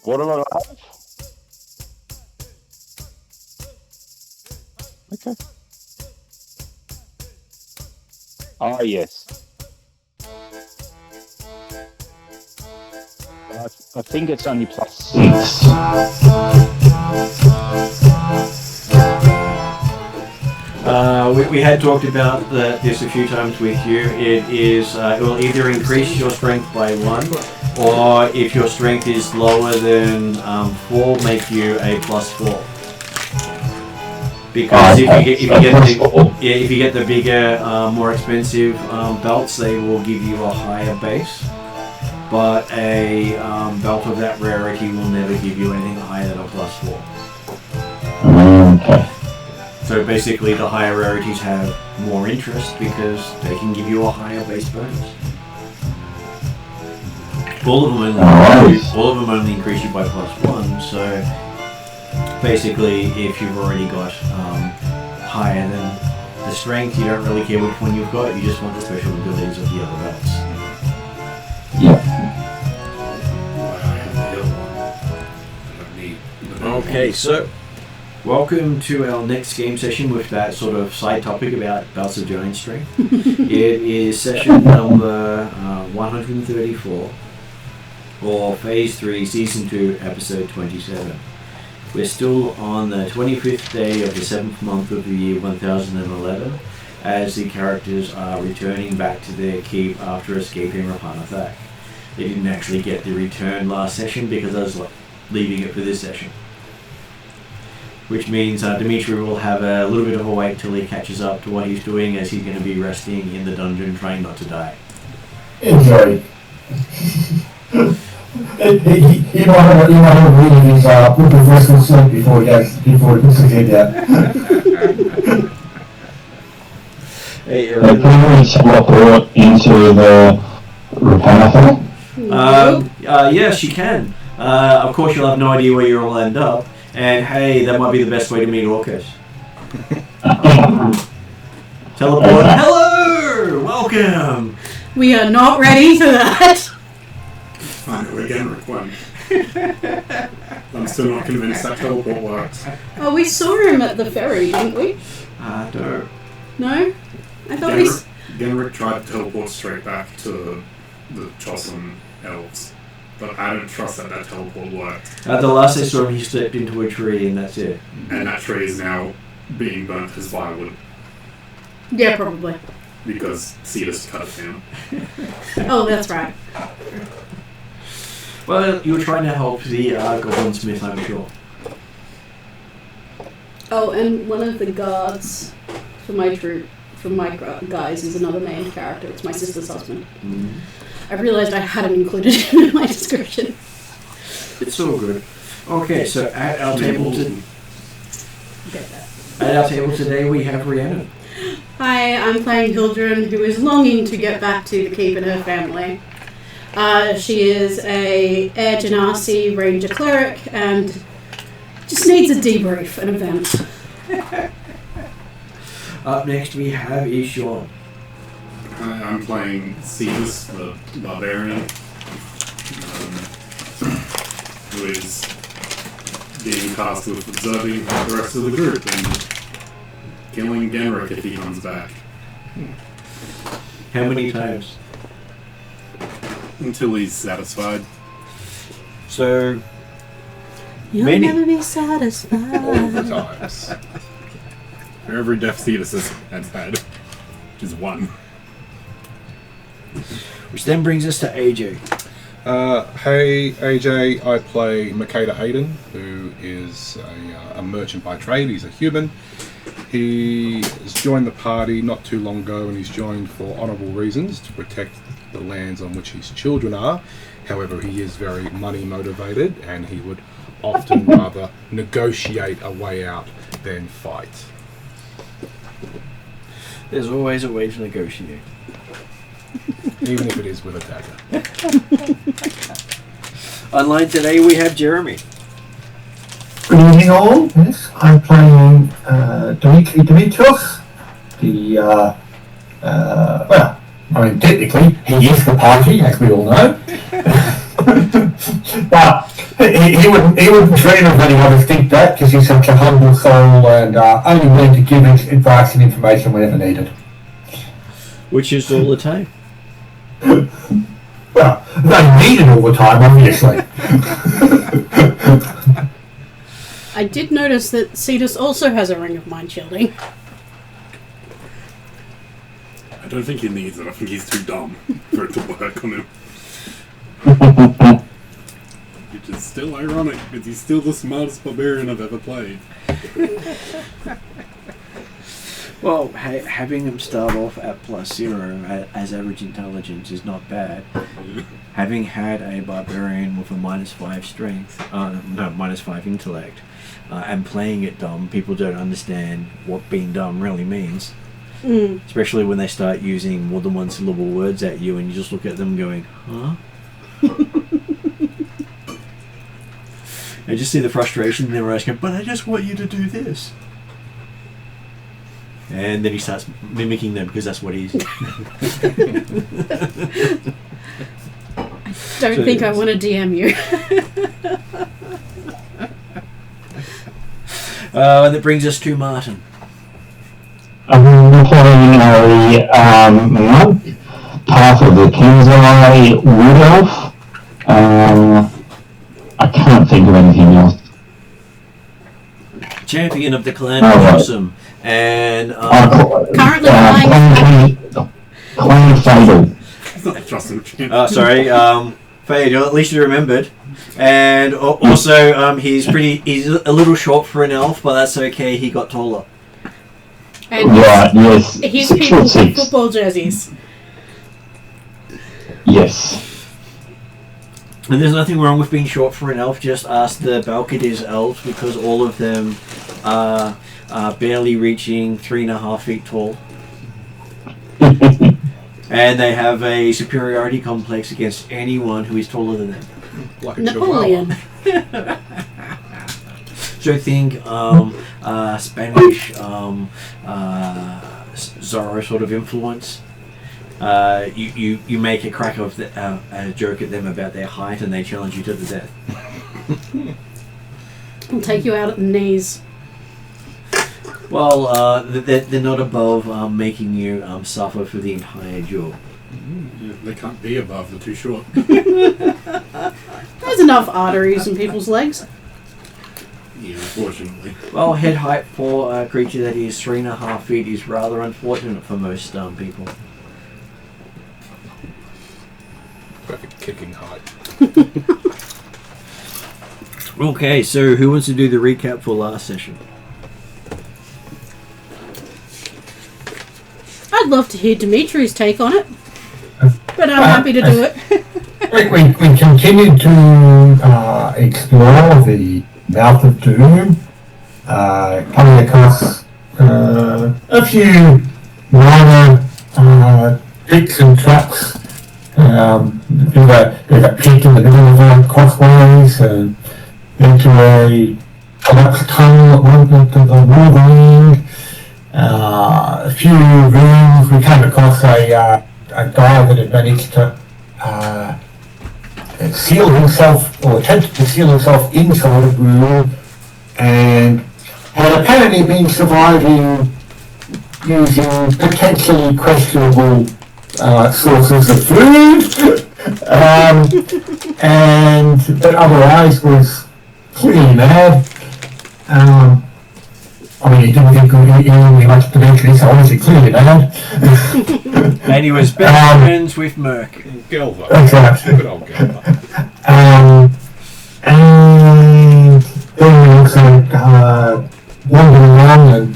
What do I have? Okay. Ah, yes. I think it's only +6. We had talked about this a few times with you. It will either increase your strength by 1, or if your strength is lower than 4, make you a +4. Because if you get the bigger, more expensive belts, they will give you a higher base. But a belt of that rarity will never give you anything higher than a +4. Okay. So basically, the higher rarities have more interest because they can give you a higher base bonus. All of them only increase you by +1. So basically, if you've already got higher than the strength, you don't really care which one you've got. You just want the special abilities of the other belts. Okay, so welcome to our next game session with that sort of side topic about belts of giant strength. It is session number 134, or Phase 3, Season 2, Episode 27. We're still on the 25th day of the 7th month of the year 1011, as the characters are returning back to their keep after escaping Rapanathak. They didn't actually get the return last session because I was leaving it for this session. Which means Dimitri will have a little bit of a wait till he catches up to what he's doing, as he's going to be resting in the dungeon trying not to die. Enjoy. He might have reading his book of Western Sleep before he puts his head down. Can we teleport into the Rapanathak? Yes, you can. Of course, you'll have no idea where you'll end up. And hey, that might be the best way to meet Orcus. Teleport. Hello! Welcome! We are not ready for that. Fine, we're getting one. I'm still not convinced that teleport works. Oh, we saw him at the ferry, didn't we? No. No? I thought Genrick tried to teleport straight back to the Chosin elves. But I don't trust that teleport worked. The last I saw him, he slipped into a tree and that's it. And that tree is now being burnt as firewood. Yeah, probably. Because Cetus cut it down. Oh, that's right. Well, you were trying to help the Goblin Smith, I'm sure. Oh, and one of the guards for my troop, from my guys, is another named character. It's my sister's husband. Mm. I realised I hadn't included him in my description. It's all good. Okay, so at our table today we have Rhiannon. Hi, I'm playing Hildren, who is longing to get back to the keep and her family. She is a Air Genasi Ranger Cleric and just needs a debrief, an event. Up next we have Ishawn. I'm playing Cetus, the barbarian, who is being tasked with observing the rest of the group and killing Genrick if he comes back. How many times? Until he's satisfied. So, You'll many. never be satisfied. All the times. For every death Cetus has had, which is 1. Which then brings us to AJ. Hey AJ, I play Makeda Aiden, who is a merchant by trade. He's a human. He has joined the party not too long ago, and he's joined for honourable reasons to protect the lands on which his children are. However, he is very money motivated, and he would often rather negotiate a way out than fight. There's always a way to negotiate. Even if it is with a dagger. Online today we have Jeremy. Good evening all. Yes, I'm playing Dimitrios, the I mean, technically, he is the party, as we all know. But he wouldn't dream of letting others think that, because he's such a humble soul and only willing to give advice and information whenever needed. Which is all the time. Well, they need it all the time, obviously. I did notice that Cetus also has a ring of mind shielding. I don't think he needs it. I think he's too dumb for it to work on him. Which is still ironic, because he's still the smartest barbarian I've ever played. Well, having him start off at +0 as average intelligence is not bad. Having had a barbarian with a -5 strength, -5 intellect, and playing it dumb, people don't understand what being dumb really means. Especially when they start using more than one syllable words at you and you just look at them going, huh? I just see the frustration in their eyes going, but I just want you to do this. And then he starts mimicking them because that's what he is. Don't think I want to DM you. And that brings us to Martin. I'm playing a monk, part of the King's Eye Wood Elf. I can't think of anything else. Champion of the clan of Awesome. And Currently Clan Fatal. It's not just a champion. sorry, Fade, at least you remembered. And also, he's a little short for an elf, but that's okay, he got taller. And Right, yes. his 6 people foot with 6. football jerseys. Yes. And there's nothing wrong with being short for an elf, just ask the Balkadiz elves, because all of them are barely reaching 3.5 feet tall. And they have a superiority complex against anyone who is taller than them. Like a Napoleon. So think Spanish Zorro sort of influence. You make a crack of a joke at them about their height and they challenge you to the death. I'll take you out at the knees. Well, they're not above making you suffer for the entire duel. Yeah, they can't be above, they're too short. There's enough arteries in people's legs. Yeah, unfortunately. Well, head height for a creature that is 3.5 feet is rather unfortunate for most people. Perfect kicking height. Okay, so who wants to do the recap for last session? I'd love to hear Dimitri's take on it, but I'm happy to do it. We continued to explore the Mouth of Doom, coming across a few minor pits and traps. There's a pit in the middle of our crossways, and into a collapsed tunnel at one point of the Wolverine. A few rooms. We came across a guy that had managed to seal himself, or attempted to seal himself inside a room, and had apparently been surviving using potentially questionable sources of food, but otherwise was clearly mad. I mean, he didn't think he really much potentially, so obviously clearly mad. And he was best friends with Merc. Gelva. That's right. Good old Gelva. And then we also wandered around and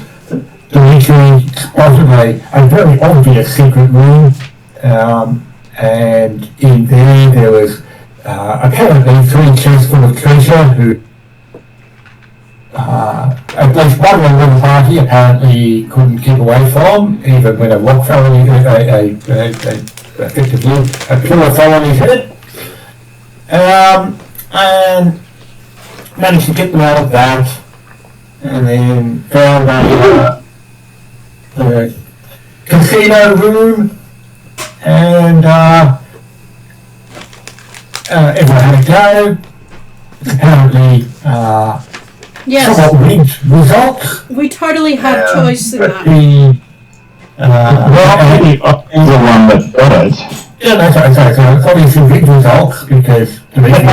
Dimitri spotted a very obvious secret room, and in there was apparently 3 chests full of treasure who at least one member of the party apparently couldn't keep away from, even when a rock fell on effectively a pillar fell on his head. And managed to get them out of that, and then found a casino room, and and everyone had a go. It's apparently Yes, somewhat rigged results. we totally had choice in But that. Well, maybe I'm the one that got it. Yeah, that's right. So it's obviously rigged results because the reason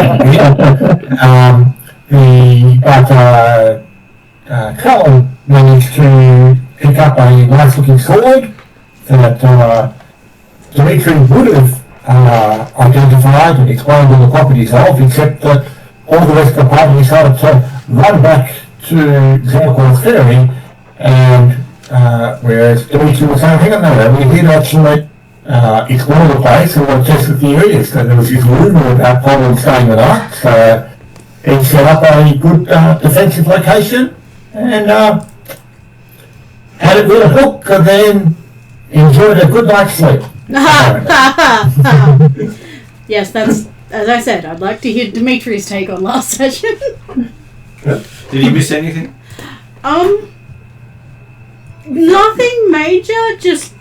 Cullen managed to pick up a nice looking sword that Dimitri would have identified and explained all the properties of, except that all the rest of the party decided to run back to Zelkor's Ferry, and whereas Dimitri was saying, hang on a minute, we're here to actually explore the place and want to test the theories. So there was this rumour about Poland staying the night, so he set up a good defensive location and had it with a hook and then enjoyed a good night's sleep. Yes, that's, as I said, I'd like to hear Dimitri's take on last session. Did he miss anything? Nothing major, just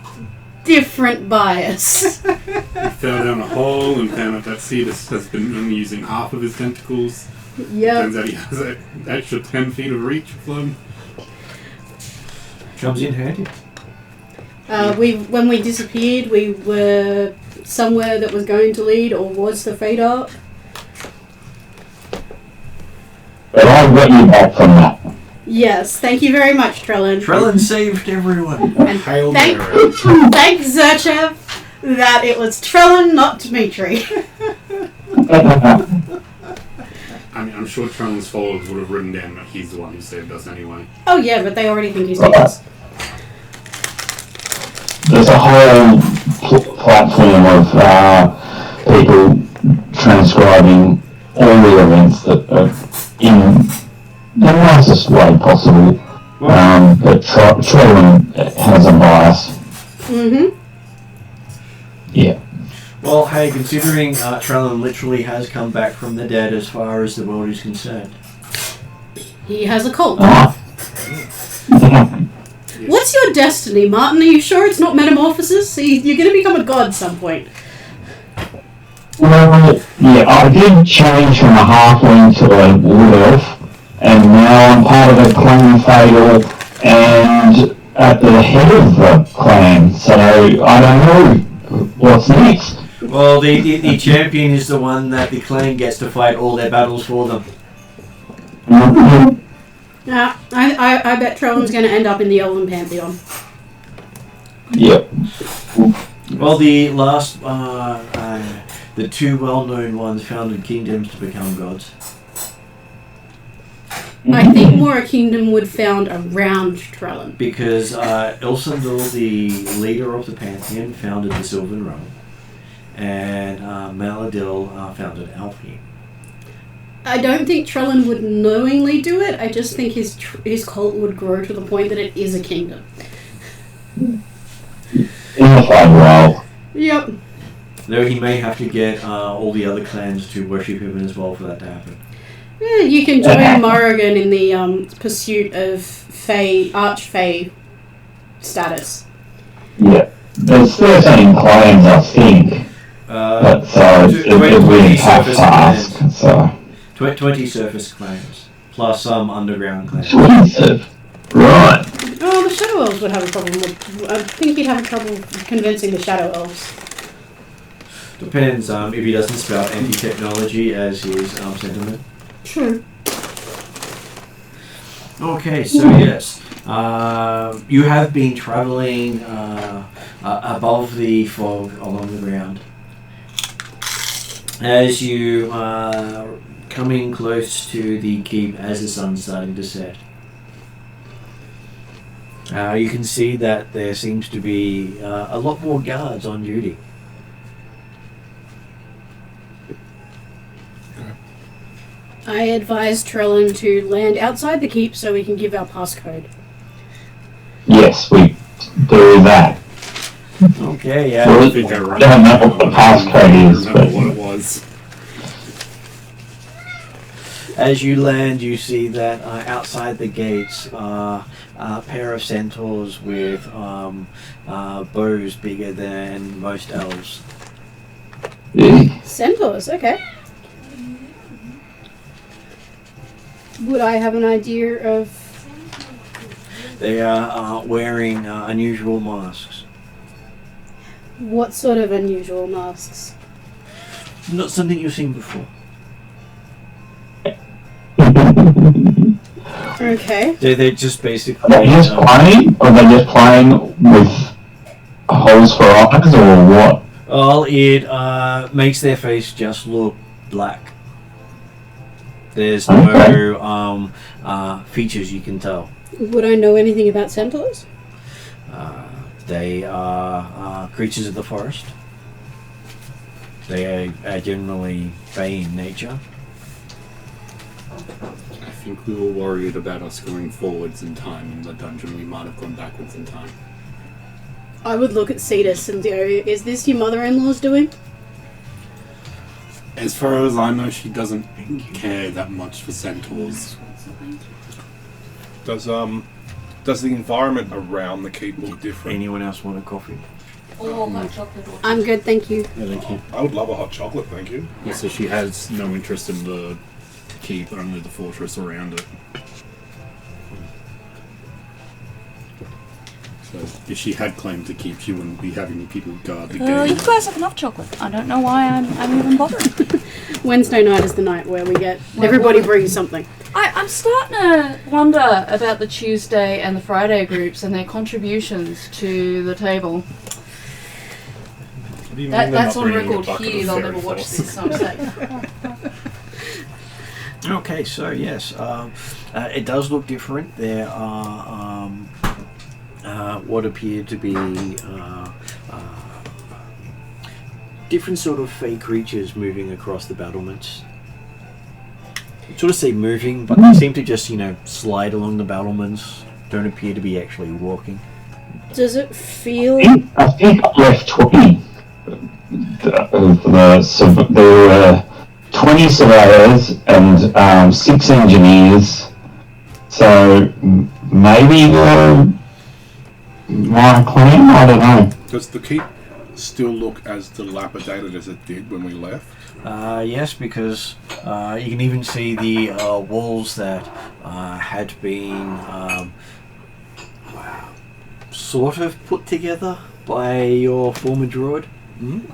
different bias. He fell down a hole and found out that Cetus has been only using half of his tentacles. Yep. Turns out he has an extra 10 feet of reach for them. Comes in handy. When we disappeared, we were somewhere that was going to lead or was the Fate Arc. But I'll get you back from that. Yes, thank you very much, Trellin. Trellin saved everyone. And Hail thank Mary. Zerchev that it was Trellin, not Dimitri. I mean, I'm sure Trellin's followers would have written down that he's the one who saved us anyway. Oh yeah, but they already think he's us. There's a whole platform of people transcribing all the events that are in the nicest way possible. But Trellin has a bias. Mm-hmm. Yeah. Well, hey, considering Trellin literally has come back from the dead as far as the world is concerned. He has a cult. Ah. What's your destiny, Martin? Are you sure it's not metamorphosis? You're going to become a god at some point. Well, yeah, I did change from a halfling to a wood elf, and now I'm part of the clan fatal and at the head of the clan, so I don't know what's next. Well, the champion is the one that the clan gets to fight all their battles for them. Yeah, I bet Trellin's going to end up in the Elven Pantheon. Yep. Well, the last, the two well-known ones founded kingdoms to become gods. I think more a kingdom would found around Trellin. Because Ilsandil, the leader of the Pantheon, founded the Sylvan Realm. And Maladil founded Alfheim. I don't think Trellin would knowingly do it. I just think his cult would grow to the point that it is a kingdom. In the fine world. Yep. Though he may have to get all the other clans to worship him as well for that to happen. Yeah, you can join Morrigan in the pursuit of Archfey status. Yeah. There's 13 clans, I think. But so it really have to ask. So. 20 surface clans, plus some underground clans. 20. Right. Oh, the Shadow Elves would have a problem with... I think he'd have trouble convincing the Shadow Elves. Depends if he doesn't spout anti-technology as his sentiment. True. Okay, so yes, you have been travelling above the fog along the ground. As you are coming close to the keep as the sun's starting to set, you can see that there seems to be a lot more guards on duty. I advise Trellin to land outside the keep so we can give our passcode. Yes, we do that. Okay, I don't know what the passcode is, but what it was. As you land, you see that outside the gates are a pair of centaurs with bows bigger than most elves. Yeah. Centaurs, okay. Would I have an idea of... They are wearing unusual masks. What sort of unusual masks? Not something you've seen before. Okay. They're just basically... Are they just playing? Or are they just playing with holes for eyes, or what? Well, it makes their face just look black. There's no features you can tell. Would I know anything about centaurs? They are creatures of the forest. They are generally fey in nature. I think we were worried about us going forwards in time in the dungeon. We might have gone backwards in time. I would look at Cetus and go, is this your mother-in-law's doing? As far as I know, she doesn't care that much for centaurs. Does the environment around the keep look different? Anyone else want a coffee? Or hot chocolate. I'm good, thank you. Yeah, thank you. I would love a hot chocolate, thank you. Yeah, so she has no interest in the keep, only the fortress around it. So if she had claimed to keep, she wouldn't be having people guard the You gate. guys have enough chocolate. I don't know why I'm even bothering. Wednesday night is the night where we get... Everybody brings something. I'm starting to wonder about the Tuesday and the Friday groups and their contributions to the table. What do you mean That's they're on not bringing a record bucket here. of They'll fairy never watch floss? this, so I'm safe. Okay, so yes, it does look different. There are what appear to be different sort of fey creatures moving across the battlements. Sort of say moving, but they seem to just, slide along the battlements. Don't appear to be actually walking. Does it feel... I think I left 20. There were 20 surveyors and 6 engineers. So maybe my clan? I don't know. Does the keep still look as dilapidated as it did when we left? Yes, because you can even see the walls that had been sort of put together by your former druid.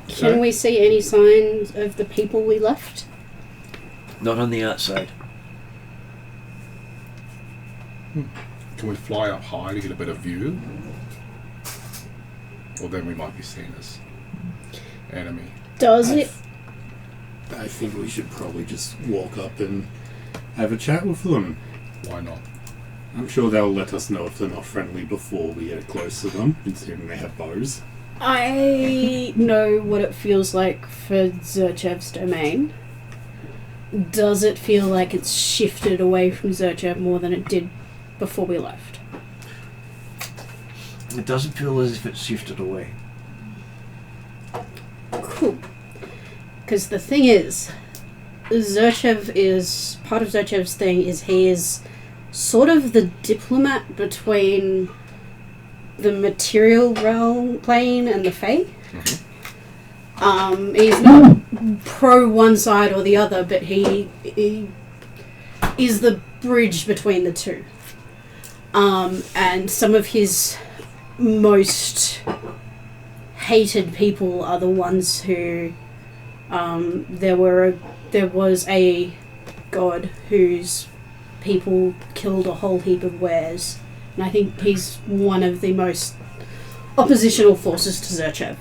Can we see any signs of the people we left? Not on the outside. Can we fly up high to get a better view? Or then we might be seen as enemy. Does it... I think we should probably just walk up and have a chat with them. Why not? I'm sure they'll let us know if they're not friendly before we get close to them, considering they have bows. I know what it feels like for Zerchev's domain. Does it feel like it's shifted away from Zerchev more than it did before we left? It doesn't feel as if it's shifted away. Cool. Because the thing is, Zerchev is... Part of Zerchev's thing is he is sort of the diplomat between the material realm plane and the Fae. He's not pro one side or the other, but he is the bridge between the two. And some of his most hated people are the ones who there was a god whose people killed a whole heap of wares, and I think he's one of the most oppositional forces to Zerchev.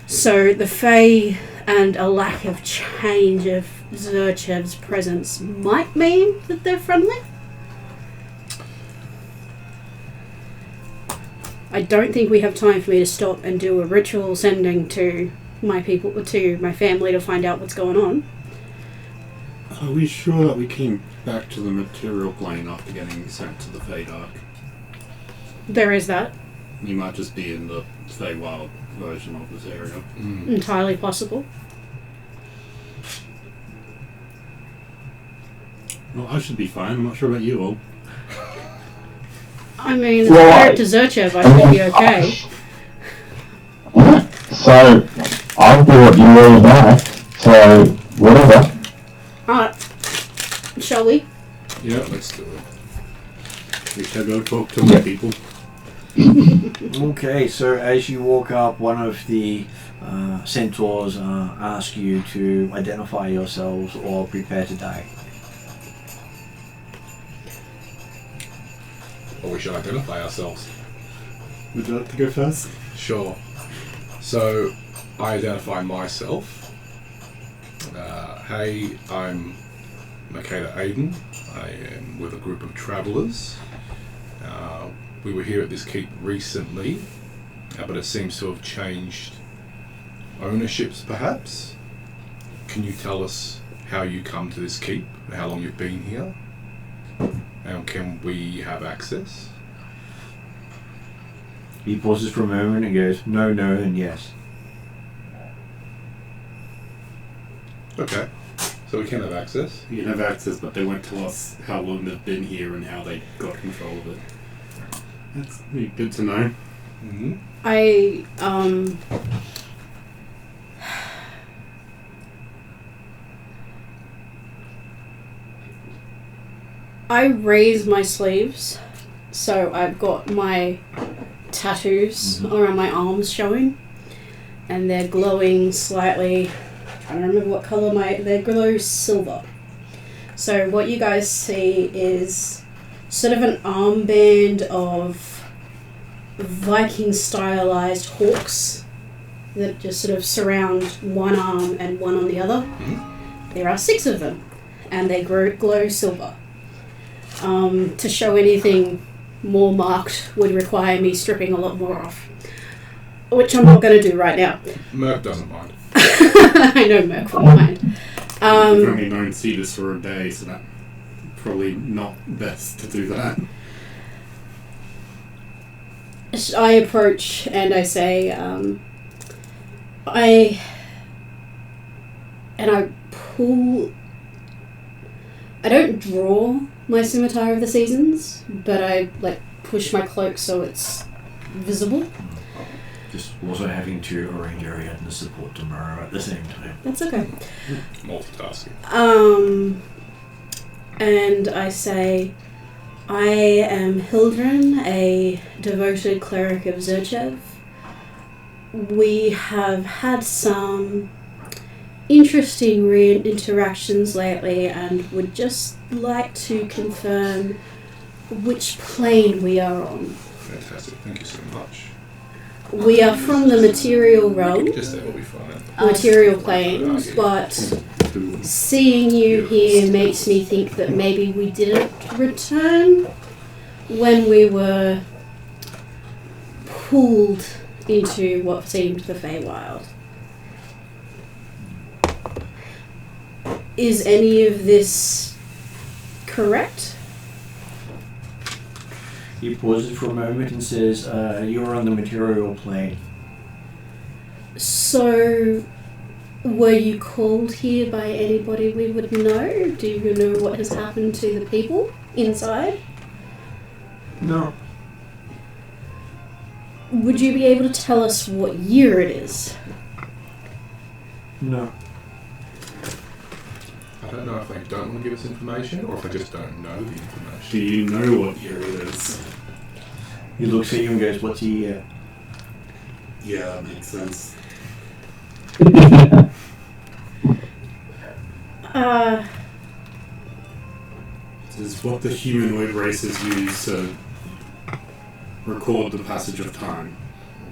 So the Fae and a lack of change of Zerchev's presence might mean that they're friendly. I don't think we have time for me to stop and do a ritual sending to my people, to my family, to find out what's going on. Are we sure that we came back to the material plane after getting sent to the Feydark? There is that. We might just be in the Feywild version of this area. Entirely possible. Well, I should be fine. I'm not sure about you all. I mean, Well, compared to Zerchev, I should be okay. So, I brought you all back, so whatever. Alright. Shall we? Yeah, let's do it. We shall go talk to my people. Okay, so as you walk up, one of the centaurs ask you to identify yourselves or prepare to die. Or we should identify ourselves. Would you like to go first? Sure. So, I identify myself. Hey, I'm Makeda Aiden. I am with a group of travellers. We were here at this keep recently, but it seems to have changed ownerships, perhaps. Can you tell us how you come to this keep, how long you've been here, and can we have access? He pauses for a moment and goes, no, and yes. Okay, so we can have access. You can have access, but they won't tell us how long they've been here and how they got control of it. That's good to know. Mm-hmm. I raise my sleeves, so I've got my tattoos around my arms showing, and they're glowing slightly. I'm trying to remember what color they glow silver. So what you guys see is sort of an armband of Viking stylized hawks that just sort of surround one arm and one on the other. Mm-hmm. There are 6 of them, and they glow silver. To show anything more marked would require me stripping a lot more off, which I'm not going to do right now. Merc doesn't mind. I know Merc won't mind. You've only known Cetus for a day, so that's probably not best to do that. I approach and I say, I pull. I don't draw my scimitar of the seasons, but I push my cloak so it's visible. Just also having to arrange area and support tomorrow at the same time. That's okay. Multitasking. And I say, I am Hildren, a devoted cleric of Zerchev. We have had some interesting interactions lately and would just like to confirm which plane we are on. Fantastic, thank you so much. We are from the material realm, Just that will be fine. material planes, but seeing you here makes me think that maybe we didn't return when we were pulled into what seemed the Feywild. Is any of this correct? He pauses for a moment and says, you're on the material plane. So, were you called here by anybody we would know? Do you know what has happened to the people inside? No. Would you be able to tell us what year it is? No. I don't know if they don't want to give us information or if they just don't know the Do information. you know what year it is? He looks at you and goes, what's a year? Yeah, that makes sense. This is what the humanoid races use to record the passage of time.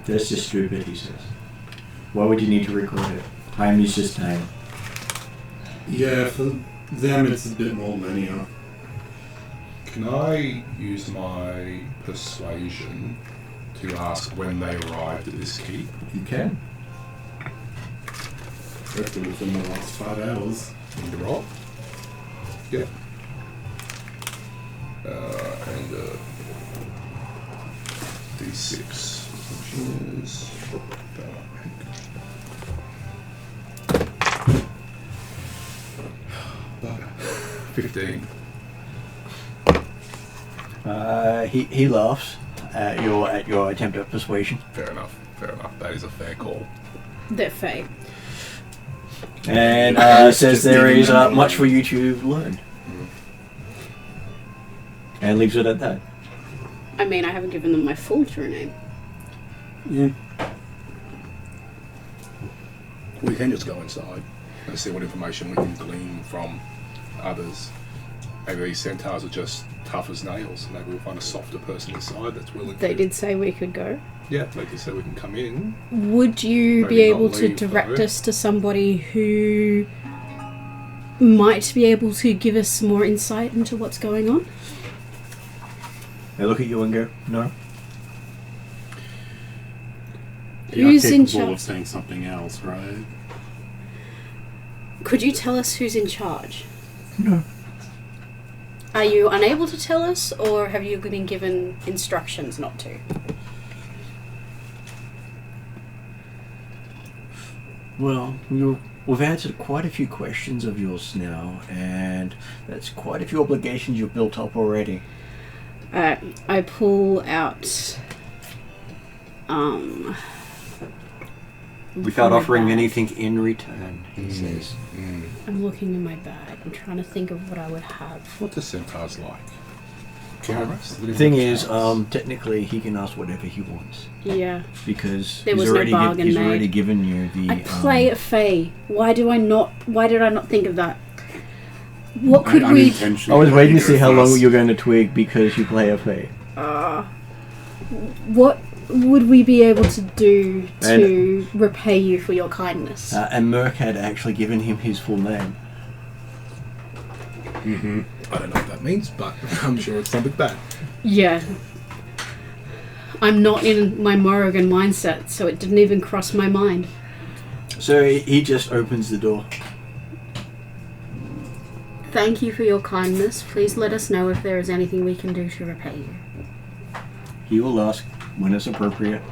That's just stupid, he says. Why would you need to record it? Time is just time. Yeah, for them it's a bit more linear. Can I use my persuasion to ask when they arrived at this keep? You can. Hopefully within the last 5 hours. In the roll? Yeah. And D6, which is 15. He laughs at your attempt at persuasion. Fair enough. That is a fair call. They're fake. And says Just there leaving is them much for alone. you to learn. And leaves it at that. I mean, I haven't given them my full true name. Yeah. We can just go inside and see what information we can glean from others. Maybe these centaurs are just tough as nails. Maybe we'll find a softer person inside that's willing They to... did say we could go. Yeah, they did say we can come in. Would you Maybe be not able to leave, direct though. us to somebody who might be able to give us some more insight into what's going on? They look at you and go, no. You're Who's in capable charge? of saying something else, right? Could you tell us who's in charge? No. Are you unable to tell us, or have you been given instructions not to? Well, we've answered quite a few questions of yours now, and that's quite a few obligations you've built up already. I pull out. Without from my offering bag. anything in return, he says. I'm looking in my bag. I'm trying to think of what I would have. What do centaurs like? The thing is, technically, he can ask whatever he wants Yeah. because There was no bargain he's made. already given you the. I play a fae. Why did I not think of that? What could we? I was waiting to see how long you're going to twig because you play a fae. What would we be able to do to repay you for your kindness? And Merc had actually given him his full name. I don't know what that means, but I'm sure it's something bad. Yeah. I'm not in my Morrigan mindset, so it didn't even cross my mind. So he just opens the door. Thank you for your kindness. Please let us know if there is anything we can do to repay you. He will ask when it's appropriate.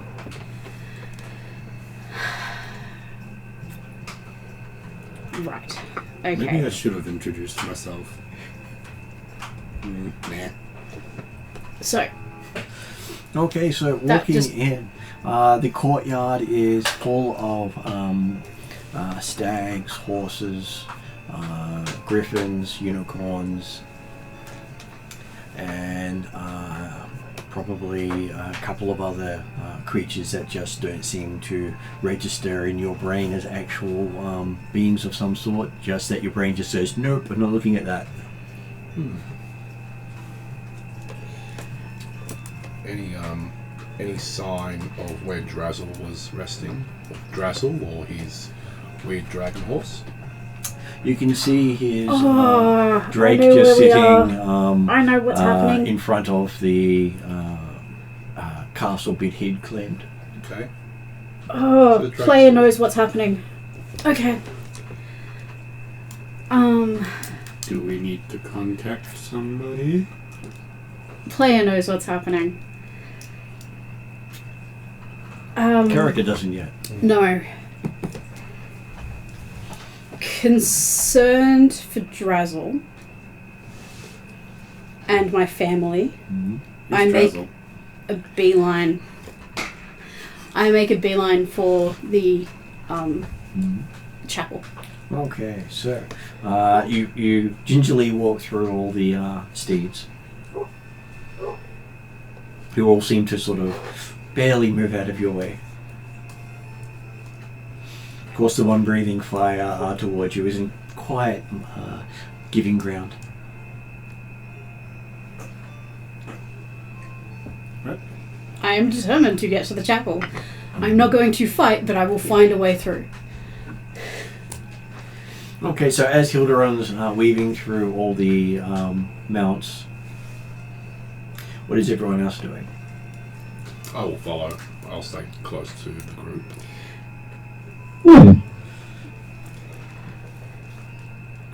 Right. Maybe Okay. I should have introduced myself. Nah. So, Okay, so That walking just- in, the courtyard is full of stags, horses, griffins, unicorns, and probably a couple of other creatures that just don't seem to register in your brain as actual beings of some sort, just that your brain just says, nope, I'm not looking at that. Any sign of where Drazzle was resting? Drazzle or his weird dragon horse? You can see his I Drake know just where we sitting I know what's happening. in front of the castle Bidhead claimed. Okay. Oh, So the player Drake's- knows what's happening. Okay. Do we need to contact somebody? Player knows what's happening. Character doesn't yet. No. Concerned for Drazzle and my family, I make a beeline. I make a beeline for the chapel. Okay, so you gingerly walk through all the steeds, who all seem to sort of barely move out of your way. Of course, the one breathing fire towards you isn't quite giving ground. I am determined to get to the chapel. I'm not going to fight, but I will find a way through. Okay, so as Hilderon's weaving through all the mounts, what is everyone else doing? I will follow. I'll stay close to the group.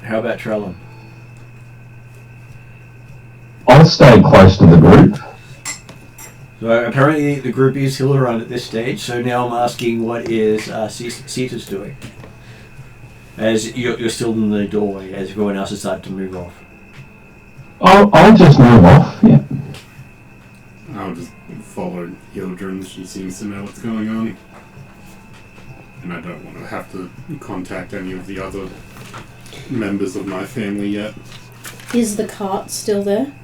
How about Trellum? I'll stay close to the group. So apparently the group is Hilderon at this stage, so now I'm asking what is Cetus doing? As you're still in the doorway, as everyone else has started to move off. I'll just move off, yeah. I'll just follow Hildren. She seems to know what's going on. and I don't want to have to contact any of the other members of my family yet. Is the cart still there?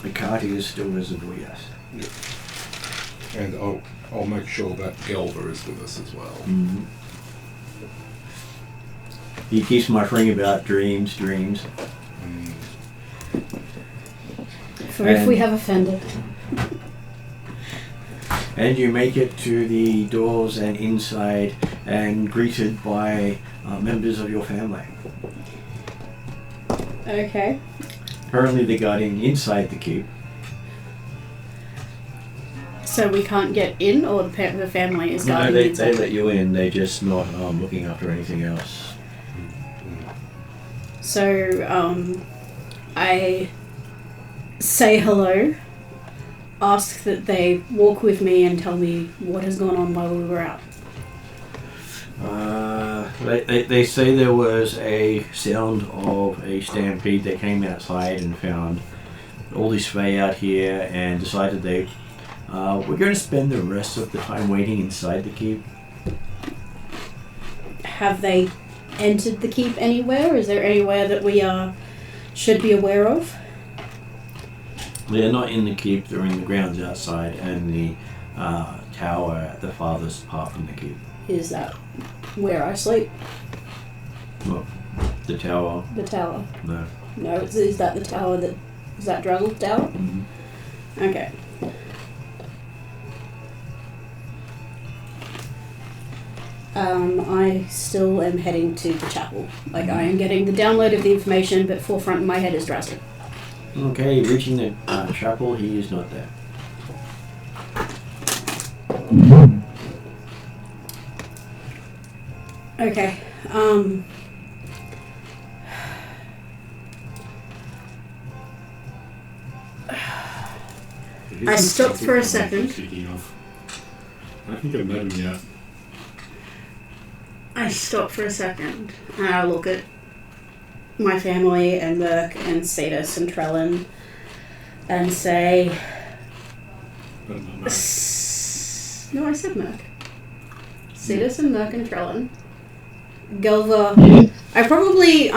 The cart is still visible, yes. And I'll make sure that Gelver is with us as well. Mm-hmm. He keeps muttering about dreams. For if we have offended. And you make it to the doors and inside and greeted by members of your family. Okay. Apparently they're guarding inside the keep. So we can't get in, or the family is No, guarding they inside? let you in, they're just not looking after anything else. So, I say hello, ask that they walk with me and tell me what has gone on while we were out. They say there was a sound of a stampede. They came outside and found all this Fae out here and decided they were going to spend the rest of the time waiting inside the keep. Have they entered the keep anywhere? Is there anywhere that we should be aware of? They're not in the keep, they're in the grounds outside and the tower at the farthest part from the keep. Is that where I sleep? Well, the tower, The tower? no. No, is that the tower that... Is that Draggle's tower? Mm-hmm. Okay. I still am heading to the chapel. Like, I am getting the download of the information, but forefront in my head is Drazzle. Okay, reaching the chapel, he is not there. Okay. I stopped for a second. Speaking of, I think I've met him yet. I stop for a second and I look at my family and Merc and Cetus and Trellin and say... No, I said Merc. Cetus and Merc and Trellin. Gelver... Yes. I probably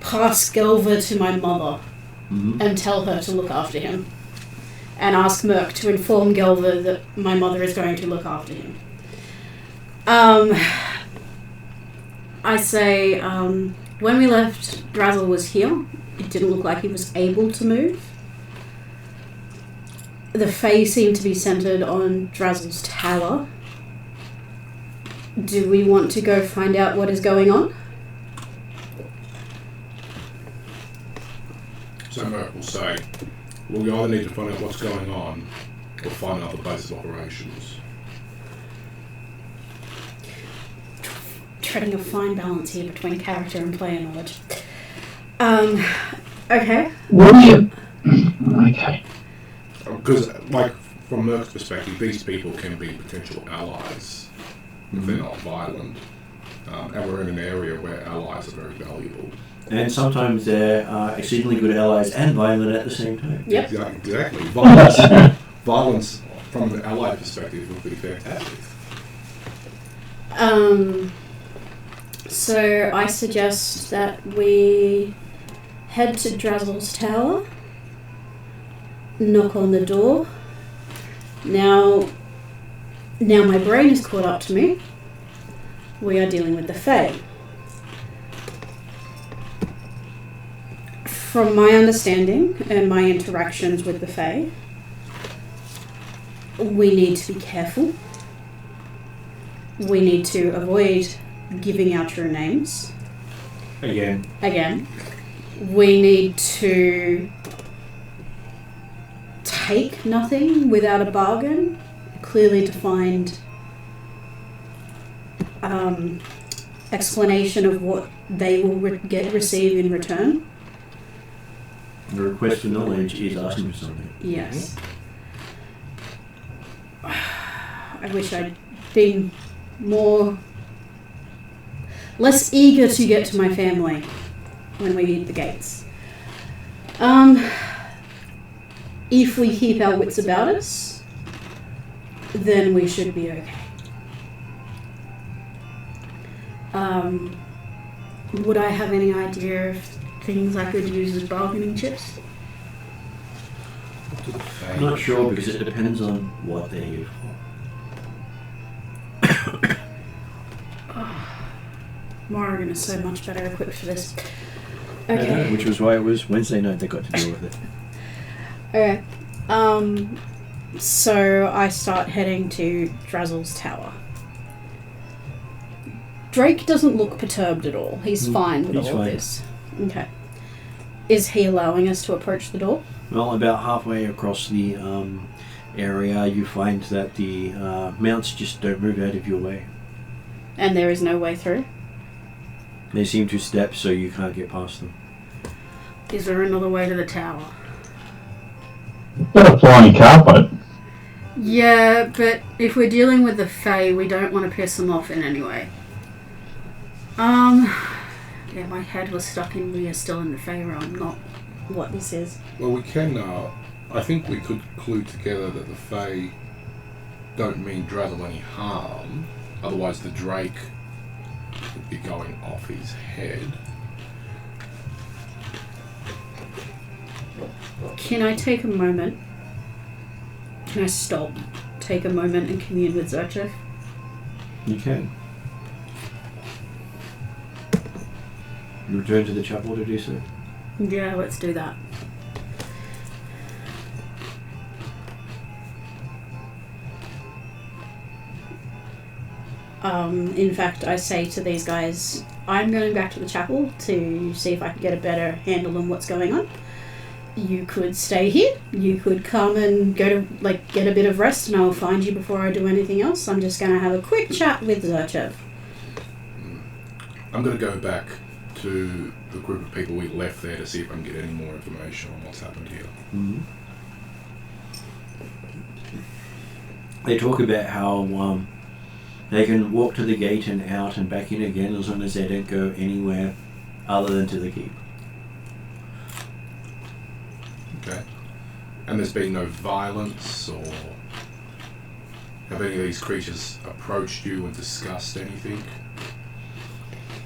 pass Gelver to my mother Mm-hmm. and tell her to look after him. And ask Merc to inform Gelver that my mother is going to look after him. I say, when we left, Drazzle was here. It didn't look like he was able to move. The Fae seemed to be centered on Drazzle's tower. Do we want to go find out what is going on? So Merc will say, well, we either need to find out what's going on or find another base of operations. Treading a fine balance here between character and player knowledge. Okay. What do you... Okay. Because, like, from Merc's perspective, these people can be potential allies if they're not violent. And we're in an area where allies are very valuable. And sometimes they're exceedingly good allies and violent at the same time. Yep. Exactly. Violence from an ally perspective would be fantastic. So I suggest that we head to Drazzle's tower, knock on the door. Now my brain is caught up to me. We are dealing with the Fae. From my understanding and my interactions with the Fae, we need to be careful. We need to avoid giving out your names. Again. We need to take nothing without a bargain. Clearly defined explanation of what they will receive in return. The request for knowledge is asking for something. Yes. I wish I'd been less eager to get to my family when we hit the gates. If we keep our wits about us, then we should be okay. Would I have any idea of things I could use as bargaining chips? I'm not sure because it depends on what they're used for. Morrigan is so much better equipped for this. Okay. Which was why it was Wednesday night they got to deal with it. Okay. So I start heading to Drazzle's tower. Drake doesn't look perturbed at all. He's fine with all of this. Okay. Is he allowing us to approach the door? Well, about halfway across the area, you find that the mounts just don't move out of your way. And there is no way through? They seem to step so you can't get past them. Is there another way to the tower? Got a flying carpet. Yeah, but if we're dealing with the Fae, we don't want to piss them off in any way. Yeah, my head was stuck in we are still in the Fae realm, not what this is. Well, we can, I think we could clue together that the Fae don't mean Drazzle any harm, otherwise the Drake would be going off his head. Can I take a moment? Can I stop, take a moment and commune with Zerchev? You can. You return to the chapel to do so? Yeah, let's do that. In fact, I say to these guys, I'm going back to the chapel to see if I can get a better handle on what's going on. You could stay here. You could come and go to, get a bit of rest, and I'll find you before I do anything else. I'm just going to have a quick chat with Zerchev. I'm going to go back to the group of people we left there to see if I can get any more information on what's happened here. Mm-hmm. They talk about how they can walk to the gate and out and back in again as long as they don't go anywhere other than to the keep. Okay. And there's been no violence, or have any of these creatures approached you and discussed anything?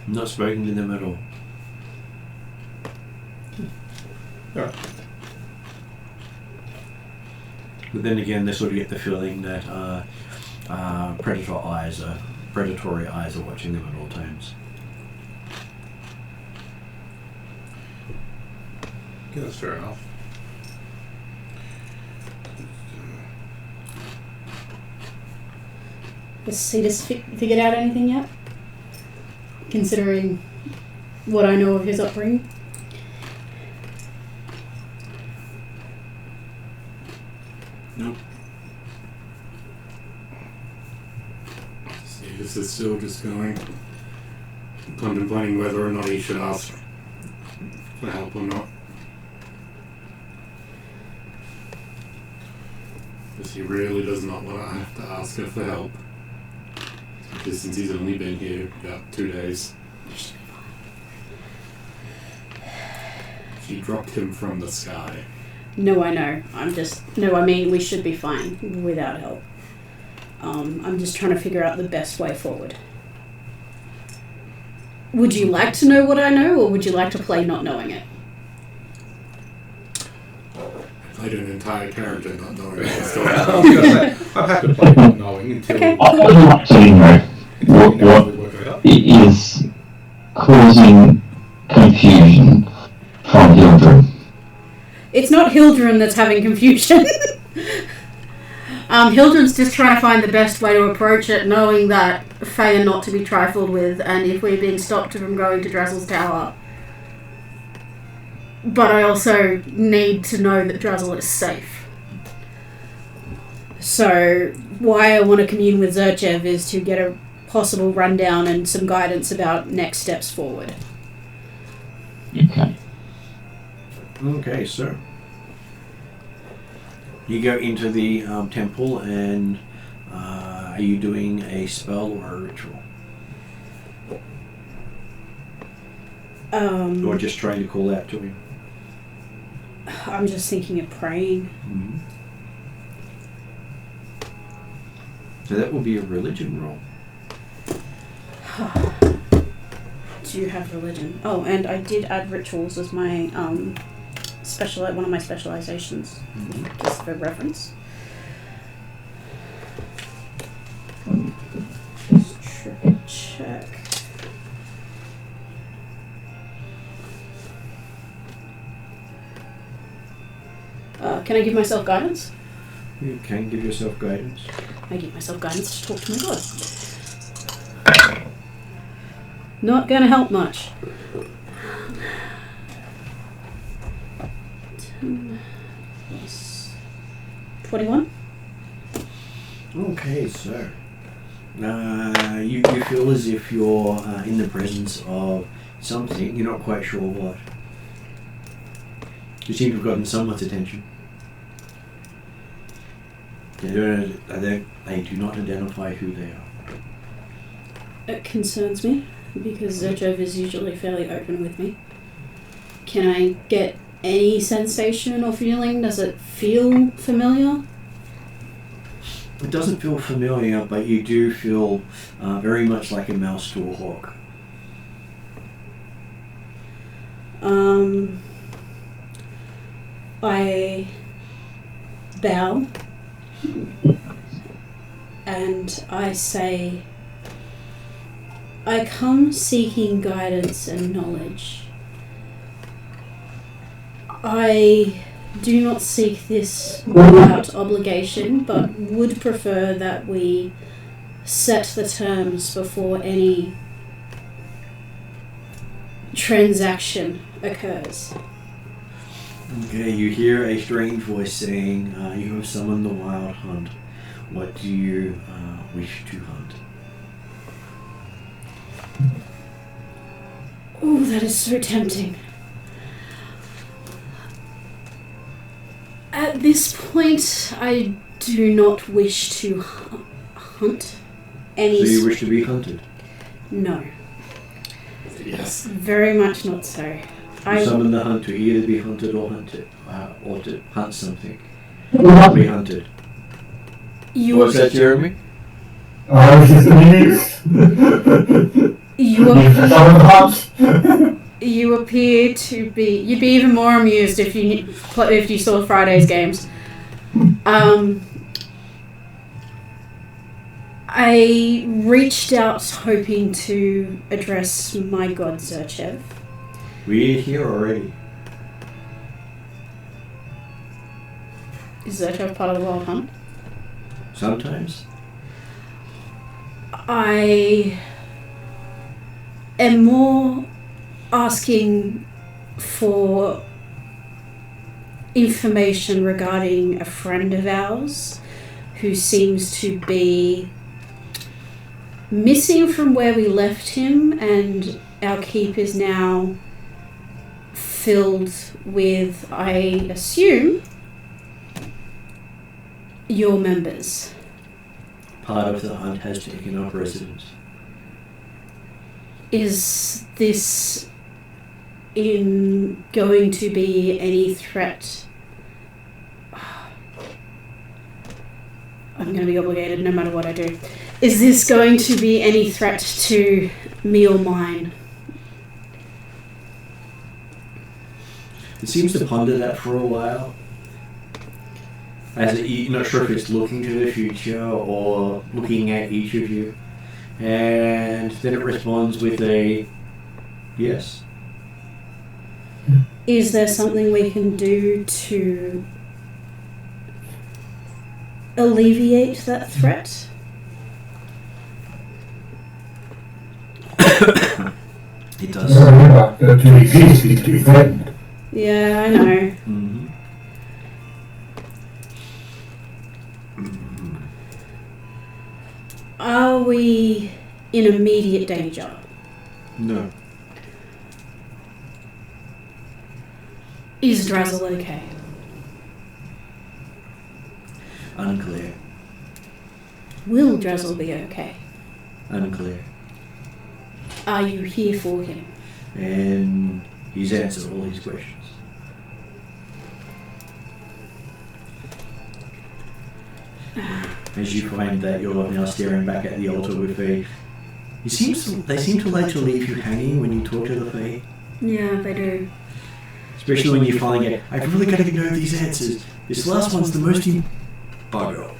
Not spoken to them at all. Alright. But then again, they sort of get the feeling that predatory eyes are watching them at all times. Yeah, that's fair enough. Has Cetus figured out anything yet? Considering what I know of his upbringing? Nope. This is still just going, contemplating whether or not he should ask for help or not. Because he really does not want to have to ask her for help. Because since he's only been here about 2 days. She dropped him from the sky. No, I know. I mean we should be fine without help. I'm just trying to figure out the best way forward. Would you like to know what I know, or would you like to play not knowing it? I played an entire character not knowing what was going I on. was gonna say, I'm happy to play not knowing until Okay. I would like to know what is causing confusion from Hildred. It's not Hildren that's having confusion. Hildren's just trying to find the best way to approach it, knowing that Fae are not to be trifled with, and if we're being stopped from going to Drazzle's tower. But I also need to know that Drazzle is safe. So why I want to commune with Zerchev is to get a possible rundown and some guidance about next steps forward. Okay. Okay, so you go into the temple, and are you doing a spell or a ritual? Or just trying to call out to him? I'm just thinking of praying. Mm-hmm. So that will be a religion roll. do have religion. Oh, and I did add rituals as my one of my specializations, just for reference. Just triple check. Can I give myself guidance? You can give yourself guidance. I give myself guidance to talk to my god. Not gonna help much. 10 plus 21. Okay, so you feel as if you're in the presence of something. You're not quite sure what. You seem to have gotten someone's attention. They do not identify who they are. It concerns me because Zerchov is usually fairly open with me. Can I get any sensation or feeling? Does it feel familiar? It doesn't feel familiar, but you do feel very much like a mouse to a hawk. I bow and I say, I come seeking guidance and knowledge. I do not seek this without obligation, but would prefer that we set the terms before any transaction occurs. Okay, you hear a strange voice saying, you have summoned the wild hunt. What do you wish to hunt? Oh, that is so tempting. At this point, I do not wish to hunt any... So you wish to be hunted? No. Yes. Very much not so. You summon the hunt to either be hunted or hunted, or to hunt something. Or be hunted. What's that, Jeremy? You appear to be... You'd be even more amused if you saw Friday's games. I reached out hoping to address my god Zerchev. We're here already. Is Zerchev part of the Wild Hunt? Sometimes. I am more asking for information regarding a friend of ours who seems to be missing from where we left him, and our keep is now filled with, I assume, your members. Part of the hunt has taken up residence. Is this going to be any threat? I'm going to be obligated no matter what I do. Is this going to be any threat to me or mine? It seems to ponder that for a while. You're not sure if it's looking to the future or looking at each of you. And then it responds with a yes. Is there something we can do to alleviate that threat? It does. Yeah, I know. Mm-hmm. Are we in immediate danger? No. Is Drazzle okay? Unclear. Will Drazzle be okay? Unclear. Are you here for him? And he's answered all his questions. As you find that you're now staring back at the altar with a They seem to like to leave you hanging when you talk to the Fae. Yeah, they do. Especially when you finally get, I've really got to know these answers. This last one's the most bugger.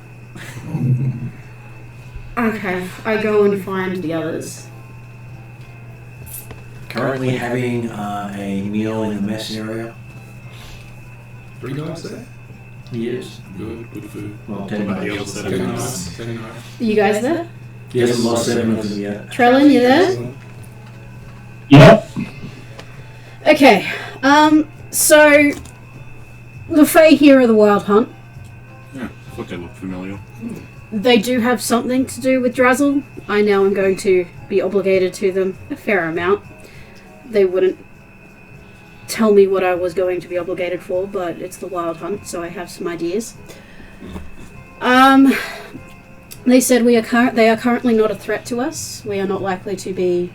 Okay, I go and find the others. Currently having a meal in the mess area. 3 nights there? Yes. Good food. Well, What 10 about the nights. other 7 nights? 10 nights. You guys there? He hasn't lost 7 of them yet. Trellin, you there? Yep. Okay, so the Fae here are the Wild Hunt. Yeah, I thought they looked familiar. They do have something to do with Drazzle. I now am going to be obligated to them a fair amount. They wouldn't tell me what I was going to be obligated for, but it's the Wild Hunt, so I have some ideas. They said they are currently not a threat to us. We are not likely to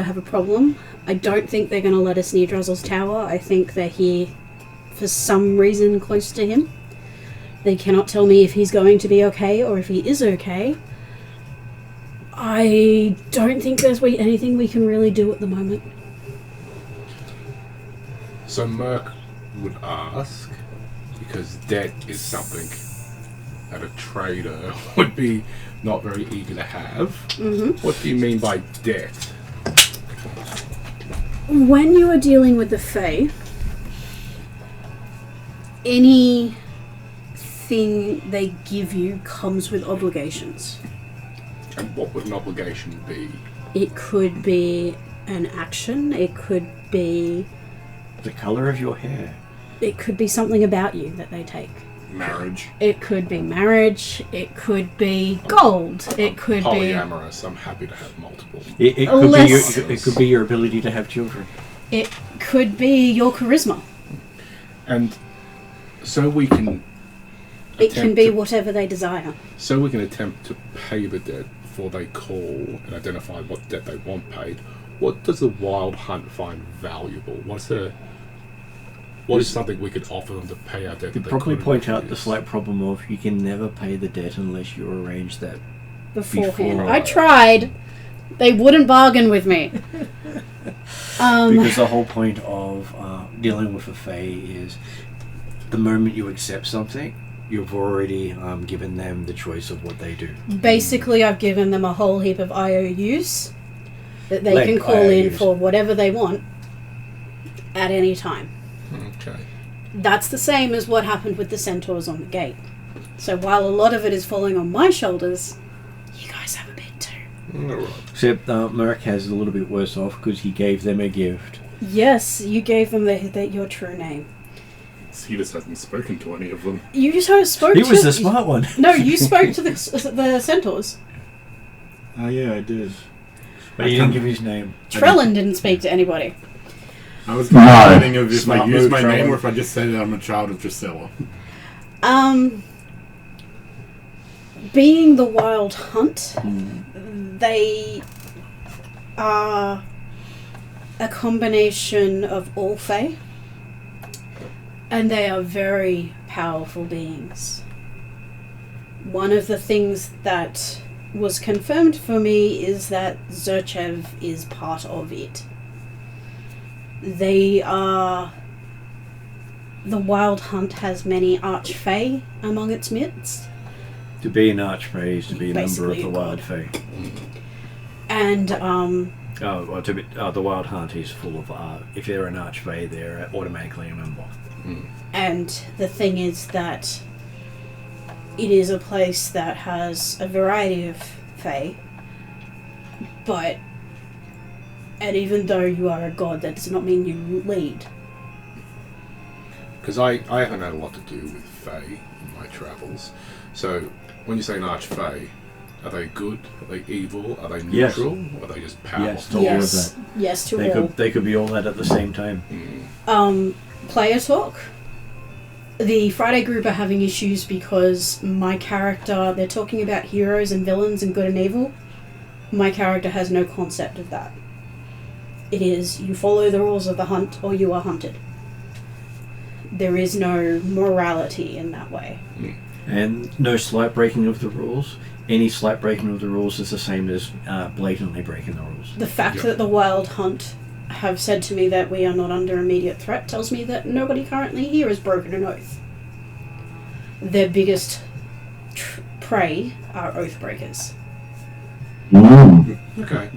have a problem. I don't think they're going to let us near Drazzle's tower. I think they're here for some reason close to him. They cannot tell me if he's going to be okay or if he is okay. I don't think there's anything we can really do at the moment. So Merc would ask, because debt is something that a trader would be not very eager to have. Mm-hmm. What do you mean by debt? When you are dealing with the Fae, anything they give you comes with obligations. And what would an obligation be? It could be an action, it could be The colour of your hair. something about you that they take. Marriage. It could be marriage, it could be gold, it could be... Polyamorous. I'm happy to have multiple. It could be your ability to have children. It could be your charisma. And so we can... It can be whatever they desire. So we can attempt to pay the debt before they call and identify what debt they want paid. What does the Wild Hunt find valuable? What is something we could offer them to pay our debt? You probably point out the slight problem of you can never pay the debt unless you arrange that Beforehand. I tried. They wouldn't bargain with me. Because the whole point of dealing with a Fae is the moment you accept something, you've already given them the choice of what they do. Basically, I've given them a whole heap of IOUs that they can call in for whatever they want at any time. Okay. That's the same as what happened with the centaurs on the gate. So while a lot of it is falling on my shoulders, you guys have a bit too. Except Merc has a little bit worse off because he gave them a gift. Yes, you gave them your true name. He just hasn't spoken to any of them. You just spoke He to... was the smart one. No, you spoke to the centaurs. Oh yeah, I did. But he didn't give his name. Trellin didn't speak to anybody. I was thinking of if I Smart use move, my name Trevor. or if I just say that I'm a child of Drusilla. Being the Wild Hunt, they are a combination of all Fae, and they are very powerful beings. One of the things that was confirmed for me is that Zurchev is part of it. The Wild Hunt has many Archfey among its midst. To be an Archfey is to be a member of Basically the a Wild god. Fae. And the Wild Hunt is full of if they're an Archfey, they're automatically a member. And the thing is that it is a place that has a variety of Fae, and even though you are a god, that does not mean you lead. Because I haven't had a lot to do with Fae in my travels. So when you say an Archfey, are they good? Are they evil? Are they Yes. neutral? Or are they just powerful? Yes, to all of that. Yes, to They all. could be all that at the same time. Player talk. The Friday group are having issues because my character, they're talking about heroes and villains and good and evil. My character has no concept of that. It is, you follow the rules of the hunt or you are hunted. There is no morality in that way. And no slight breaking of the rules. any slight breaking of the rules is the same as blatantly breaking the rules. The fact that the Wild Hunt have said to me that we are not under immediate threat tells me that nobody currently here has broken an oath. Their biggest prey are oath breakers. Okay.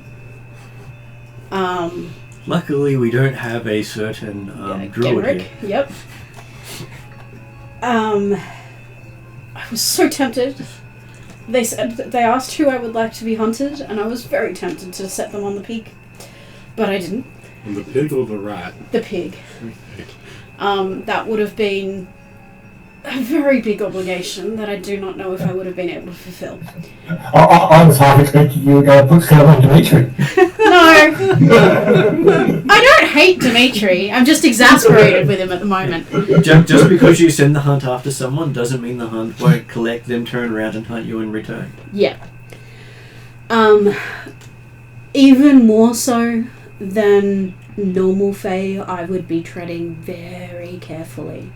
Luckily, we don't have a certain druid Genrick, here. yep. I was so tempted. They said that they asked who I would like to be hunted, and I was very tempted to set them on the pig, but I didn't. On the pig or the rat? The pig. That would have been a very big obligation that I do not know if I would have been able to fulfill. I was half expecting you were going to put Phil on Dimitri. No! I don't hate Dimitri. I'm just exasperated with him at the moment. Just because you send the hunt after someone doesn't mean the hunt won't collect them, turn around and hunt you in return. Yeah. Even more so than normal Fae, I would be treading very carefully.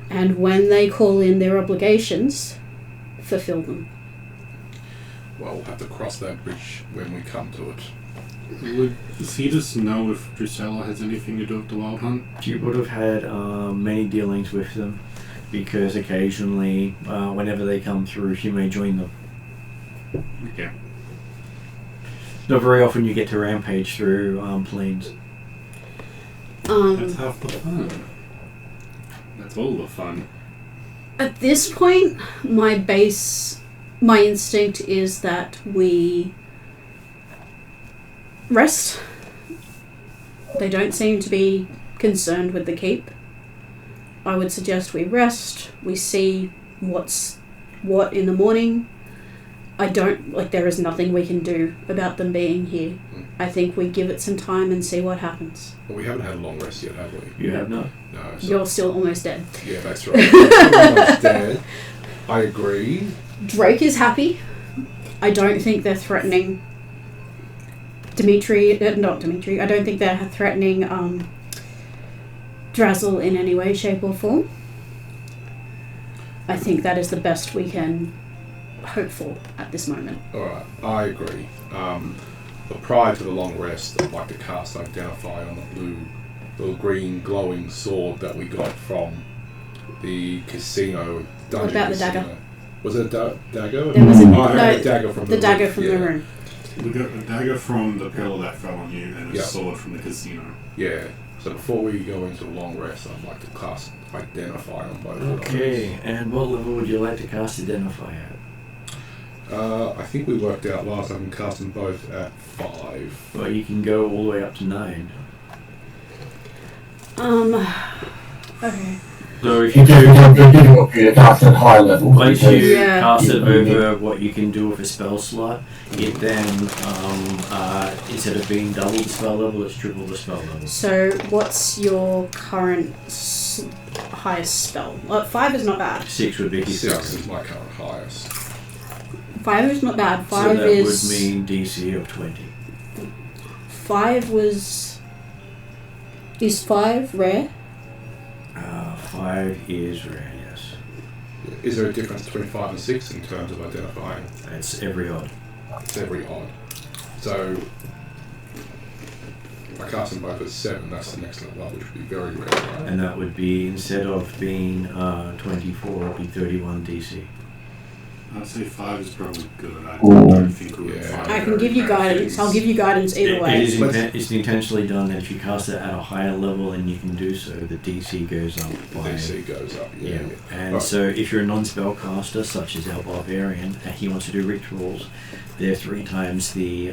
And when they call in their obligations, fulfill them. Well, we'll have to cross that bridge when we come to it. Would Cetus know if Drusilla has anything to do with the Wild Hunt? She would have had many dealings with them, because occasionally, whenever they come through, she may join them. Okay. Not very often you get to rampage through plains. That's half the fun. That's all the fun. At this point, my instinct is that we rest. They don't seem to be concerned with the keep. I would suggest we rest, we see what's what in the morning. There is nothing we can do about them being here. I think we give it some time and see what happens. But we haven't had a long rest yet, have we? You have not. No. So You're still almost dead. yeah, that's right. Almost dead. I agree. Drake is happy. I don't think they're threatening not Dimitri. I don't think they're threatening Drazzle in any way, shape or form. I think that is the best we can hope for at this moment. Alright, I agree. But prior to the long rest, I'd like to cast Identify on the little green glowing sword that we got from the casino dungeon. What about the casino. dagger? Was it a dagger? There was I no, had a dagger from the dagger from the room. We got a dagger from the pillar that fell on you and a Yeah. sword from the casino. Yeah. So before we go into a long rest, I'd like to cast Identify on both of those. Okay, and what level would you like to cast Identify at? I think we worked out last time we cast them both at 5. Well, you can go all the way up to 9. Okay. So if You you didn't want me to cast at high level. once you Yeah. cast it over what you can do with a spell slot, it then, instead of being double the spell level, it's triple the spell level. So, what's your current highest spell? 5 is not bad. 6 would be his 6 current. is my current highest. 5 is not bad. 5 So that is. would mean DC of 20. 5 was. Is 5 rare? 5 is rare, yes. Is there a difference between 5 and 6 in terms of identifying? That's every odd. It's every odd. So I cast them both at 7, that's the next level up, which would be very rare, right? And that would be, instead of being 24, it would be 31 DC. I'd say 5 is probably good. I Ooh. don't think we would Yeah. find I can very give you rare guidance. things. I'll give you guidance either It way. is it's intentionally done that if you cast it at a higher level and you can do so, the DC goes up by... DC goes up, yeah. And Right. so if you're a non-spellcaster, such as our barbarian, and he wants to do rituals, they're 3 times the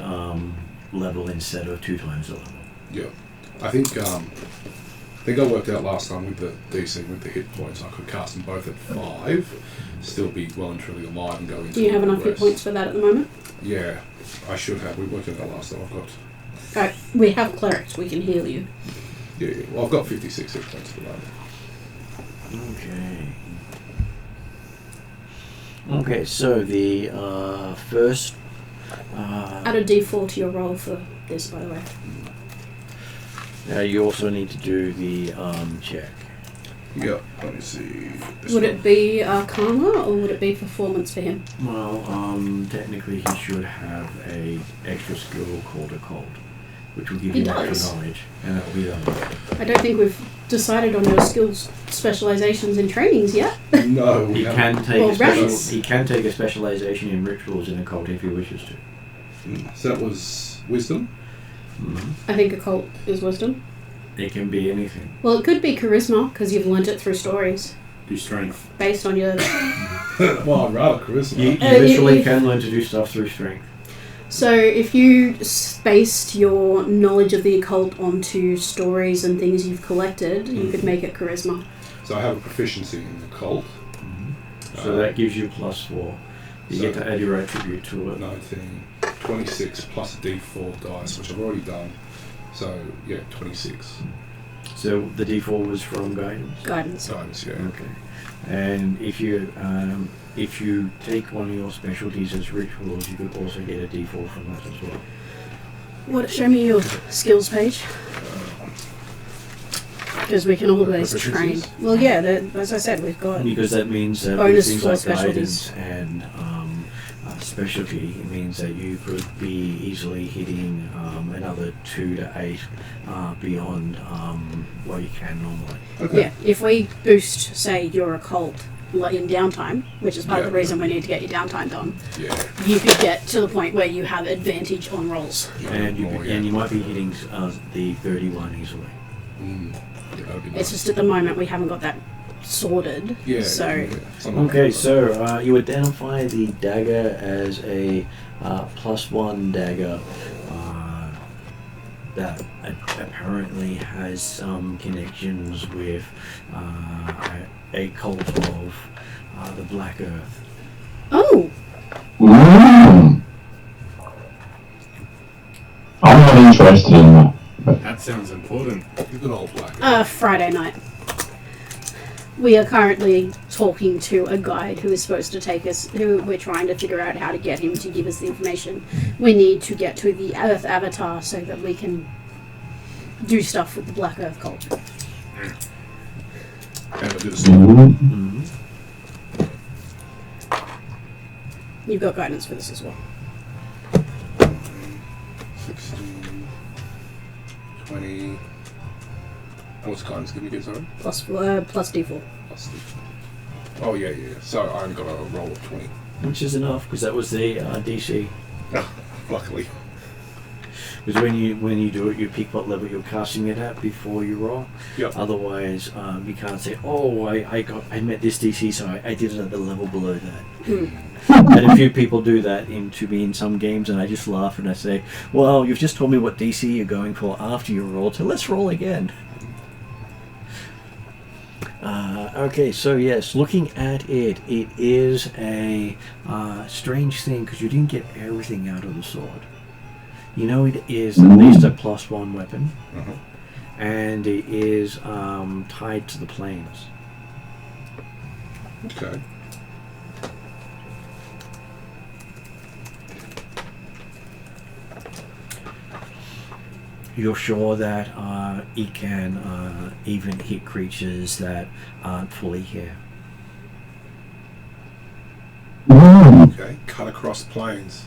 level instead of 2 times the level. Yeah. I think I worked out last time with the DC, with the hit points, I could cast them both at 5, still be well and truly alive and go into Do you have the enough hit rest. points for that at the moment? Yeah, I should have. We worked out that last time. I've got, Right, we have clerics. We can heal you. yeah. Well, I've got 56 hit points at the moment. Okay, so the first... Add a d4 to your roll for this, by the way. you also need to do the check. Yeah, let me see. Would it be Arcana or would it be performance for him? Well, technically he should have a extra skill called Occult, which will give He you does. extra knowledge, and that'll be I don't think we've decided on your skills specializations in trainings yet. No, we He haven't. can take Or a special, ranks. he can take a specialization in rituals in Occult if he wishes to. So that was wisdom. I think occult is wisdom. It can be anything. Well, it could be charisma because you've learnt it through stories Do strength. based on your. Well, I'd rather charisma. You Uh, literally you- can learn to do stuff through strength. So if you based your knowledge of the occult onto stories and things you've collected, you could make it charisma. So I have a proficiency in the cult. So that gives you +4. You get to add your attribute to it. 19, 26 plus a d4 dice, which I've already done. So, yeah, 26. So the D4 was from guidance. Guidance. Dice, yeah. Okay. And if you take one of your specialties as rituals, you could also get a D4 from that as well. What? Show me your skills page. Because we can always train. Proficiencies? Well, yeah. As I said, we've got. Because that means that with Bonus things for like specialties. guidance and specialty, it means that you could be easily hitting another 2 to 8 beyond what you can normally. Okay. Yeah. If we boost, say, your occult in downtime, which is part of the Yeah. reason we need to get your downtime done, Yeah. you could get to the point where you have advantage on rolls. And you, More, yeah. and you might be hitting the 31 easily. Yeah, that'd be nice. It's just at the moment we haven't got that sorted. Yeah. So yeah. Something Okay, like that. so you identify the dagger as a +1 dagger that apparently has some connections with a cult of the Black Earth. oh, I'm not interested in that. That sounds important. Good old black. Friday night. We are currently talking to a guide who is supposed to take us, who we're trying to figure out how to get him to give us the information we need to get to the Earth Avatar so that we can do stuff with the Black Earth cult. And I did a sword. Mm-hmm. You've got guidance for this as well. 16, 20. And what's guidance give me again, sorry? Plus D4. Plus the- Oh, yeah, yeah. So I only got a roll of 20. Which is enough because that was the DC. Luckily. Because when you do it, you pick what level you're casting it at before you roll. Yep. Otherwise, you can't say, "Oh, I met this DC, so I did it at the level below that." And a few people do that to me in some games, and I just laugh and I say, "Well, you've just told me what DC you're going for after you rolled, so let's roll again." Okay, so yes, looking at it, it is a strange thing because you didn't get everything out of the sword. You know, it is at least a +1 weapon, and it is tied to the planes. Okay. You're sure that it can even hit creatures that aren't fully here. Okay. Cut across planes.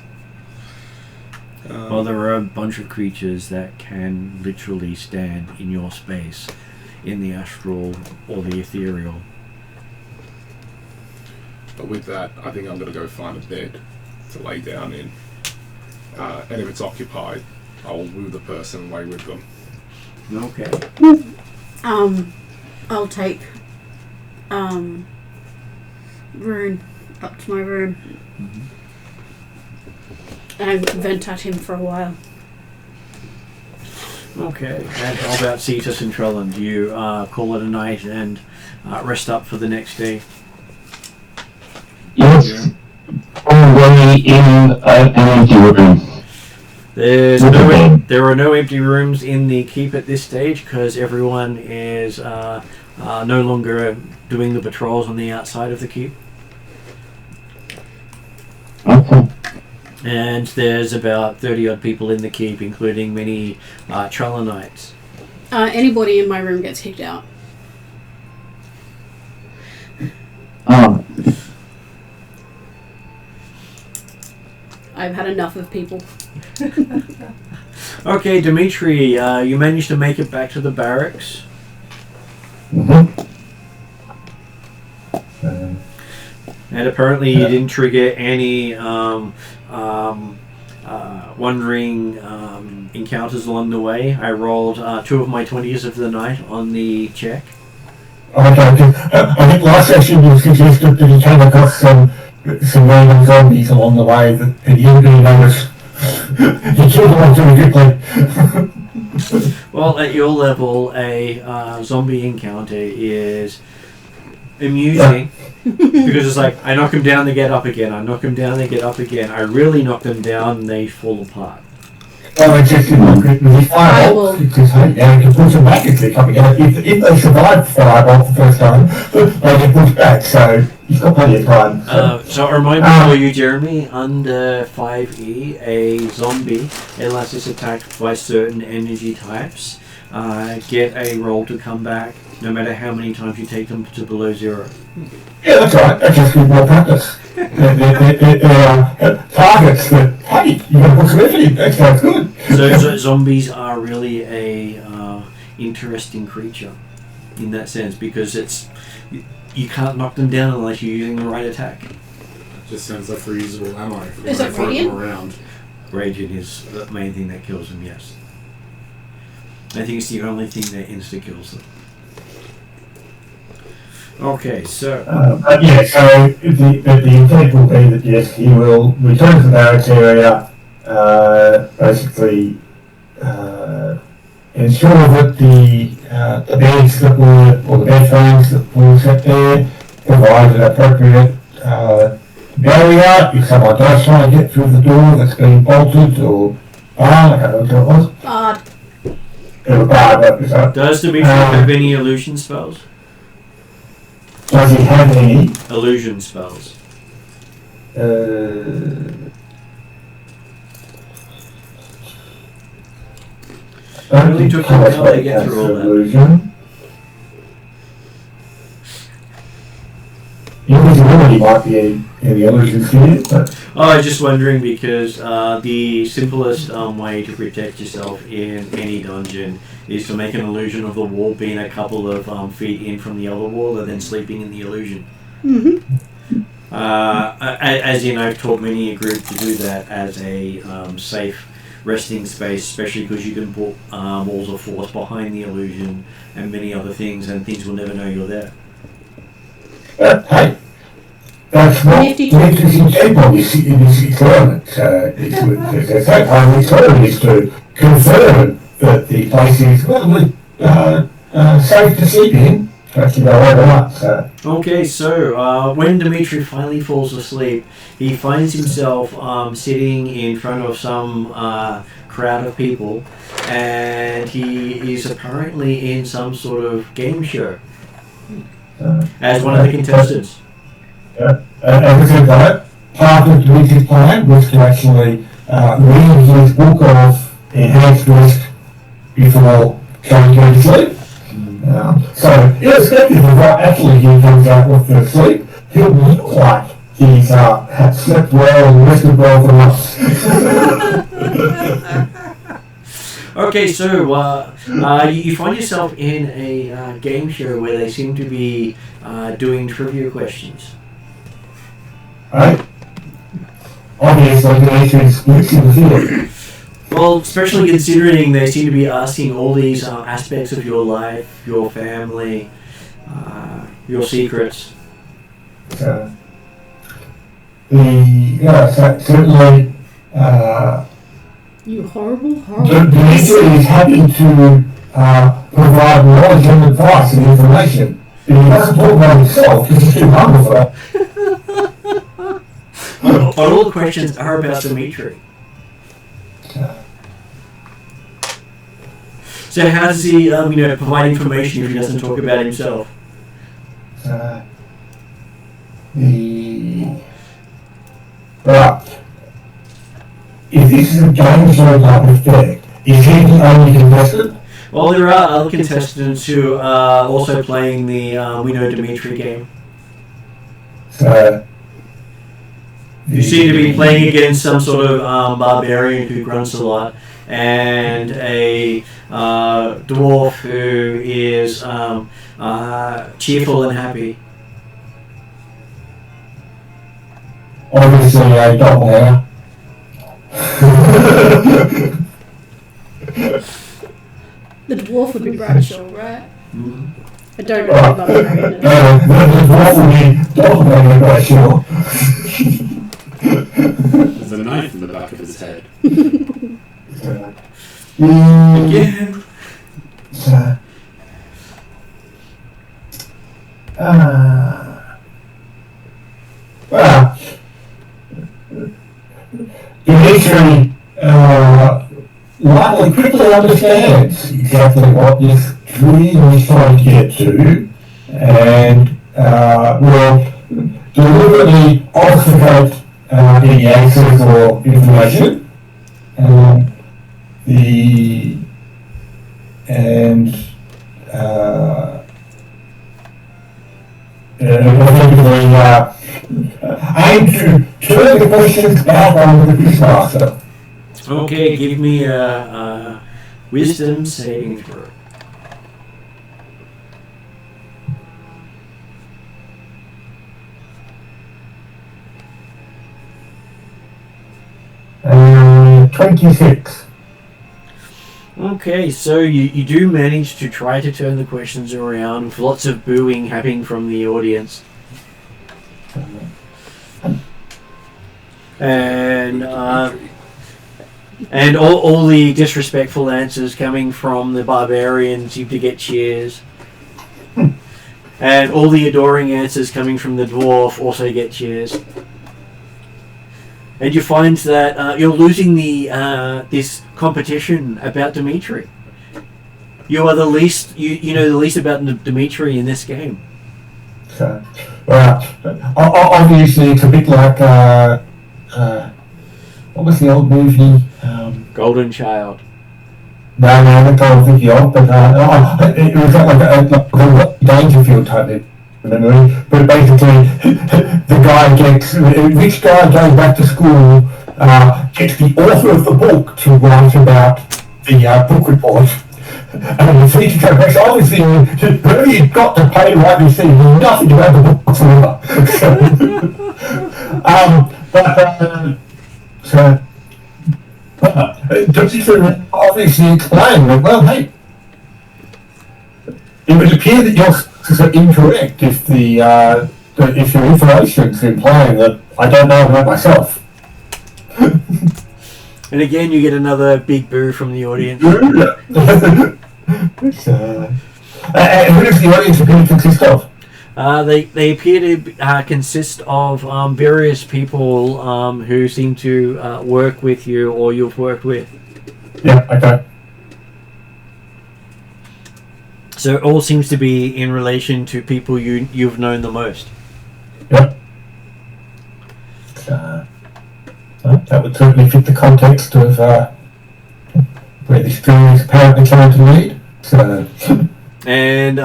Well, there are a bunch of creatures that can literally stand in your space, in the astral or the ethereal. But with that, I think I'm going to go find a bed to lay down in. And if it's occupied, I'll woo the person away with them. Okay. I'll take Rune up to my room and vent at him for a while. Okay. And how about Cetus and Trellin? Do you call it a night and rest up for the next day? Yes. Probably in an empty room. There are no empty rooms in the keep at this stage because everyone is no longer doing the patrols on the outside of the keep. Okay. And there's about 30 odd people in the keep, including many Trellinites. Anybody in my room gets kicked out. I've had enough of people. Okay, Dimitri, you managed to make it back to the barracks. Mm-hmm. And apparently you didn't trigger any wandering encounters along the way. I rolled 2 of my 20s of the night on the check. Okay, I think last session you suggested that he came across some random zombies along the way that he didn't really notice. He killed them all pretty quickly. Well, at your level, a zombie encounter is amusing because it's like I knock them down, they get up again. I knock them down, they get up again. I really knock them down, and they fall apart. Well, they just didn't fireball because you can push them back if they're coming out. If they survive fireball the first time, they can push back. So you've got plenty of time. So remind me for you, Jeremy, under 5E, a zombie, unless it's attacked by certain energy types, get a roll to come back, no matter how many times you take them to below 0. Yeah, that's right. That just gives more practice. They're targets that, hey, you've got to put some effort in. That sounds good. So zombies are really a interesting creature in that sense because it's you can't knock them down unless you're using the right attack. Just sounds like reusable ammo. Is it radiant? Around. Radiant is the main thing that kills them, yes. I think it's the only thing that insta-kills them. Okay, so... But yeah, so the intent will be that yes, he will return to the barracks area, basically ensure that the beds that were, or the bed frames that were set there, provide an appropriate barrier if someone does try to get through the door that's been bolted or barred. I can't remember what it was. Barred. It was barred, that was that. Does Dimitri have any illusion spells? Does he have any? Illusion spells. I really took a while to get through all that. Illusion. Invisibility might be in the illusions here, but... Oh, I was just wondering because the simplest way to protect yourself in any dungeon is to make an illusion of the wall being a couple of feet in from the other wall and then sleeping in the illusion. Mm-hmm. As in, I've taught many a group to do that as a safe resting space, especially because you can put walls of force behind the illusion and many other things, and things will never know you're there. Hey, that's what interesting shape of this experiment. It's that part of the experiment is to confirm that the place is relatively safe to sleep in. Okay, so when Dimitri finally falls asleep, he finds himself sitting in front of some crowd of people, and he is apparently in some sort of game show as one of the contestants. Yeah, and with that, part of Dimitri's plan was to actually read his book of enhanced risk before going to sleep. So, irrespective of what actually he comes out with for sleep, he'll look like he's slept well and rested well for months. Okay, so you find yourself in a game show where they seem to be doing trivia questions. Right? Obviously, the answer is mixing the field. Well, especially considering they seem to be asking all these aspects of your life, your family, your secrets. Certainly, You horrible. Dimitri is happy to provide knowledge and advice and information. He doesn't talk about himself because he's too humble for that. But all the questions are about Dimitri. So how does he, provide information if he doesn't talk about himself? Right. If this is a game show type of thing, is he the only contestant? Well, there are other contestants who are also playing the We Know Dimitri game. So, You seem to be playing against some sort of barbarian who grunts a lot, and a dwarf who is cheerful and happy. Obviously, a doppelganger. The dwarf would be Bradshaw, right? Mm-hmm. I don't know about barbarian. The dwarf will be doppelganger, but sure. There's a knife in the back of his head. Again. Well, Dimitri lightly quickly understands exactly what this dream is trying to get to, and will deliberately obfuscate any answers or information. Effectively aim to turn the questions back on the Quizmaster. Okay, give me a wisdom saving throw. Uh, 26. Okay, so you do manage to try to turn the questions around with lots of booing happening from the audience. And all the disrespectful answers coming from the barbarian seem to get cheers. And all the adoring answers coming from the dwarf also get cheers. And you find that you're losing the this competition about Dimitri. You are the least, you know the least about Dimitri in this game. So, obviously it's a bit like, what was the old movie? Golden Child. No, that's what I'm thinking of, but it was like a Dangerfield type memory, but basically the guy gets, which guy goes back to school, gets the author of the book to write about the book report. And the teacher comes back, obviously, whoever you've got to pay to write this thing, knew nothing about the book whatsoever. Does he obviously explain that, well, hey, it would appear that you're incorrect if if your information's implying that I don't know about myself. And again, you get another big boo from the audience. And who does the audience appear to consist of? They appear to consist of various people who seem to work with you or you've worked with. Yeah, okay. So it all seems to be in relation to people you've known the most. Yep. That would certainly fit the context of where this dream is apparently trying to lead. So. And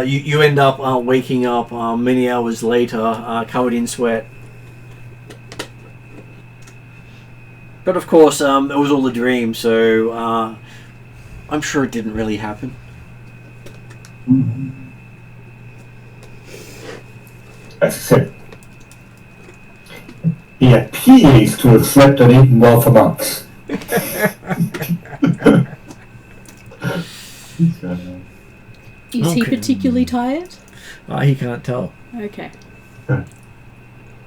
you end up waking up many hours later, covered in sweat. But of course, it was all a dream, so I'm sure it didn't really happen. As I said, he appears to have slept and eaten well for months. Is he particularly tired? He can't tell. Okay.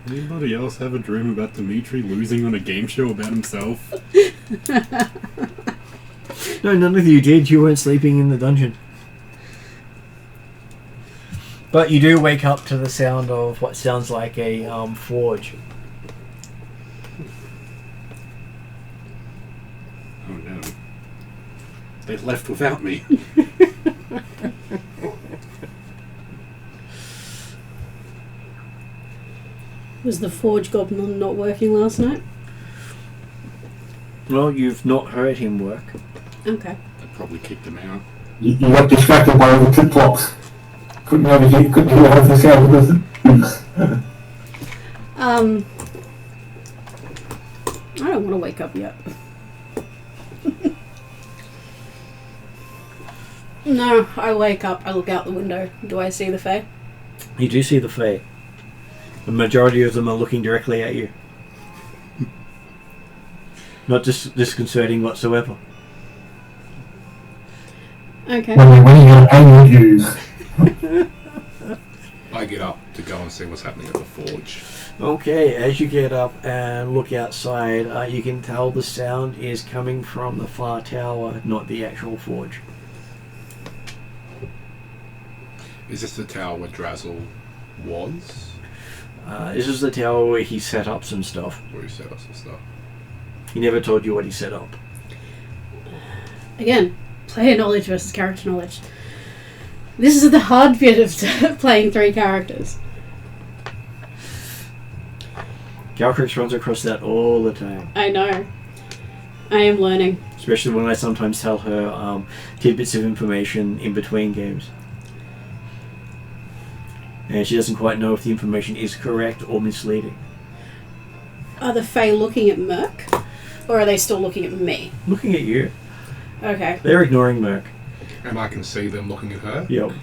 Anybody else have a dream about Dimitri losing on a game show about himself? No, none of you did. You weren't sleeping in the dungeon. But you do wake up to the sound of what sounds like a forge. Oh no. They left without me. Was the forge goblin not working last night? Well, you've not heard him work. Okay. They probably kicked him out. You got distracted by all the flip-flops. Couldn't hear over the sound of the I don't want to wake up yet. No, I wake up, I look out the window. Do I see the Fae? You do see the Fae. The majority of them are looking directly at you. Not disconcerting whatsoever. Okay. When you pay your dues. I get up to go and see what's happening at the forge. Okay, as you get up and look outside, you can tell the sound is coming from the far tower, not the actual forge. Is this the tower where Drazzle was? This is the tower where he set up some stuff. Where he set up some stuff. He never told you what he set up. Again, player knowledge versus character knowledge. This is the hard bit of playing 3 characters. Galcrix runs across that all the time. I know. I am learning. Especially when I sometimes tell her tidbits of information in between games. And she doesn't quite know if the information is correct or misleading. Are the Fae looking at Merc? Or are they still looking at me? Looking at you. Okay. They're ignoring Merc. And I can see them looking at her? Yep.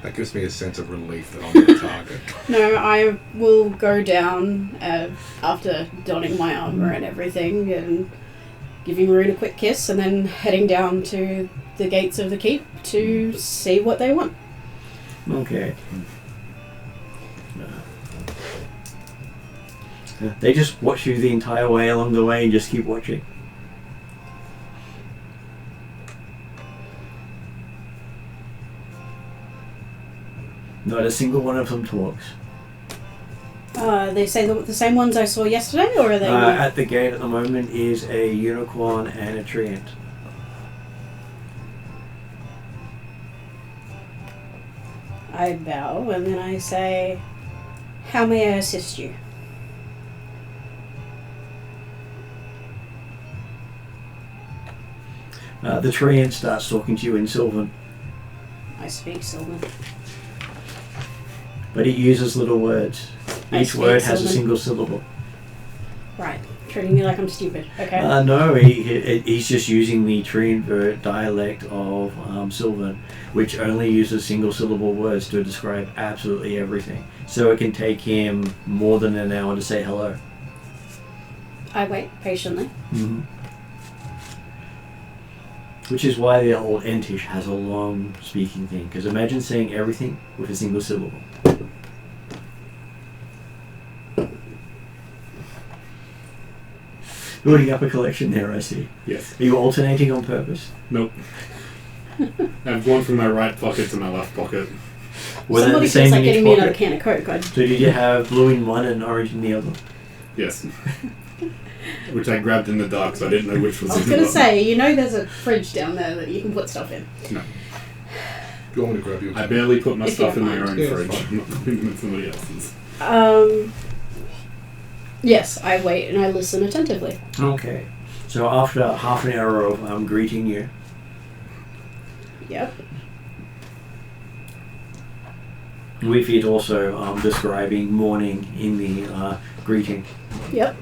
That gives me a sense of relief that I'm the target. No, I will go down after donning my armor and everything and giving Rune a quick kiss and then heading down to the gates of the keep to see what they want. Okay. They just watch you the entire way along the way and just keep watching. Not a single one of them talks. They say the same ones I saw yesterday, or are they? At the gate at the moment is a unicorn and a treant. I bow and then I say, "How may I assist you?" The treant starts talking to you in Sylvan, I speak Sylvan. but it uses little words. I Each speak word has a Sylvan. single syllable. Right, treating me like I'm stupid. Okay. No, he's just using the treant dialect of Sylvan, which only uses single syllable words to describe absolutely everything. So it can take him more than an hour to say hello. I wait patiently. Mm-hmm. Which is why the old Entish has a long speaking thing, because imagine saying everything with a single syllable. Building up a collection there, I see. Yes. Are you alternating on purpose? Nope. I've gone from my right pocket to my left pocket. Were they Somebody the same feels like in getting each me another pocket? can of Coke. So did you have blue in one and orange in the other? Yes. Which I grabbed in the dark, so I didn't know which was I was in going to the say, you know there's a fridge down there that you can put stuff in. No. Do you want me to grab you? I barely put my If you stuff in don't my mind. own Yeah, fridge. it's I'm not putting them in somebody else's. Yes, I wait and I listen attentively. Okay. So after half an hour of greeting you, Yep. with it also describing morning in the greeting, Yep.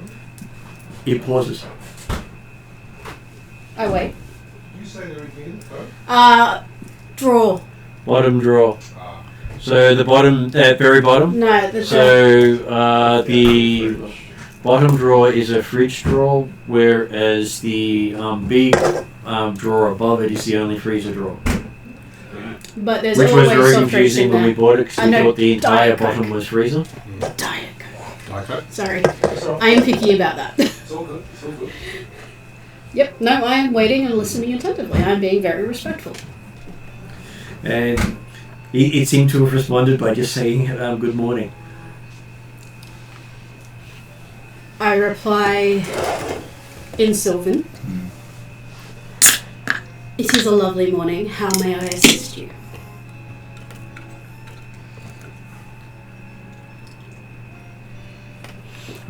it pauses. I wait. You say there again? Draw. Bottom drawer. So the bottom, very bottom. No, the So the bottom drawer is a fridge drawer, whereas the big drawer above it is the only freezer drawer. but there's Which always was very soft drinks confusing in when we there. bought it because I we know, thought the entire Diet Coke. bottom was freezer. Diet Coke. Okay. Sorry, It's all, I am picky about that. it's all good. It's all good. Yep. No, I am waiting and listening attentively. I'm being very respectful. And it seemed to have responded by just saying good morning. I reply in Sylvan. It is a lovely morning. How may I assist you?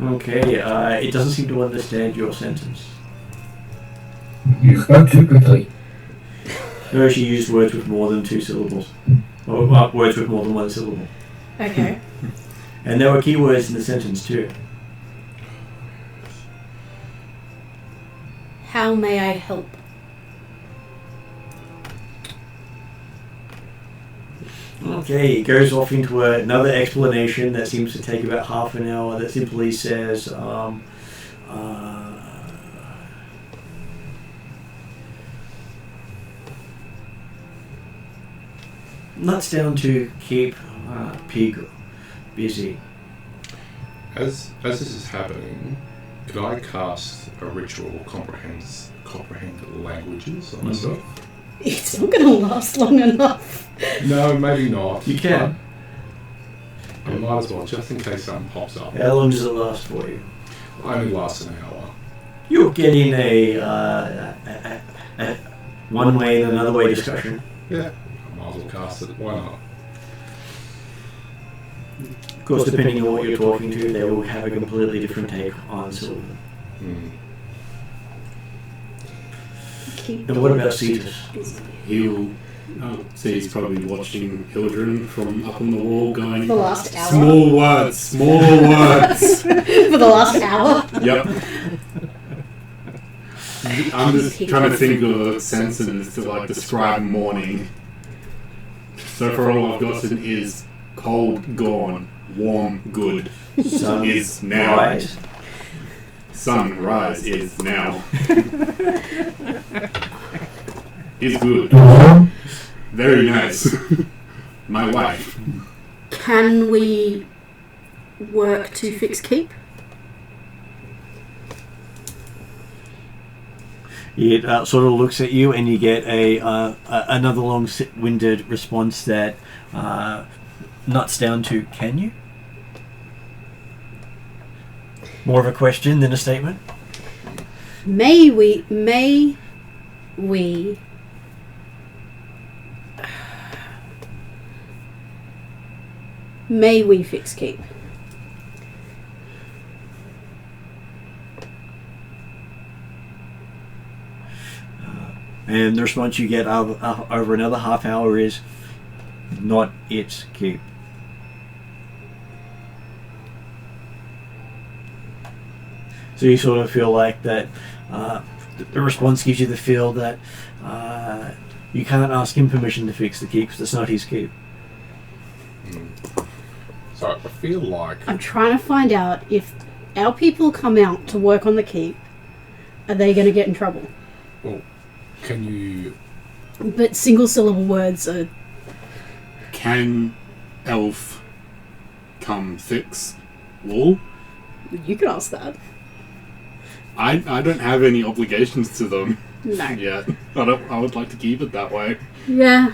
Okay, it doesn't seem to understand your sentence. You spoke too quickly. No, she used words with more than 2 syllables. Or words with more than 1 syllable. Okay. And there were keywords in the sentence too. How may I help? Okay, he goes off into another explanation that seems to take about half an hour that simply says, nuts down to keep Pig busy. As this is happening, could I cast a ritual comprehend languages on myself? It's not going to last long enough. No, maybe not. You can. I might as well, just in case something pops up. How long does it last for you? Only lasts an hour. You're getting a one way and another way discussion. Yeah, I might as well cast it. Why not? Of course, depending on what you're talking to, they will have a completely different take on silver. And what about Cetus? He'll see he's probably watching Hildren from up on the wall going, For the last hour? small words. For the last hour? Yep. I'm just trying to think of a sentence to like describe morning. So far all I've gotten is cold, gone, warm, good. Sun is now. Rise. Sunrise is now. Is good. Very nice. My wife. Can we work to fix keep? It sort of looks at you, and you get another long-winded response that nuts down to, can you? More of a question than a statement. May we fix keep? And the response you get over another half hour is, not its keep. So you sort of feel like that the response gives you the feel that you can't ask him permission to fix the keep because it's not his keep. So I feel like... I'm trying to find out if our people come out to work on the keep, are they going to get in trouble? Well, can you... But single syllable words are... Can elf come fix wall? You could ask that. I don't have any obligations to them No. yet. I would like to keep it that way. Yeah.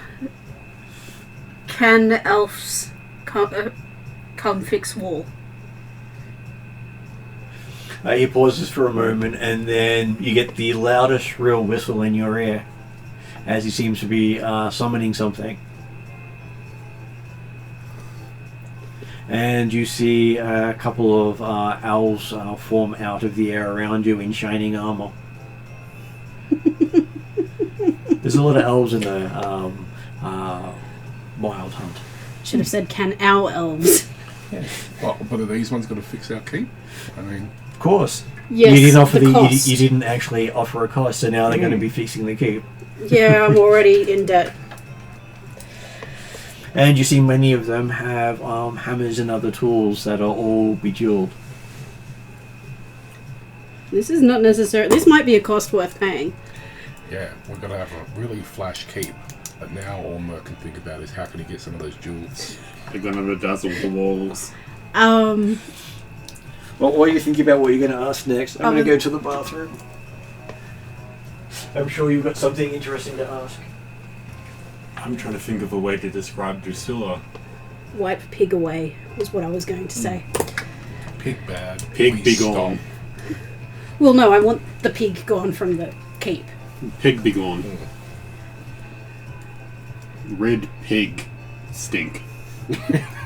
Can elves come fix wall? He pauses for a moment, and then you get the loudest shrill whistle in your ear as he seems to be summoning something. And you see a couple of owls form out of the air around you in shining armor. There's a lot of elves in the Wild Hunt. Should have said, can our elves? Well, but are these ones going to fix our keep? I mean... Of course. Yes, you didn't offer the cost. you didn't actually offer a cost, so now they're going to be fixing the keep. Yeah, I'm already in debt. And you see many of them have hammers and other tools that are all bejeweled. This is not necessary. This might be a cost worth paying. Yeah, we're going to have a really flash keep. But now all Merc can think about is how can he get some of those jewels. They're going to bedazzle the walls. Well, while you think about what you're going to ask next, I'm going to go to the bathroom. I'm sure you've got something interesting to ask. I'm trying to think of a way to describe Drusilla. Wipe pig away was what I was going to say. Pig bad. Pig be Please gone. stop. Well, no, I want the pig gone from the keep. Pig be gone. Red pig stink.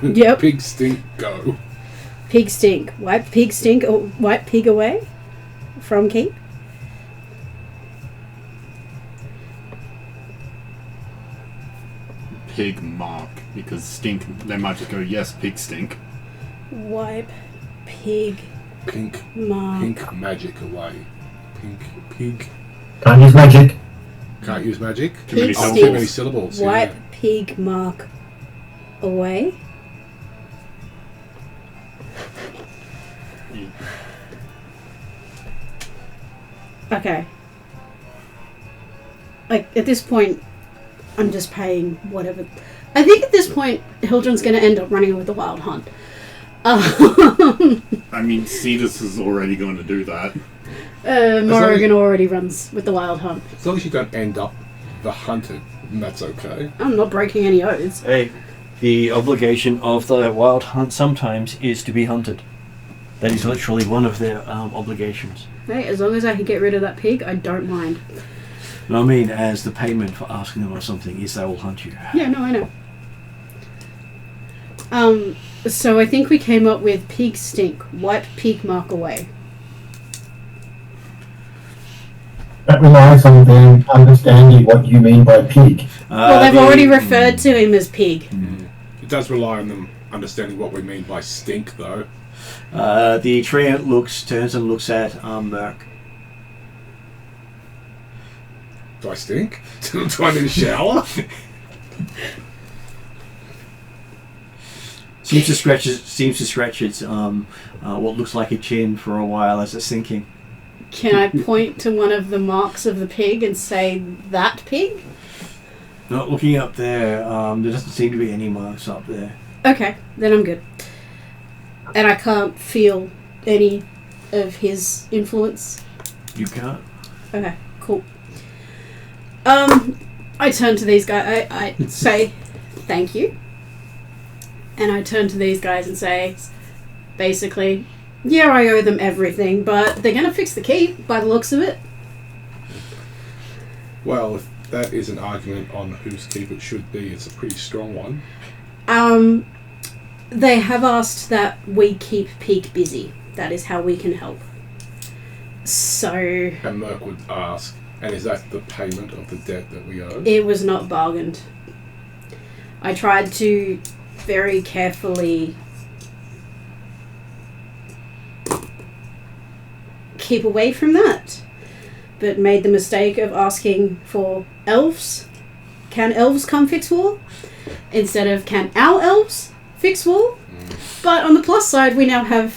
Yep. Pig stink, go. Pig stink. Wipe pig stink or wipe pig away from keep. Pig mark. Because stink, they might just go, yes, pig stink. Wipe pig Pink. mark. Pink magic away. Pink. Pig. Can't use magic. Can't use magic. Too many Pig Oh, syllables. too many syllables. Wipe Yeah. pig mark away. Okay. Like, at this point, I'm just paying whatever. I think at this point, Hildren's going to end up running with the Wild Hunt. I mean, Cetus is already going to do that. Morrigan already runs with the Wild Hunt. As long as you don't end up the hunted, then that's okay. I'm not breaking any oaths. Hey, the obligation of the Wild Hunt sometimes is to be hunted. That is literally one of their obligations. Hey, as long as I can get rid of that pig, I don't mind. And I mean, as the payment for asking them or something is they will hunt you. Yeah, no, I know. So I think we came up with pig stink, wipe pig mark away. That relies on them understanding what you mean by pig. Well, they've already referred to him as pig. It does rely on them understanding what we mean by stink, though. The treant turns and looks at Merc. Do I stink? Do I need a shower? Seems to scratch its what looks like a chin for a while as it's thinking. Can I point to one of the marks of the pig and say, that pig? Not looking up there, there doesn't seem to be any marks up there. Okay, then I'm good. And I can't feel any of his influence. You can't? Okay, cool. I turn to these guys. I say, thank you. And I turn to these guys and say, basically, yeah, I owe them everything, but they're going to fix the keep by the looks of it. Well, if that is an argument on whose keep it should be, it's a pretty strong one. They have asked that we keep Pig busy. That is how we can help. So... And Merc would ask, and is that the payment of the debt that we owe? It was not bargained. I tried to very carefully keep away from that, but made the mistake of asking for elves. Can elves come fix war? Instead of can our elves fix war? But on the plus side, we now have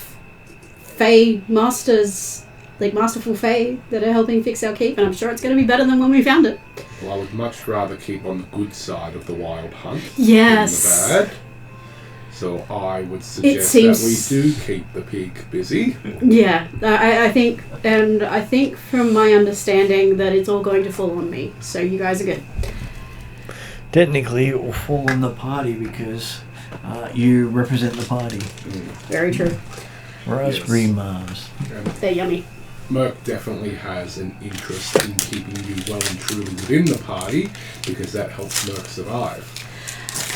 Fae masters, like masterful Fae, that are helping fix our keep, and I'm sure it's going to be better than when we found it. Well, I would much rather keep on the good side of the Wild Hunt Yes. than the bad. So I would suggest seems- that we do keep the pig busy. Yeah, I think, and I think from my understanding that it's all going to fall on me. So you guys are good. Technically, it will fall on the party because you represent the party. Very true. Raspberry Mars. And They're yummy. Merc definitely has an interest in keeping you well and truly within the party because that helps Merc survive.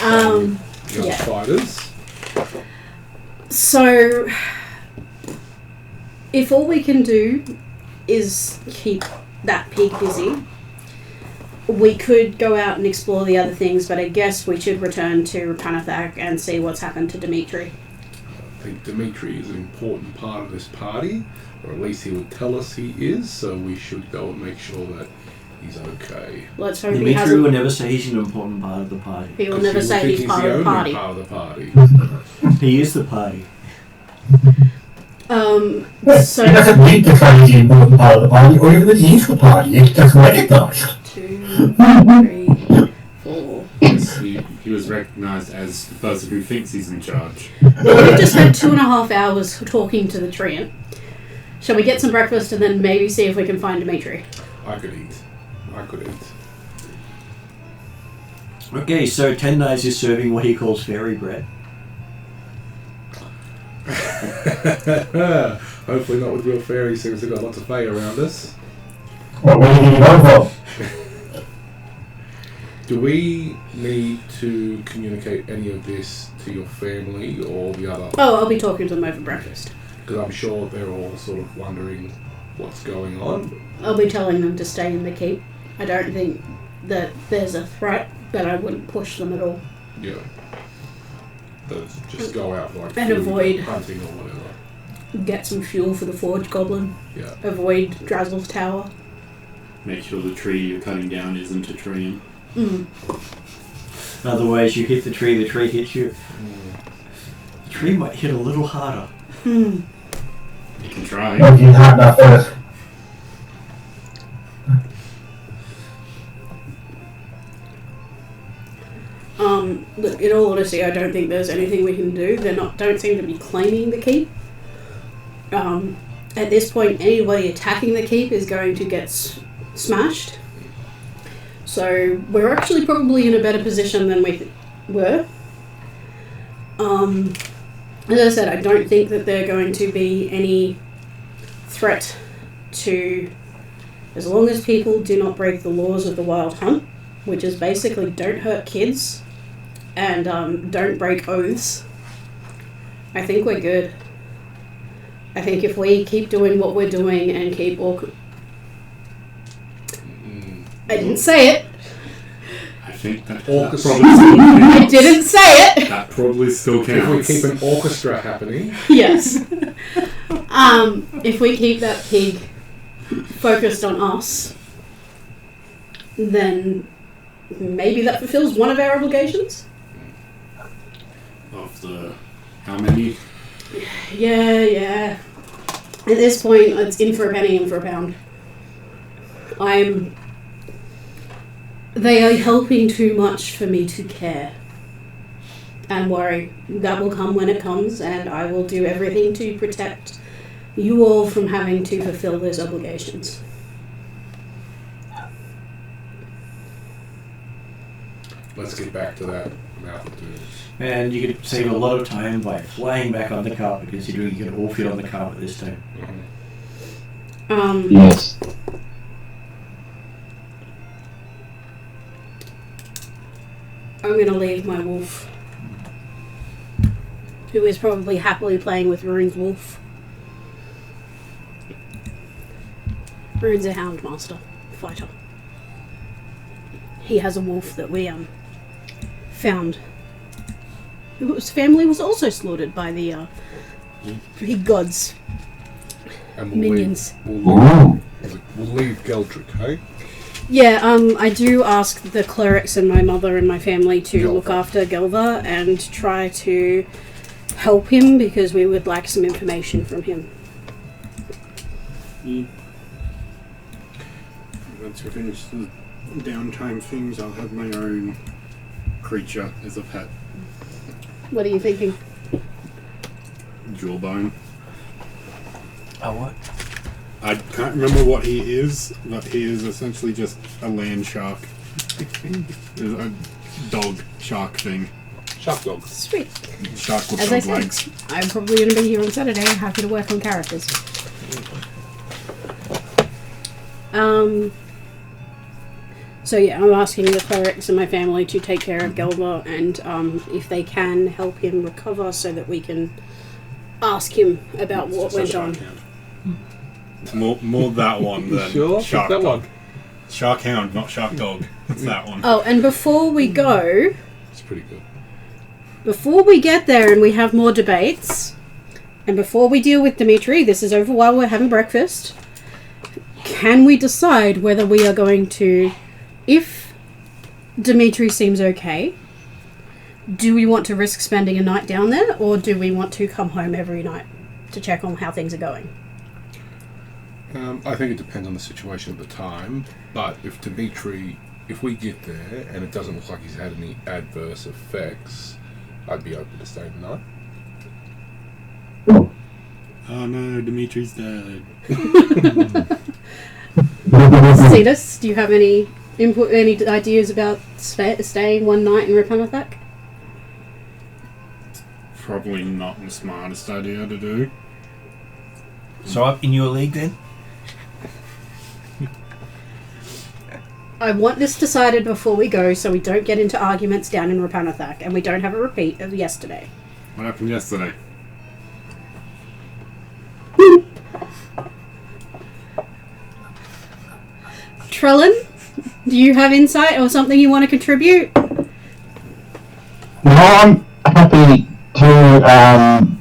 Young yeah. fighters. So, if all we can do is keep that pig busy, we could go out and explore the other things, but I guess we should return to Rapanathak and see what's happened to Dimitri. I think Dimitri is an important part of this party, or at least he would tell us he is, so we should go and make sure that he's okay. Let's hope he Dimitri hasn't. will never say he's an important part of the party. He will 'Cause never he say think he's part of the party. part of the party. He is the party. So It doesn't need to say he's an important part of the party, or even that he is the party. It's just recognised. 2, 3, 4. Yes, he was recognised as the person who thinks he's in charge. Well, we've just had 2.5 hours talking to the treant. Shall we get some breakfast and then maybe see if we can find Dimitri? I could eat. Okay, so 10 Days is serving what he calls fairy bread. Hopefully not with real fairies, since we've got lots of fae around us. What were you going for? Do we need to communicate any of this to your family or the other? Oh, I'll be talking to them over breakfast. Because I'm sure they're all sort of wondering what's going on. I'll be telling them to stay in the keep. I don't think that there's a threat, but I wouldn't push them at all. Yeah. Just go out like And food, avoid- hunting or whatever. Get some fuel for the forge goblin. Yeah. Avoid Drazzle's tower. make sure the tree you're cutting down isn't a tree. Otherwise, you hit the tree hits you. The tree might hit a little harder. You can try. If you have that first. Look, in all honesty, I don't think there's anything we can do. Don't seem to be claiming the keep. At this point, anybody attacking the keep is going to get smashed. So we're actually probably in a better position than we were. As I said, I don't think that they're going to be any threat to, as long as people do not break the laws of the Wild Hunt, which is basically don't hurt kids and don't break oaths. I think we're good. I think if we keep doing what we're doing and keep I didn't say it. I think that Orchestra. probably still counts. I didn't say it. That probably still If we counts. keep an orchestra happening, Yes. If we keep that pig focused on us, then maybe that fulfills one of our obligations. Of the... How many? Yeah. At this point, it's in for a penny, in for a pound. They are helping too much for me to care and worry. That will come when it comes, and I will do everything to protect you all from having to fulfill those obligations. let's get back to that mouth of doom. And you could save a lot of time by flying back on the carpet, considering you can all fit on the carpet this time. Yes. I'm going to leave my wolf, who is probably happily playing with Rune's wolf. Rune's a houndmaster fighter. He has a wolf that we found, whose family was also slaughtered by the big gods. And Minions. We'll leave Geldrick, hey? Yeah, I do ask the clerics and my mother and my family to Gelva. look after Gelva and try to help him because we would like some information from him. Once we finish the downtime things, I'll have my own creature as a pet. What are you thinking? Jawbone. Oh, what? I can't remember what he is, but he is essentially just a land shark. There's a dog shark thing. Shark dog. Sweet. Shark with As I dog said, legs. I'm probably going to be here on Saturday. Happy to work on characters. So yeah, I'm asking the clerics and my family to take care of Gelva and if they can help him recover so that we can ask him about what went on. It's more that one than Sure? shark that dog. one? Shark hound, not shark dog. It's that one. Oh, and before we go, It's pretty good. before we get there and we have more debates, and before we deal with Dimitri, this is over while we're having breakfast, can we decide whether we are going to, if Dimitri seems okay, do we want to risk spending a night down there, or do we want to come home every night to check on how things are going? I think it depends on the situation at the time, but if we get there and it doesn't look like he's had any adverse effects, I'd be open to staying the night. Oh no, Dimitri's dead. Cetus, do you have any input, any ideas about staying one night in Rapanathak? Probably not the smartest idea to do. So up in your league then? I want this decided before we go so we don't get into arguments down in Rapanathak and we don't have a repeat of yesterday. What happened yesterday? Trellin, do you have insight or something you want to contribute? No, I'm happy to,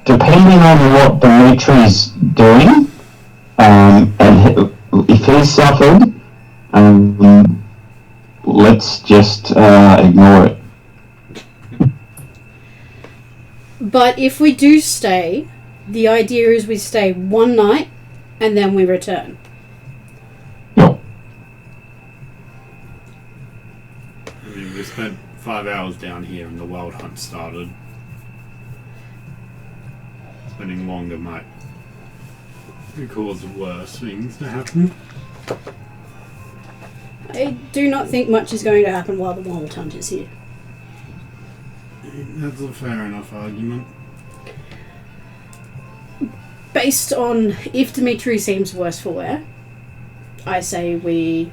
depending on what Dimitri's doing, and if he suffered, let's just ignore it. But if we do stay, the idea is we stay one night and then we return. Yep. I mean, we spent 5 hours down here and the wild hunt started. Spending longer might cause worse things to happen. I do not think much is going to happen while the wild hunt is here. That's a fair enough argument. Based on if Dimitri seems worse for wear, I say we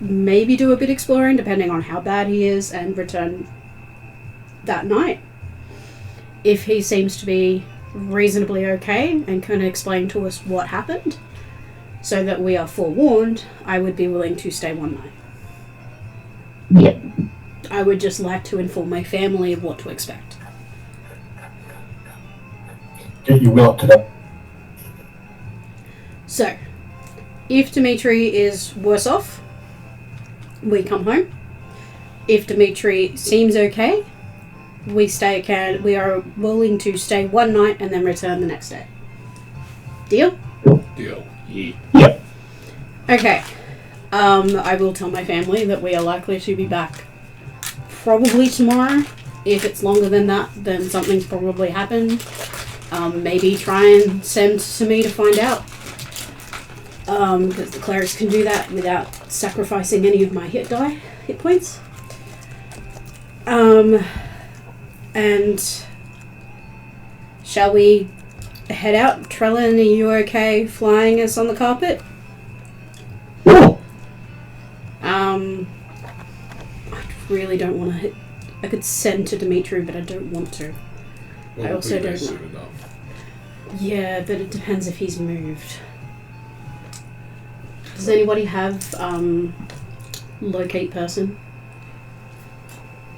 maybe do a bit exploring depending on how bad he is and return that night. If he seems to be reasonably okay and can explain to us what happened so that we are forewarned, I would be willing to stay one night. Yep. I would just like to inform my family of what to expect. Get your will up to that. So, if Dimitri is worse off, we come home. If Dimitri seems okay, we are willing to stay one night and then return the next day. Deal? Deal. Yeah. Yep. Okay. I will tell my family that we are likely to be back probably tomorrow. If it's longer than that, then something's probably happened. Maybe try and send to me to find out. Because the clerics can do that without sacrificing any of my hit points. And shall we head out? Trellin, are you okay flying us on the carpet? Cool. I really don't want to hit. I could send to Dimitri, but I don't want to. I also don't know. Enough. Yeah, but it depends if he's moved. Does anybody have locate person?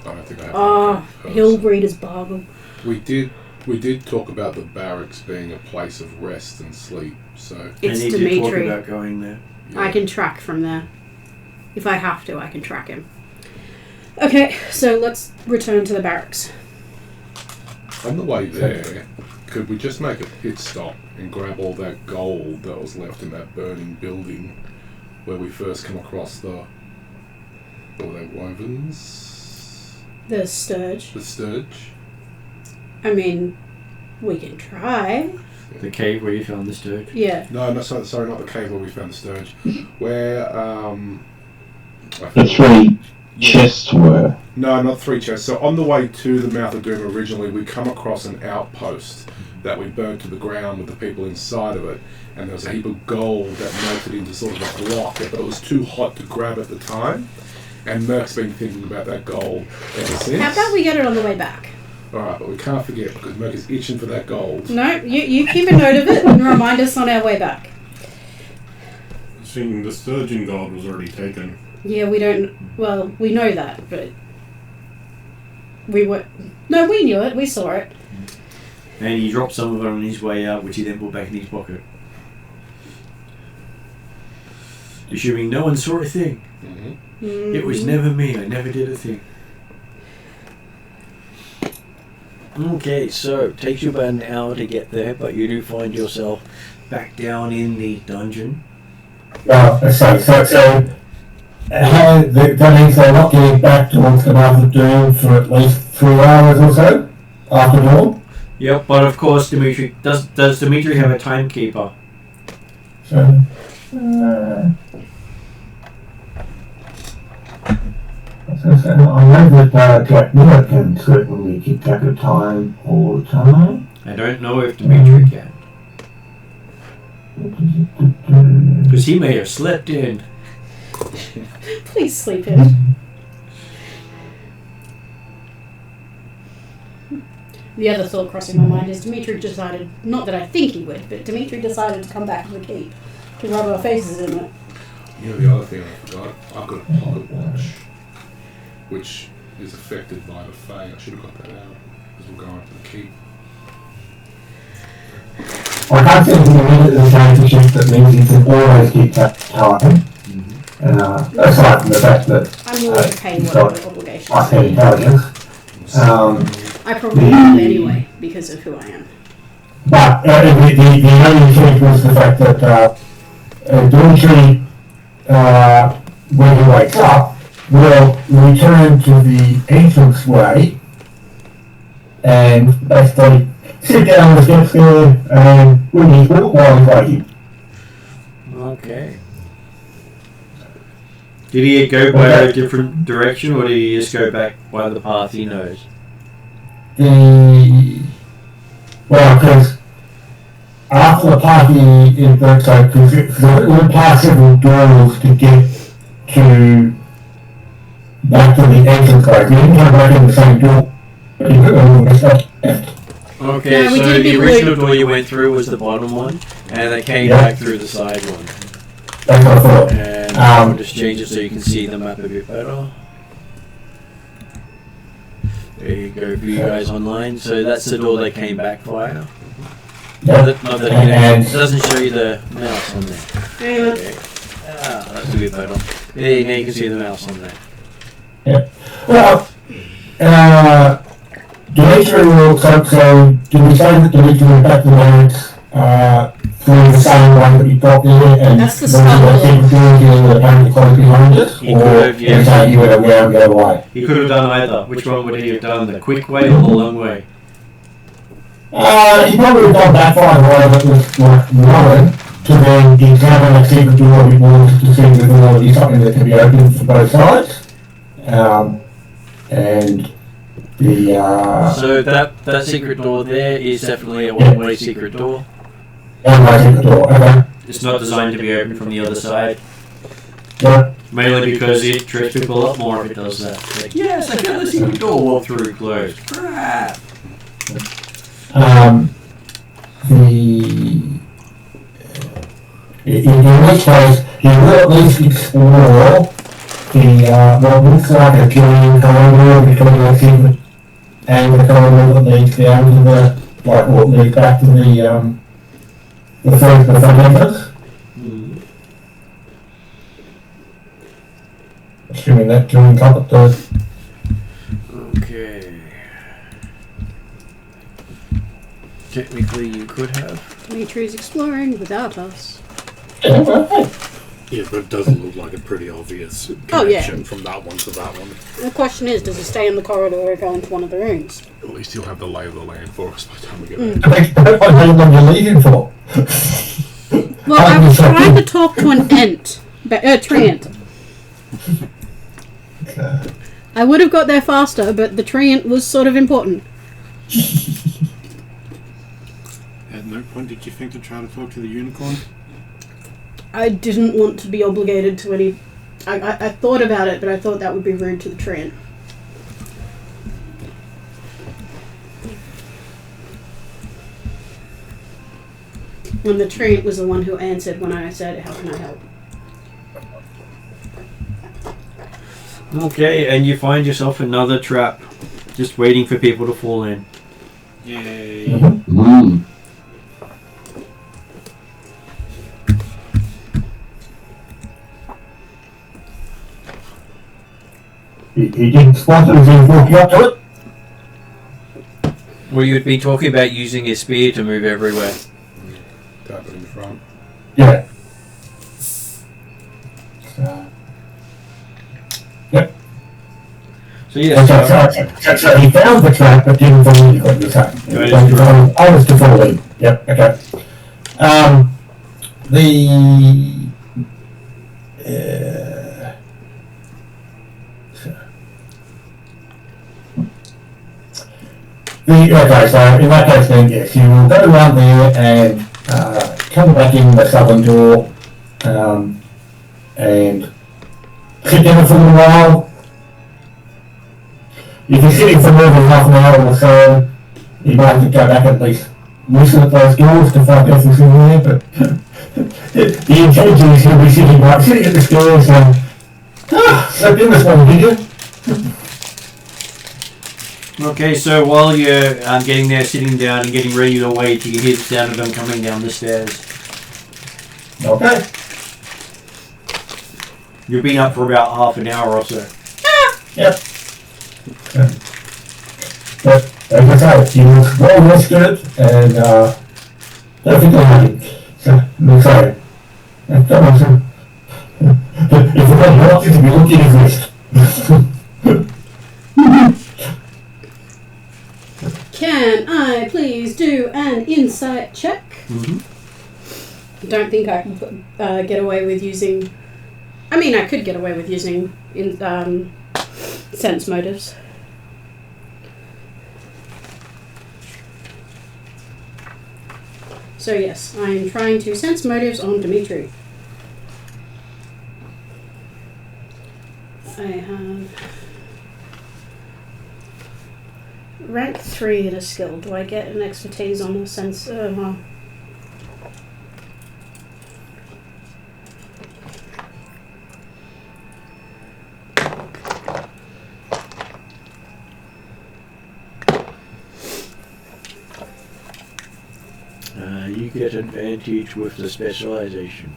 I don't think I have. Oh, person. Hillbreeder's bargain. We did talk about the barracks being a place of rest and sleep. So It's and he did talk Dimitri. about going there. yeah. I can track from there. If I have to, I can track him. Okay, so let's return to the barracks. On the way there, could we just make a pit stop and grab all that gold that was left in that burning building where we first come across what were they, wovens? The Sturge. The Sturge? I mean, we can try. The cave where you found the sturge. Yeah. No, sorry, not the cave where we found the Sturge. Where, The 3 chests were. No, not 3 chests. So on the way to the Mouth of Doom originally, we come across an outpost that we burned to the ground with the people inside of it. And there was a heap of gold that melted into sort of a block, but it was too hot to grab at the time. And Merc's been thinking about that gold ever since. How about we get it on the way back? Alright, but we can't forget because Merc is itching for that gold. No, you keep a note of it and remind us on our way back. Seeing the sturgeon gold was already taken. Yeah, we don't... Well, we know that, but... We knew it. We saw it. And he dropped some of it on his way out, which he then put back in his pocket. Assuming no one saw a thing. Mm-hmm. It was never me. I never did a thing. Okay, so it takes you about an hour to get there, but you do find yourself back down in the dungeon. So that means they're not getting back towards the Mouth of Doom for at least 3 hours or so after dawn. Yep, but of course, Dimitri does Dimitri have a timekeeper? So, I know that Jack Miller can certainly keep track of time all the time. I don't know if Dimitri can. Because he may have slept in. Please sleep in. The other thought crossing my mind is Dimitri decided, not that I think he would, but Dimitri decided to come back to the keep to rub our faces in it. You know the other thing I forgot? I've got a pocket watch, which is affected by the Fae. I should have got that out, because we're going to the keep. I can't see anything immediate in the character sheet that means you can always keep that time. Aside from the fact that I'm willing to pay he's whatever got obligations. high intelligence. I probably will anyway because of who I am. But the only change was the fact that Dimitri, when he wakes up, will return to the entrance way and basically sit down on the steps there and read his book while he's waiting. Okay. Did he go by a different direction, or did he just go back by the path he knows? Well, because after the party in Berkshire, because we'll pass several doors to get to back to the entrance way. We didn't come back in the same door. Okay, No, we so didn't the be original rude. door you went through was the bottom one, and they came back through the side one. That's what I thought. And I'll just change it so you can see the map a bit better. There you go for you guys online. So that's the door they came back via. Yep. Not that it doesn't show you the mouse on there. Hang on. Okay. That's a bit better. There, now you can see the mouse on there. Yeah. Well, Dimitri will, so did we say that Dimitri went back to the lands through the same way that you got there and That's the was start it doing the apparently close behind us? He Or could have, yeah. did he say he went around the other way? He could have done either. Which one would he have done? The quick way or the long way? He probably would have gone back far the way that was like known to then examine a secret door a bit more to see whether or not it's something that can be opened for both sides. And the So that secret door there is definitely a one-way secret door. one-way secret door, okay. It's not designed to be opened from the other side. Yeah. Mainly because it trips people a lot more if it does that. Like, yes, I found the secret door, walk through, closed. Crap! In which case, he will at least explore the what looks like a green corridor between the secret and the corridor that leads down to the, like what leads back to the front entrance. Assuming that during couple does. Okay. Technically, you could have. Dimitri's exploring without us. Yeah, well, hey. Yeah, but it does look like a pretty obvious Oh, yeah. connection from that one to that one. The question is, does he stay in the corridor or go into one of the rooms? At least you'll have the lay of the land for us by the time we get Mm. back. How long are you leaving for? Well, I was trying to talk to an ant. Treant. I would have got there faster, but the treant was sort of important. At no point did you think to try to talk to the unicorn? I didn't want to be obligated to any... I thought about it, but I thought that would be rude to the treant. And the treant was the one who answered when I said, "How can I help?" Okay, and you find yourself another trap. Just waiting for people to fall in. Yay. Mm. He didn't spot it as he was walking up to it. Well, you'd be talking about using his spear to move everywhere. Tap it in front. Yeah. So, yep. So yeah, So he found the trap but didn't believe what you were saying. I was to fall in. Yep, okay. Okay, so in that case then, yes, you will go around there and come back in the southern door and sit down for a little while. If you're sitting for more than half an hour or so, you might have to go back and at least listen at those doors to find out if there's in there, but the intention is you'll be sitting at the stairs and slept in this one, did you? Okay, so while you're getting there, sitting down, and getting ready to wait, you hear the sound of them coming down the stairs. Okay. You've been up for about half an hour or so. Yep. But as I say, you look well rested and perfectly happy. So, I'm sorry. Come on, sir. If you're not healthy to be looking at this. Can I please do an insight check? Mm-hmm. I don't think I can get away with using... I mean, I could get away with using sense motives. So yes, I am trying to sense motives on Dimitri. I have rank 3 at a skill. Do I get an expertise on a sense? Well, You get advantage with the specialization.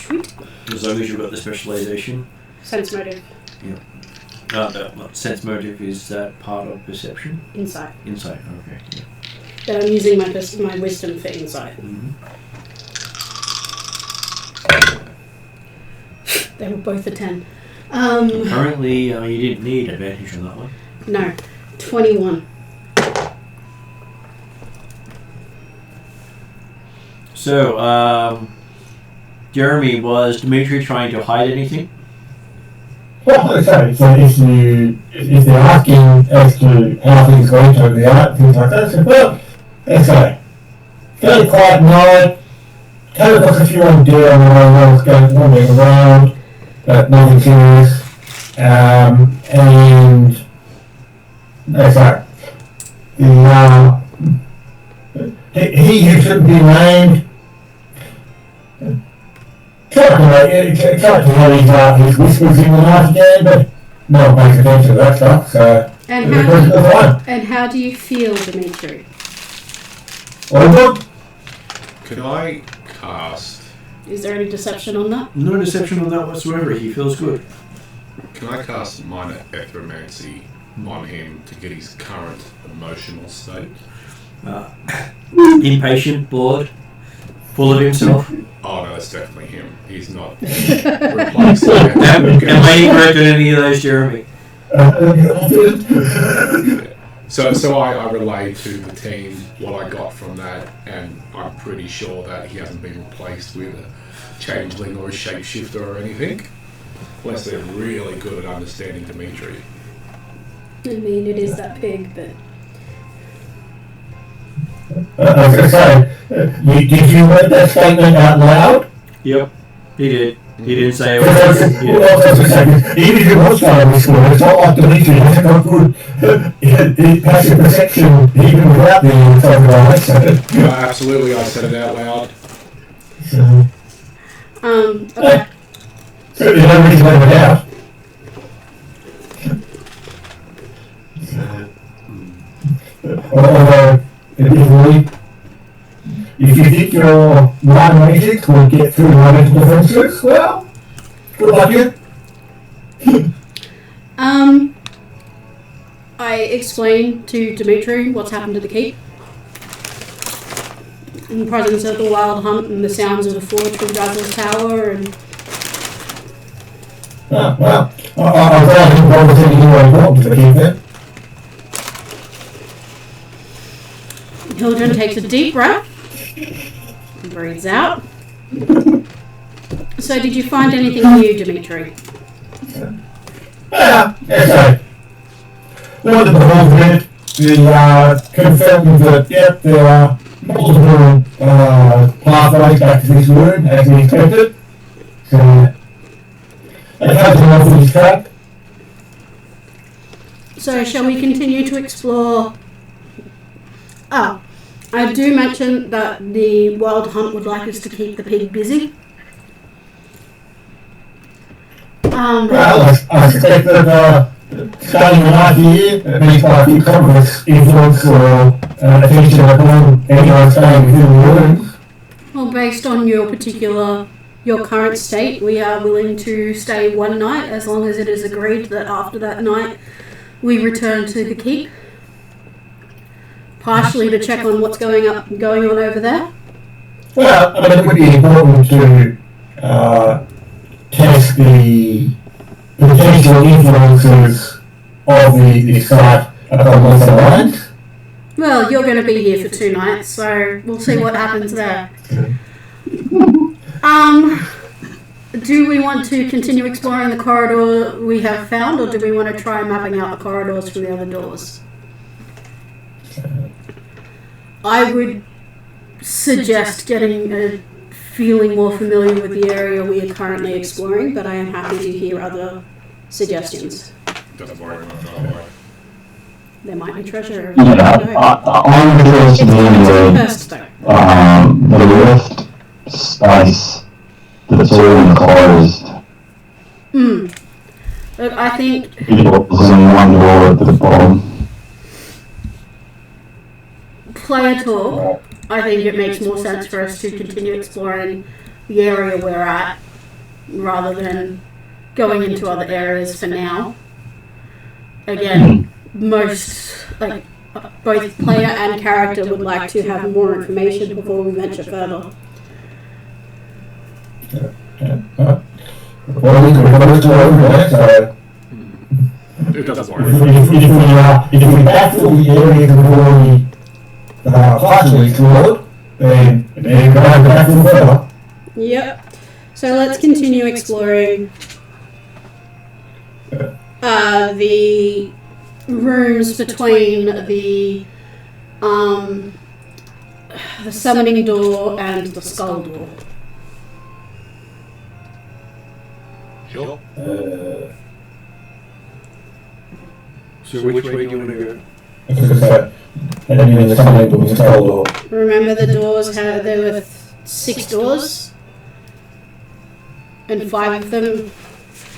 sweet. As long as you've got the specialization. Sense motive. No, sense motive is that part of perception? Insight. Insight, okay. Yeah. But I'm using my wisdom for insight. Mm-hmm. They were both a 10. Apparently, you didn't need advantage on that one. No. 21. So, Jeremy, was Dimitri trying to hide anything? Well, okay, so if they're asking as to how things go over the art, things like that, so, well, okay. Fairly quiet night, came across a few on deer on the way I was going wandering around, but nothing serious. And okay. He who shouldn't be named can't have his whispers in the night again, but no one pays attention to that stuff, so... And how do you feel, Dimitri? All good? Could I cast... Is there any deception on that? No deception on that whatsoever. He feels good. Can I cast minor ectromancy on him to get his current emotional state? Impatient, bored, full of himself. Oh no, that's definitely him. He's not replacing it. Am I incorrect on any of those, Jeremy? So I relay to the team what I got from that, and I'm pretty sure that he hasn't been replaced with a changeling or a shapeshifter or anything. Unless they're really good at understanding Dimitri. I mean, it is that big, but... I was going to say, did you read that statement out loud? Yep, he did. He didn't say it Well, was. I was going to say, even if it was primary school, it's not like Dimitri hasn't got good passive perception even without the override, so... No, absolutely, I said it out loud. okay. Certainly no reason to let it out. Although, additionally, if you think your minor magic will get through my mental defenses, well, good luck you. I explain to Dimitri what's happened to the keep. In the presence of the wild hunt and the sounds of the forge from Drago's tower and... Oh, well, I'm glad you brought the thing you were important to the keep then. Hildren takes a deep breath and breathes out. So did you find anything new, Dimitri? Okay. Look at the whole bit, confirmed that, yep, there are multiple pathways back to this room, as we expected. So, it has been off this track. So shall we continue to explore... I do mention that the wild hunt would like us to keep the pig busy. Well, I suspect that starting last year, based by a few complex influence or attention upon anyone staying within the rooms. Well, based on your current state, we are willing to stay one night as long as it is agreed that after that night we return to the keep. Partially to check on what's going on over there. Well, I mean, it would be important to test the potential influences of the site upon loss of lines. Well, you're going to be here for 2 nights, so we'll see what happens there. Do we want to continue exploring the corridor we have found, or do we want to try mapping out the corridors from the other doors? I would suggest getting feeling more familiar with the area we are currently exploring, but I am happy to hear other suggestions. Don't worry about that. There might be treasure. I'm interested in the rift space that's all enclosed. Look, I think It was in one door at the bottom. player talk, I think it makes more sense for us to continue exploring the area we're at rather than going into other areas for now. Again, most, both player and character would like to have more information before we venture further. Well, we could go to over there, so It doesn't work. if we backfill the areas we've already partially explored, then we can go backfill further. Yep. So let's continue exploring the rooms between the summoning door and the skull door. Sure. So which way do you want to go? And then there's something to install door. Remember the doors had, there were 6 doors and 5 of them.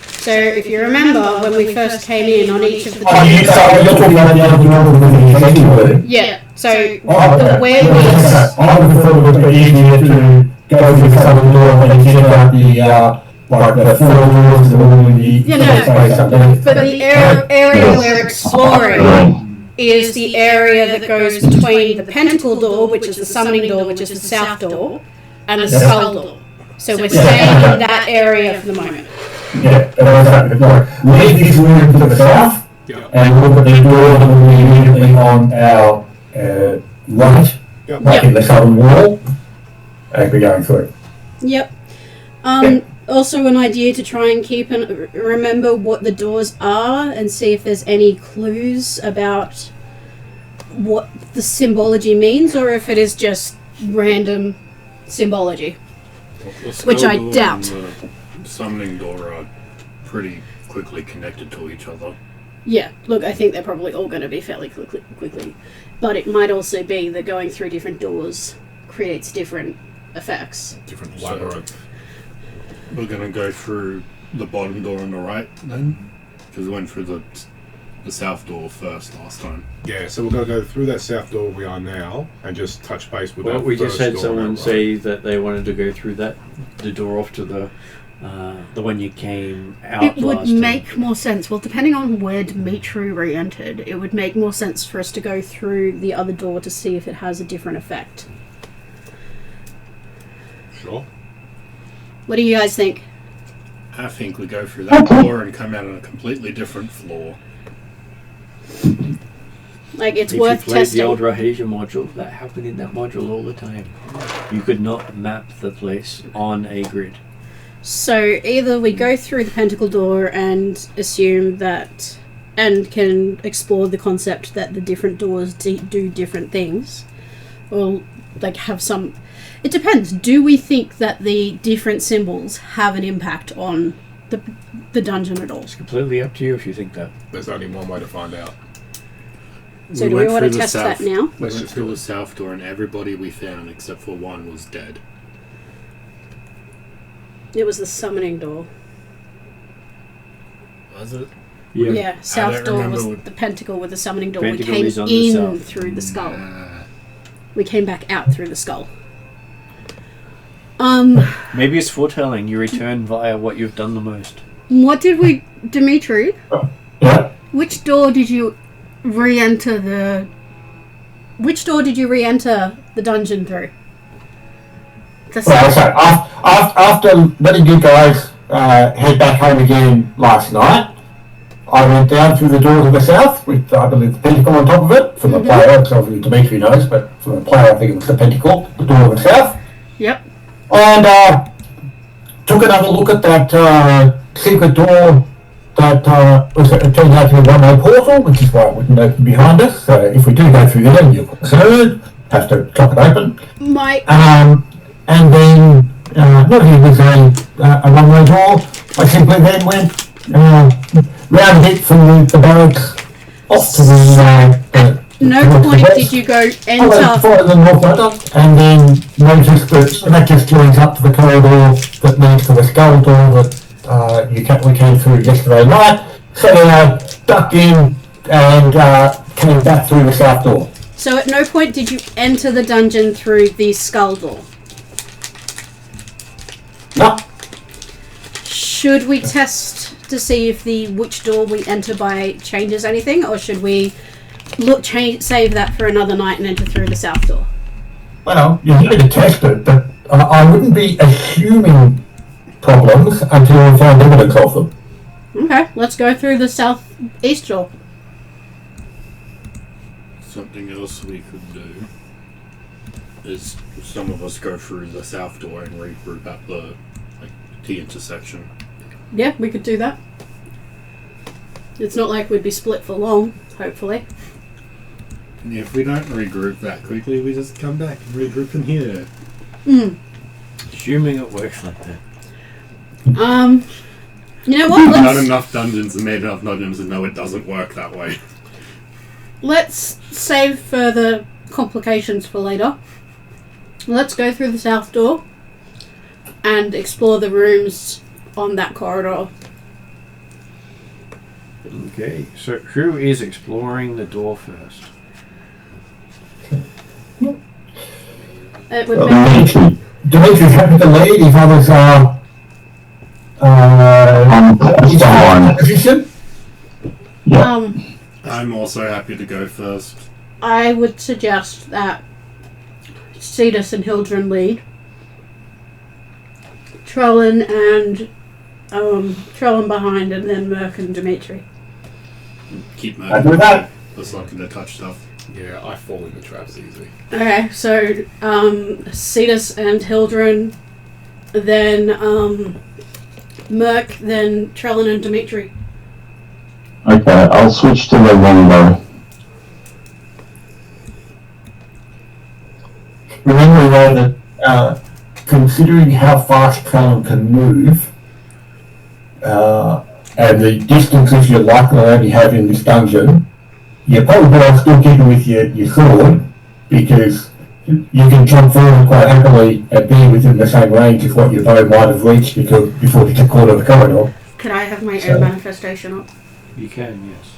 So if you remember when we first came in on each of the Oh, you're talking about the other door with the executive word? yeah, so Oh, the where we I would have thought it would be easier to go through some of the door and then check out the 4 doors and all the Yeah, no, space up there. but the area we're exploring is the area that goes between the pentacle door, which is the summoning door, which is the south door, and the skull door. So we're staying in that area for the moment. Yeah, like, leave this room to the south Yeah. and look at the door that will be immediately on our right, Yep. like in the southern wall, as we're going through. Yep. Also an idea to try and keep and remember what the doors are and see if there's any clues about what the symbology means or if it is just random symbology. The Which I skull door doubt. and the summoning door are pretty quickly connected to each other. Yeah, look, I think they're probably all going to be fairly quickly. But it might also be that going through different doors creates different effects. Different So- labyrinth. We're gonna go through the bottom door on the right then, because we went through the south door first last time. Yeah, so we're going to go through that south door we are now and just touch base with Well, that we just first had door someone on our say that they wanted to go through the door off to the one you came out It would last time. make more sense. Well, depending on where Dimitri re-entered, it would make more sense for us to go through the other door to see if it has a different effect. Sure. What do you guys think? I think we go through that door and come out on a completely different floor. Like, it's If worth you played the old testing. Rahasia module, that happened in that module all the time. You could not map the place on a grid. So either we go through the pentacle door and assume that, and can explore the concept that the different doors do different things, or like have some. It depends. Do we think that the different symbols have an impact on the dungeon at all? It's completely up to you if you think that. There's only one way to find out. So do we went want to through the test that south- now? We Let's went just through do the it. south door and everybody we found except for one was dead. It was the summoning door. Was it? Yeah, south don't door remember was what- the pentacle with the summoning door. Pentacle we came is on the in south. through the skull. Nah. We came back out through the skull. Maybe it's foretelling. You return via what you've done the most. What did we, Dimitri? Yeah. Which door did you re-enter the? Which door did you re-enter the dungeon through? The Well, south. so after letting you guys head back home again last night, I went down through the door to the south with, I believe, the pentacle on top of it. From the player, because obviously Dimitri knows, but from the player, I think it was the pentacle, the door to the south. Yep. And took another look at that secret door that it turned out to be a one-way portal, which is why it wouldn't open behind us. So if we do go through there, you're concerned, have to chop it open. My And then, not only was a one-way door, I simply then went round a bit from the barracks off to no towards the point west. did you go I went enter. further than North London, and then noticed that just joins up to the corridor that leads to the skull door that we came through yesterday night. So then I ducked in and came back through the south door. So at no point did you enter the dungeon through the skull door. No, Should we test to see if the which door we enter by changes anything, or should we save that for another night and enter through the south door? well, you need to test it, but I wouldn't be assuming problems until we find evidence of them. Okay, let's go through the southeast door. Something else we could do is some of us go through the south door and regroup at the T intersection. Yeah, we could do that. It's not like we'd be split for long, hopefully. And if we don't regroup that quickly, we just come back and regroup in here. Assuming it works like that. You know what? Not enough dungeons and made enough dungeons to know it doesn't work that way. Let's save further complications for later. Let's go through the south door and explore the rooms on that corridor. Okay, so who is exploring the door first? It would be Dimitri's happy to lead if others are fine. position. I'm also happy to go first. I would suggest that Cetus and Hildren lead. Trellin behind, and then Merc and Dimitri. Keep I do moving. that. That's not going to touch stuff. Yeah, I fall in the traps easy. Okay, so Cetus and Hildren, then Merc, then Trellin and Dimitri. Okay, I'll switch to the longbow. Remember though that considering how fast Trellin can move, and the distances you're likely to only have in this dungeon, you're probably better off still keeping with your sword, because you can jump forward quite happily and be within the same range as what your bow might have reached before you took corner of the corridor. Could I have my So- air manifestation up? You can, yes.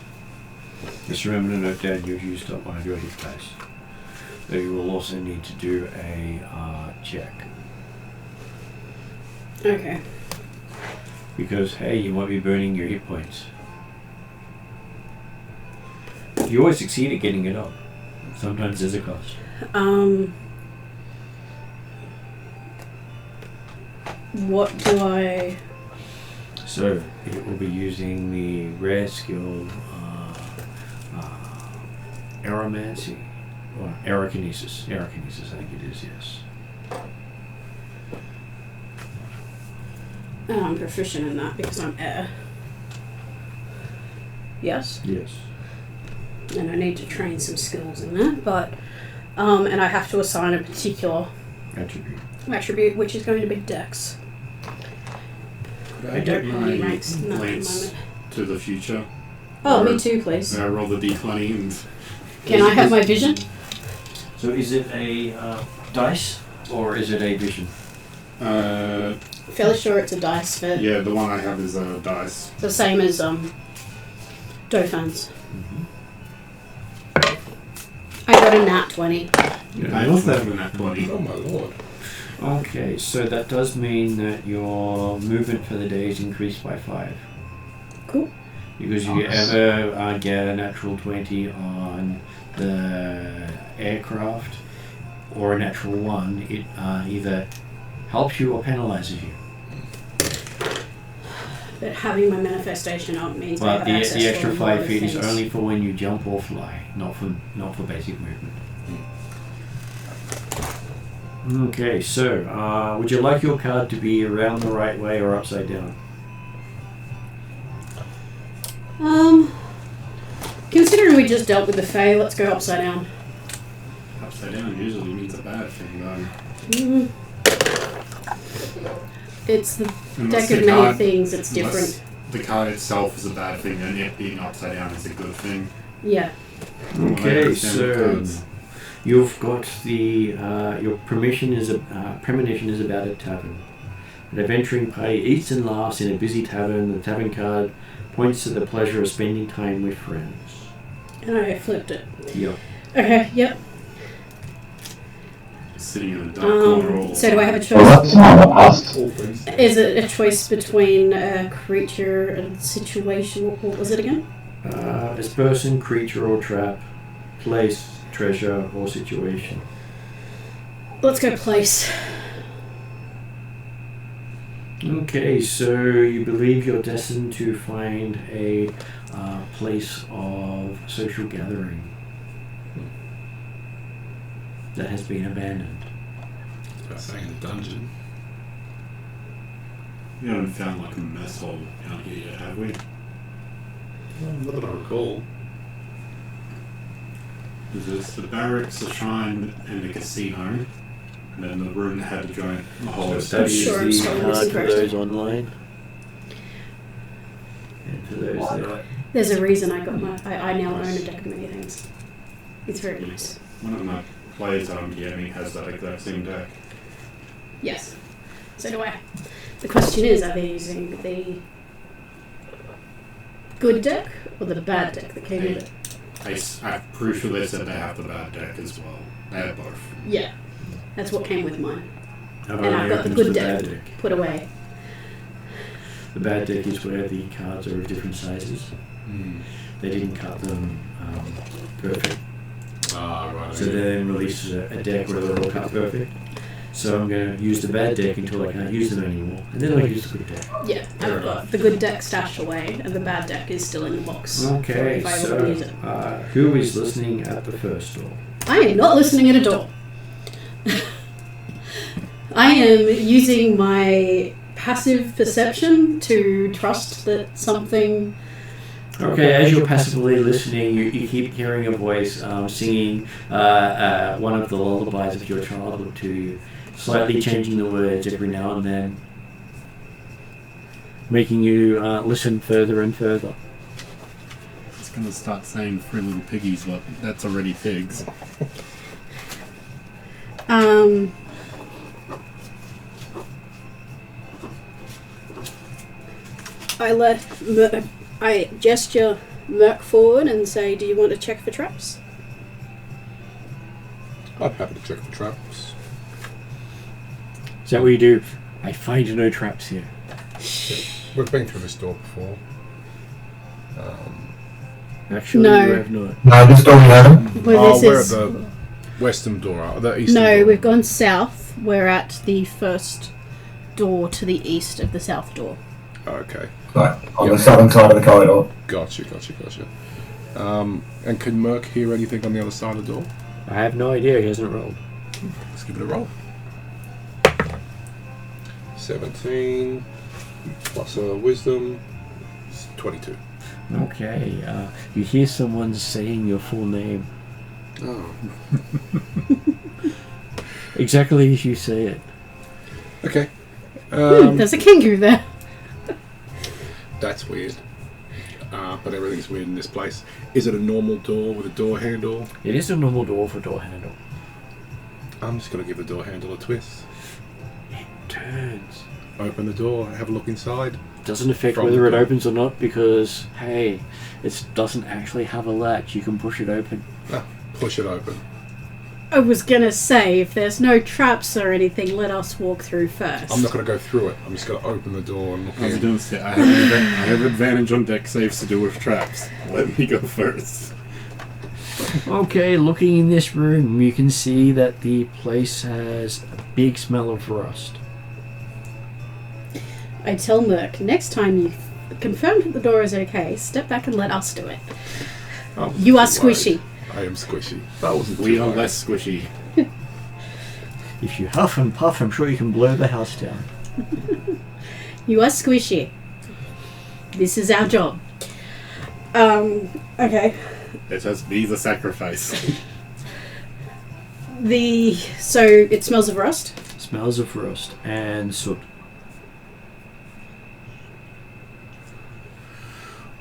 Just remember to note down you've used up one of your hit dice. So you will also need to do a check. Okay. Because, hey, you might be burning your hit points. You always succeed at getting it up. Sometimes there's a cost. What do I... So, it will be using the rare skill Aeromancy. Or Aerokinesis. Aerokinesis, I think it is, yes. I'm proficient in that because I'm air. Yes? Yes. And I need to train some skills in that, but... and I have to assign a particular attribute, which is going to be Dex. Could I don't have any ranks in that at the glance moment. to the future? Oh, Or- me too, please. I roll the d20 and... Can I have my vision? So is it a dice or is it a vision? Fairly sure it's a dice, but Yeah, the one I have is a dice. the same as Dauphins. I got a nat 20. I also have a nat 20. Oh my lord. Okay, so that does mean that your movement for the day is increased by 5. Cool. Because you ever get a natural 20 on the aircraft or a natural 1, it either helps you or penalizes you. But having my manifestation up means I But have the access extra to 5 feet is things. only for when you jump or fly, not for basic movement. Okay, so would you like your card to be around the right way or upside down? Considering we just dealt with the Fae, let's go upside down. Upside down usually means a bad thing, though. It's the Unless deck of the many card- things, it's unless different. The card itself is a bad thing, and it being upside down is a good thing. Yeah. Okay, so you've got the your premonition is about a tavern. An adventuring party eats and laughs in a busy tavern. The tavern card points to the pleasure of spending time with friends. And I flipped it. Yep. Okay, yep. Sitting in a dark corner all So do I have a Well, choice? that's not us. Is it a choice between a creature and situation? What was it again? It's person, creature, or trap, place, treasure, or situation. Let's go place. Okay, so you believe you're destined to find a place of social gathering that has been abandoned. About saying a dungeon. We haven't found like a mess hall out here yet, have we? Not that I recall. There's the barracks, the shrine, and the casino. And then the room that had to join the whole That is Sure, I'm the spelling this card for incorrectly. those online. And for those there. There's a reason I got I now own a deck of many things. It's very nice. One of my players that I'm DMing has that exact same deck. Yes. So do I. The question is, are they using the good deck or the bad deck that came with it? I'm pretty sure they said they have the bad deck as well. They have both. Yeah. That's what came with mine. I've And I've only got the opened good the deck bad deck. put away. The bad deck is where the cards are of different sizes. They didn't cut them perfect. Ah, right. So then releases a deck where they're all cut perfect. So I'm going to use the bad deck until I can't use them anymore. And then I'll use the good deck. Yeah, I've got the good deck stashed away, and the bad deck is still in the box. Okay, if I so ever use it. who is listening at the first door? I am not listening at a door. I am using my passive perception to trust that something. Okay, as you're passively listening, you keep hearing a voice singing one of the lullabies of your childhood to you, slightly changing the words every now and then, making you listen further and further. It's going to start saying 3 little piggies, but that's already pigs. I gesture Merc forward and say, "Do you want to check for traps?" I'm happy to check for traps. Is that what you do? I find no traps here. We've been through this door before. Actually, No. you have not. No, this door we haven't. Well, we're this at is the western door, the eastern no. door. We've gone south. We're at the first door to the east of the south door. Oh, okay. Right, on the southern side of the corridor. Gotcha. And can Merc hear anything on the other side of the door? I have no idea. He hasn't rolled. Let's give it a roll. 17 plus a wisdom, it's 22. Okay, you hear someone saying your full name. Oh. Exactly as you say it. Okay. There's a kangaroo there. That's weird. But everything's weird in this place. Is it a normal door with a door handle? It is a normal door for door handle. I'm just going to give the door handle a twist. It turns. Open the door, have a look inside. Doesn't affect From whether the it door. opens or not because, hey, it doesn't actually have a latch. You can push it open. Push it open. I was gonna say, if there's no traps or anything, let us walk through first. I'm not going to go through it. I'm just going to open the door and look I was in. going to say, I have advantage on deck saves to do with traps. Let me go first. Okay, looking in this room, you can see that the place has a big smell of rust. I tell Merc, next time you confirm that the door is okay, step back and let us do it. You are squishy. I am squishy. We are less squishy. If you huff and puff, I'm sure you can blow the house down. You are squishy. This is our job. Okay. Let us be the sacrifice. So it smells of rust. Smells of rust and soot.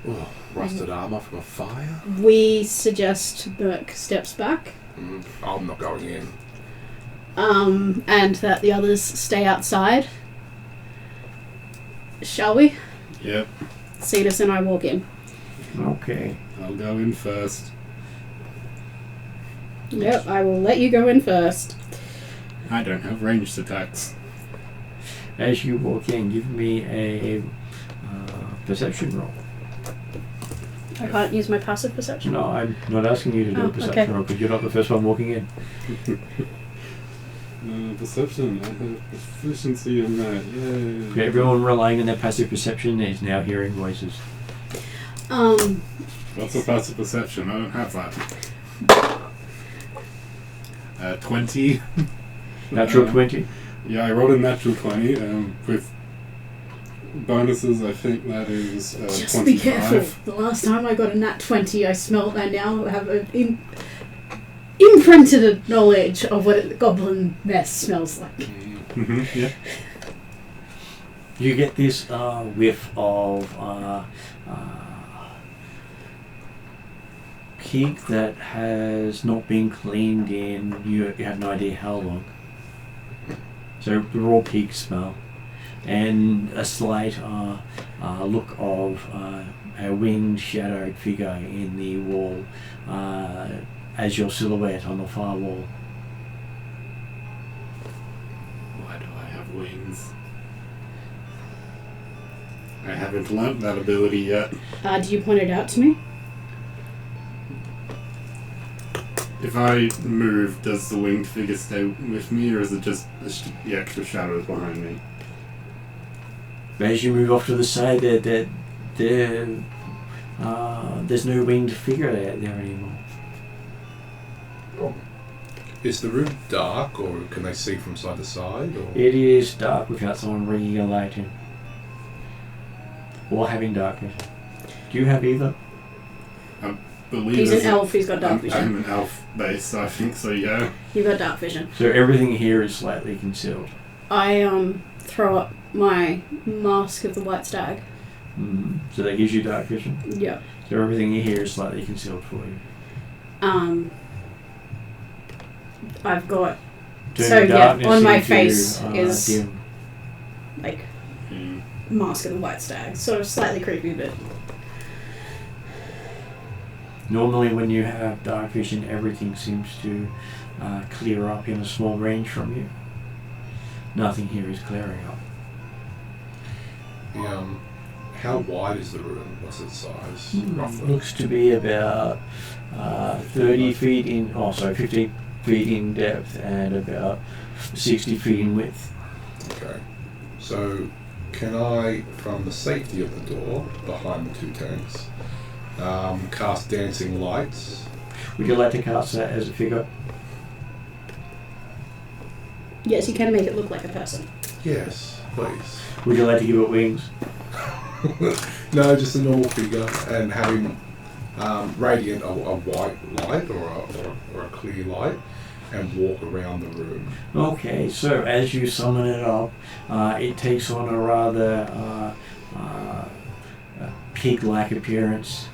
Oh, rusted armor from a fire? We suggest Merc steps back. I'm not going in. And that the others stay outside. Shall we? Yep, Cetus and I walk in. Okay. I'll go in first. Yep, I will let you go in first. I don't have ranged attacks. As you walk in, give me a perception roll. I can't use my passive perception. No, I'm not asking you to do Oh, a perception okay. roll because you're not the first one walking in. Perception. I have proficiency in that. Yay. Okay, everyone relying on their passive perception is now hearing voices. What's a passive perception? I don't have that. 20. Natural 20. Yeah, I rolled a natural 20. With bonuses, I think that is Just 25. be careful. The last time I got a nat 20, I now have an imprinted knowledge of what a goblin mess smells like. Mm-hmm, yeah. You get this whiff of pig that has not been cleaned in, you have no idea how long. So the raw pig smell. And a slight look of a winged shadowed figure in the wall as your silhouette on the far wall. Why do I have wings? I haven't learnt that ability yet. Do you point it out to me? If I move, does the winged figure stay with me, or is it just the extra shadows behind me? As you move off to the side, there's no winged figure there anymore. Is the room dark, or can they see from side to side? Or? It is dark without someone bringing a light in. Or having dark vision. Do you have either? He's an elf, he's got dark I'm vision. an elf base, so I think so, yeah. You've got dark vision. So everything here is slightly concealed. I throw up my mask of the white stag. So that gives you dark vision. Yeah. So everything in here is slightly concealed for you. I've got Turn So, the yeah, darkness on my into, face is- dim. like mask of the white stag. Sort of slightly creepy, but Normally when you have dark vision, everything seems to clear up in a small range from you. Nothing here is clearing up. How wide is the room? What's its size, roughly? Looks to be about 30 feet in, 15 feet in depth and about 60 feet in width. Okay. So, can I, from the safety of the door, behind the two tanks, cast dancing lights? Would you like to cast that as a figure? yes, you can make it look like a person. Yes, please. Would you like to give it wings? No, just a normal figure, and having radiant a white light or a clear light, and walk around the room. Okay, so as you summon it up, it takes on a rather pig-like appearance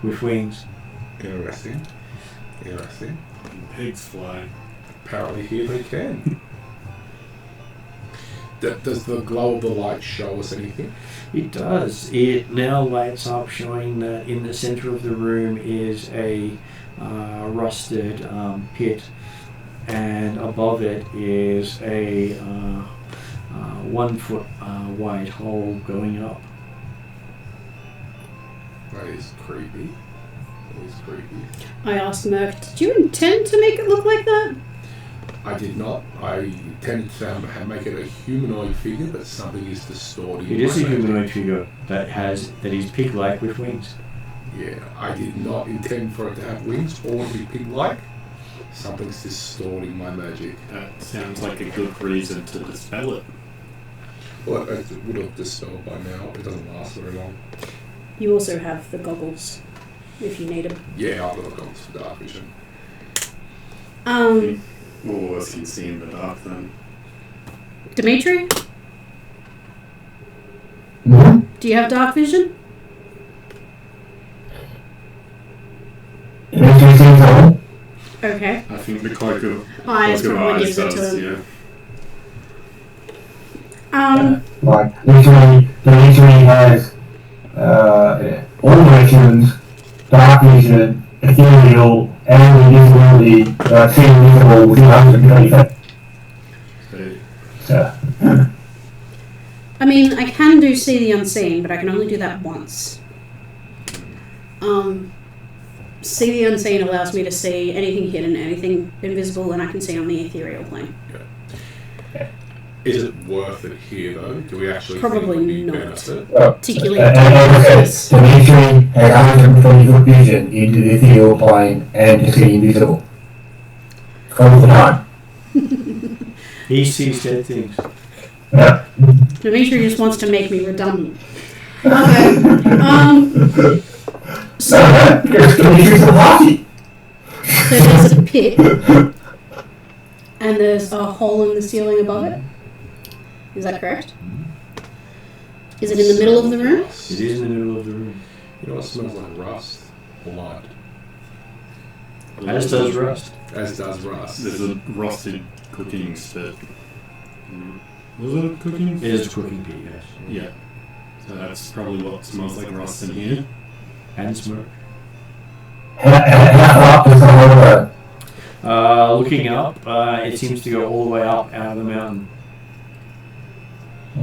with wings. Interesting. Interesting. Pigs fly. Apparently here they can. Does the glow of the light show us anything? It does. It now lights up, showing that in the center of the room is a rusted pit, and above it is a 1 foot wide hole going up. That is creepy. I asked Merc, did you intend to make it look like that? I did not. I intended to make it a humanoid figure, but something is distorting. It is a my magic. humanoid figure that is pig-like with wings. Yeah, I did not intend for it to have wings or to be pig-like. Something's distorting my magic. That sounds like a good reason to dispel it. Well, it would have dispelled by now. It doesn't last very long. You also have the goggles, if you need them. Yeah, I've got goggles for dark vision. All of us can see in the dark then. Dimitri, Hmm? do you have dark vision? Anything so? Okay. I think the cloak of Eyes Cloak of probably Eyes gives it does, to him. yeah. Like, literally has all visions, dark vision, ethereal, and invisibility, seeing visible within 120 feet. So, I mean, I can do see the unseen, but I can only do that once. See the unseen allows me to see anything hidden, anything invisible, and I can see on the ethereal plane. Is it worth it here, though? Do we actually Probably think we not. benefit? Particularly as I said, Dimitri has 120 foot vision into the ethereal plane and to see invisible. All the time. He sees dead things. Yeah. Dimitri just wants to make me redundant. Okay. So Dimitri's a party. there's a pit, and there's a hole in the ceiling above it. Is that correct? Is it in the middle of the room? It is in the middle of the room. You know what smells like rust? Blood. As does rust. As does rust. There's a rusted cooking spit. Was it a cooking It spit? is a cooking pit, yes. Yeah. So that's probably what smells like rust in here. And smoke. How up is the whole Looking up, it seems to go all the way up out of the mountain.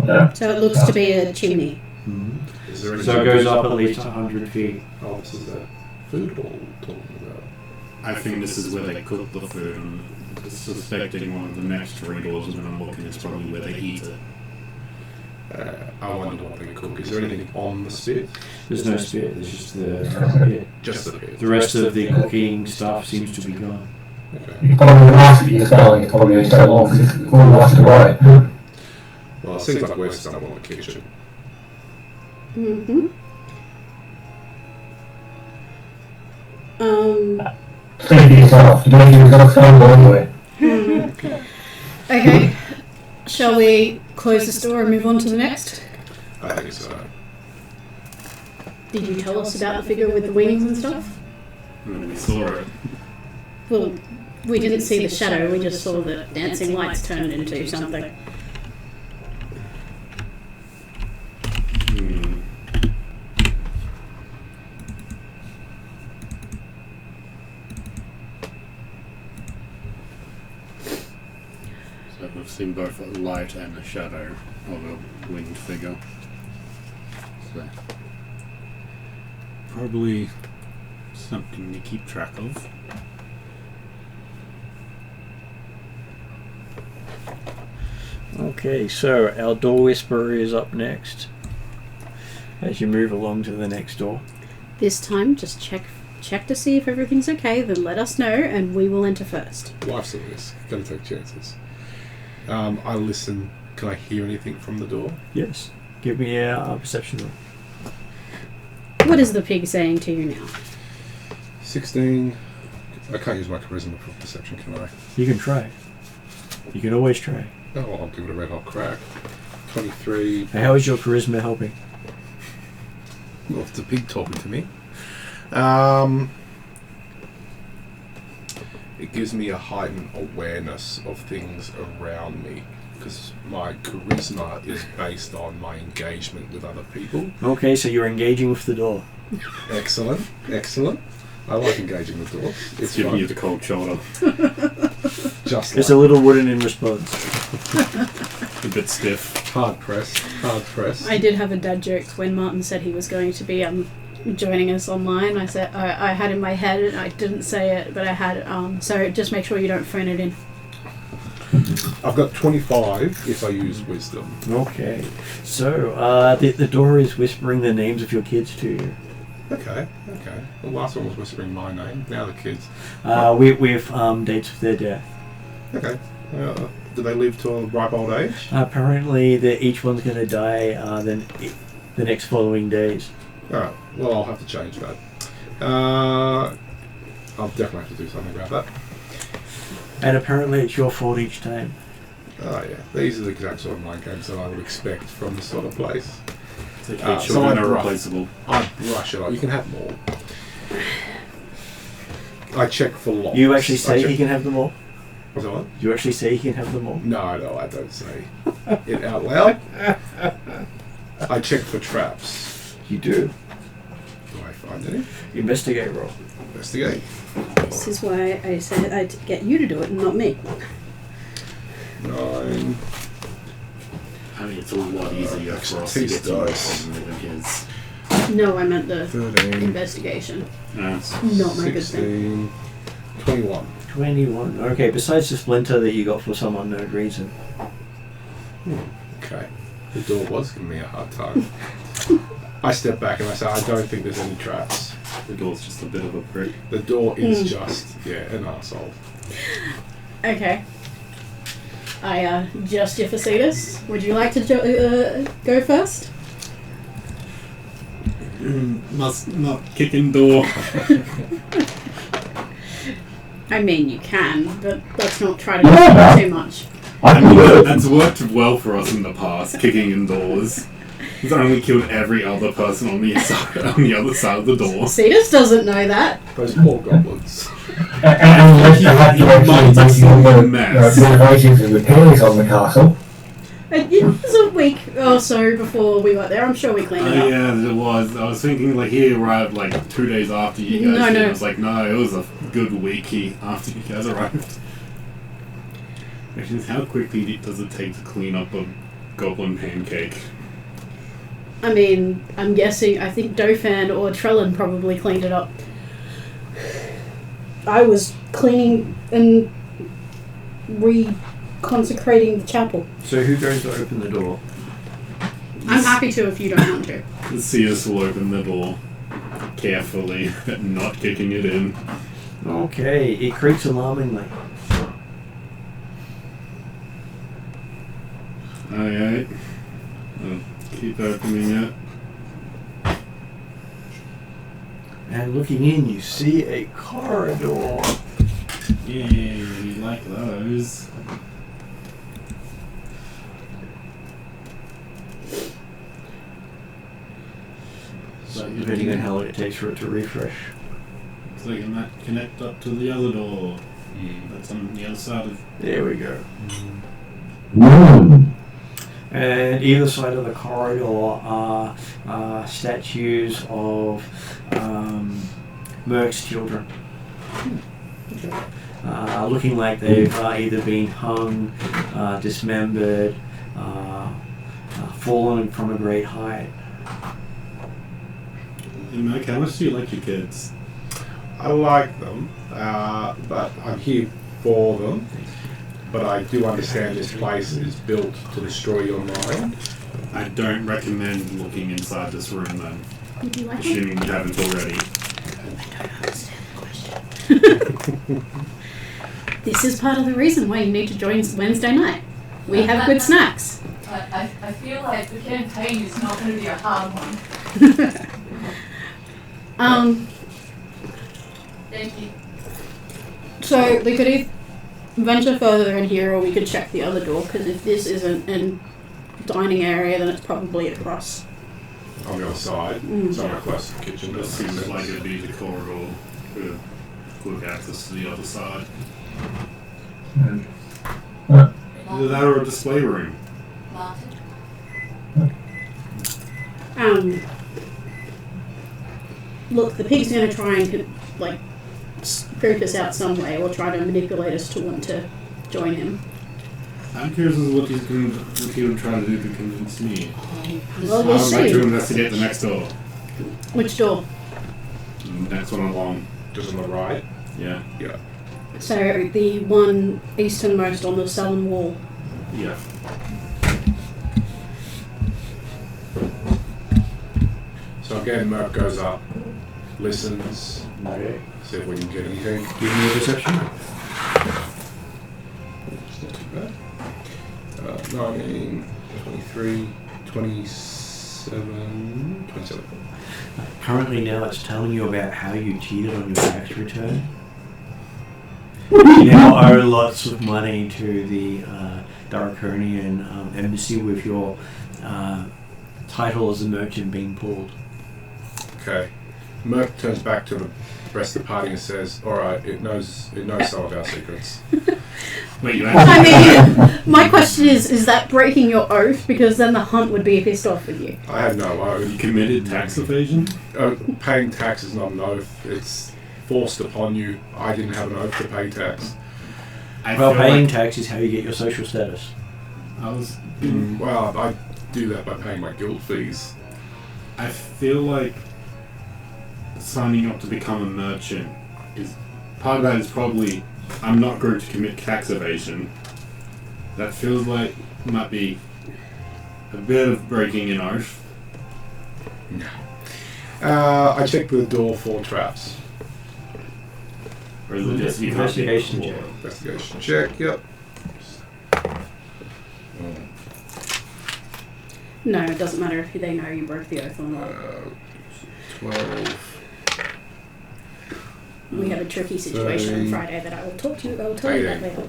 Yeah. So it looks to be a chimney. Mm-hmm. Is there any So it goes up at least 100 feet. Oh, this is that food hall we're talking about. I think this is where they cook the food, and suspecting one of the next 3 doors when I'm looking is probably where they eat it. I wonder what they cook. Is there anything on the spit? There's no spit, there's just the pit. Just the pit. The rest of the cooking stuff seems to be gone. Okay. It's probably the last that you're spelling is probably so long because it's all rusted away. Well, it seems like we're stuck on the kitchen. Mm-hmm. Speak for yourself. Dimitri was not stable anyway. Okay. Shall we close this door and move on to the next? I think so. Did you tell us about the figure with the wings and stuff? And we saw it. Well, we didn't see the shadow, we just saw the dancing lights turn into something. So we've seen both a light and a shadow of a winged figure. So probably something to keep track of. Okay, so our door whisperer is up next. As you move along to the next door. This time, just check to see if everything's okay, then let us know and we will enter first. Life's a risk. Gotta take chances. I listen. Can I hear anything from the door? Yes. Give me a perception roll. What is the pig saying to you now? 16. I can't use my charisma for perception, can I? You can try. You can always try. Oh, well, I'll give it a red hot crack. 23. How is your charisma helping? Well, it's a pig talking to me. It gives me a heightened awareness of things around me because my charisma is based on my engagement with other people. Okay, so you're engaging with the door. Excellent, excellent. I like engaging with doors. It's giving you the cold shoulder. Just It's like a little wooden in response. A bit stiff. hard pressed, hard pressed. I did have a dad joke when Martin said he was going to be joining us online. I said I had in my head, and I didn't say it, but I had it. So just make sure you don't phone it in. I've got 25 if I use wisdom. Okay, so the door is whispering the names of your kids to you. Okay. The last one was whispering my name. Now the kids. With dates of their death. Okay. Do they live to a ripe old age? Apparently, each one's going to die the next following days. Alright. Well, I'll have to change that. I'll definitely have to do something about that. And apparently, it's your fault each time. Oh yeah. These are the exact sort of mind games that I would expect from this sort of place. So So children I are brush- replaceable. I brush it off. You can have more. I check for locks. You actually I say check- he can have them all? What's that one? You actually say he can have them all? No, I don't say it out loud. I check for traps. You do. Do I find any? Investigate roll. Investigate. This is why I said I'd get you to do it and not me. 9. I mean, it's a lot easier for us to get to know than even his. No, I meant the 13. investigation. Yes. Not my good thing. 16. 21. 21. Okay, besides the splinter that you got for some unknown reason. Okay. The door was giving me a hard time. I step back and I say, I don't think there's any traps. The door's just a bit of a prick. The door is just, an arsehole. Okay. I Justificatus. Would you like to go first? Must not kick in door. I mean, you can, but let's not try to do it too much. I I can do mean, it. that's worked well for us in the past, kicking in doors. He's only killed every other person on the other side of the door. Cetus doesn't know that. Those poor goblins. And let's have you Might actually just making be a the mess. renovations and repairs on the castle. It was a week or so before we got there. I'm sure we cleaned it up. Yeah, it was. I was thinking like he arrived like 2 days after you guys No, did. no. I was like, no, it was a good week after you guys arrived. Actually, how quickly does it take to clean up a goblin pancake? I mean, I'm guessing, I think Dauphin or Trellin probably cleaned it up. I was cleaning and reconsecrating the chapel. So who goes to open the door? I'm happy to if you don't want to. Sears will open the door carefully, not kicking it in. Okay, it creaks alarmingly. Alright. I'll keep opening it. And looking in, you see a corridor. Yay, we like those. So depending on how long it takes for it to refresh. Looks like it might connect up to the other door. That's on the other side of. There we go. Mm. And either side of the corridor are statues of Merc's children. Looking like they've either been hung, dismembered, fallen from a great height. Hey, Mike, how much do you like your kids? I like them, but I'm here for them. But I do understand this place is built to destroy your mind. I don't recommend looking inside this room then, Would you like it? assuming you haven't already. I don't understand the question. This is part of the reason why you need to join Wednesday night. We have good snacks. I feel like the campaign is not going to be a hard one. Thank you. So we could either venture further in here, or we could check the other door. Because if this isn't a dining area, then it's probably across. On the other side, somewhere close to the kitchen. It seems like it'd be the corridor with good access to the other side. Either that or a display room. Look, the pig's going to try and creep us out some way, or try to manipulate us to want to join him. I'm curious as to what he would try to do to convince me. Well, we'll I would like see. to investigate the next door. Which door? The next one along. Just on the right. Yeah. Yeah. So the one easternmost on the southern wall. Yeah. So again, Merc goes up, listens, Okay. see if we can get anything. Give me a perception. It's not too bad. 19, 23, 27, 27. Currently now it's telling you about how you cheated on your tax return. You now owe lots of money to the Darkonian embassy with your title as a merchant being pulled. Okay. Merc turns back to the rest of the party and says, "Alright, it knows some of our secrets." Wait, you I actually... mean, my question is that breaking your oath? Because then the hunt would be pissed off with you. I had no oath. You committed tax evasion? Paying tax is not an oath. It's forced upon you. I didn't have an oath to pay tax. Well, paying tax is how you get your social status. I was... Well, I do that by paying my guild fees. I feel like signing up to become a merchant is... Part of that is probably... I'm not going to commit tax evasion. That feels like it might be a bit of breaking an oath. I checked the door for traps. Or is it just you can't Investigation get check. Investigation check, yep. No, it doesn't matter if they know you broke the oath or not. 12. We have a tricky situation on Friday that I will tell you about later.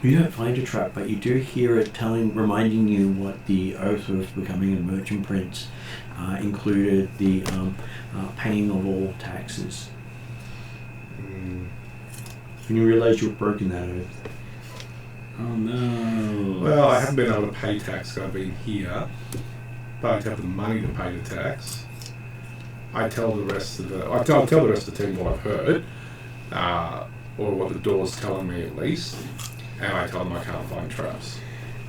You don't find a trap, but you do hear it reminding you what the oath of becoming a merchant prince included the paying of all taxes. And you realise you've broken that oath. Oh no. Well, I haven't been able to pay tax because I've been here, but I don't have the money to pay the tax. I tell the rest of the tell the rest of the team what I've heard, or what the door's telling me at least, and I tell them I can't find traps.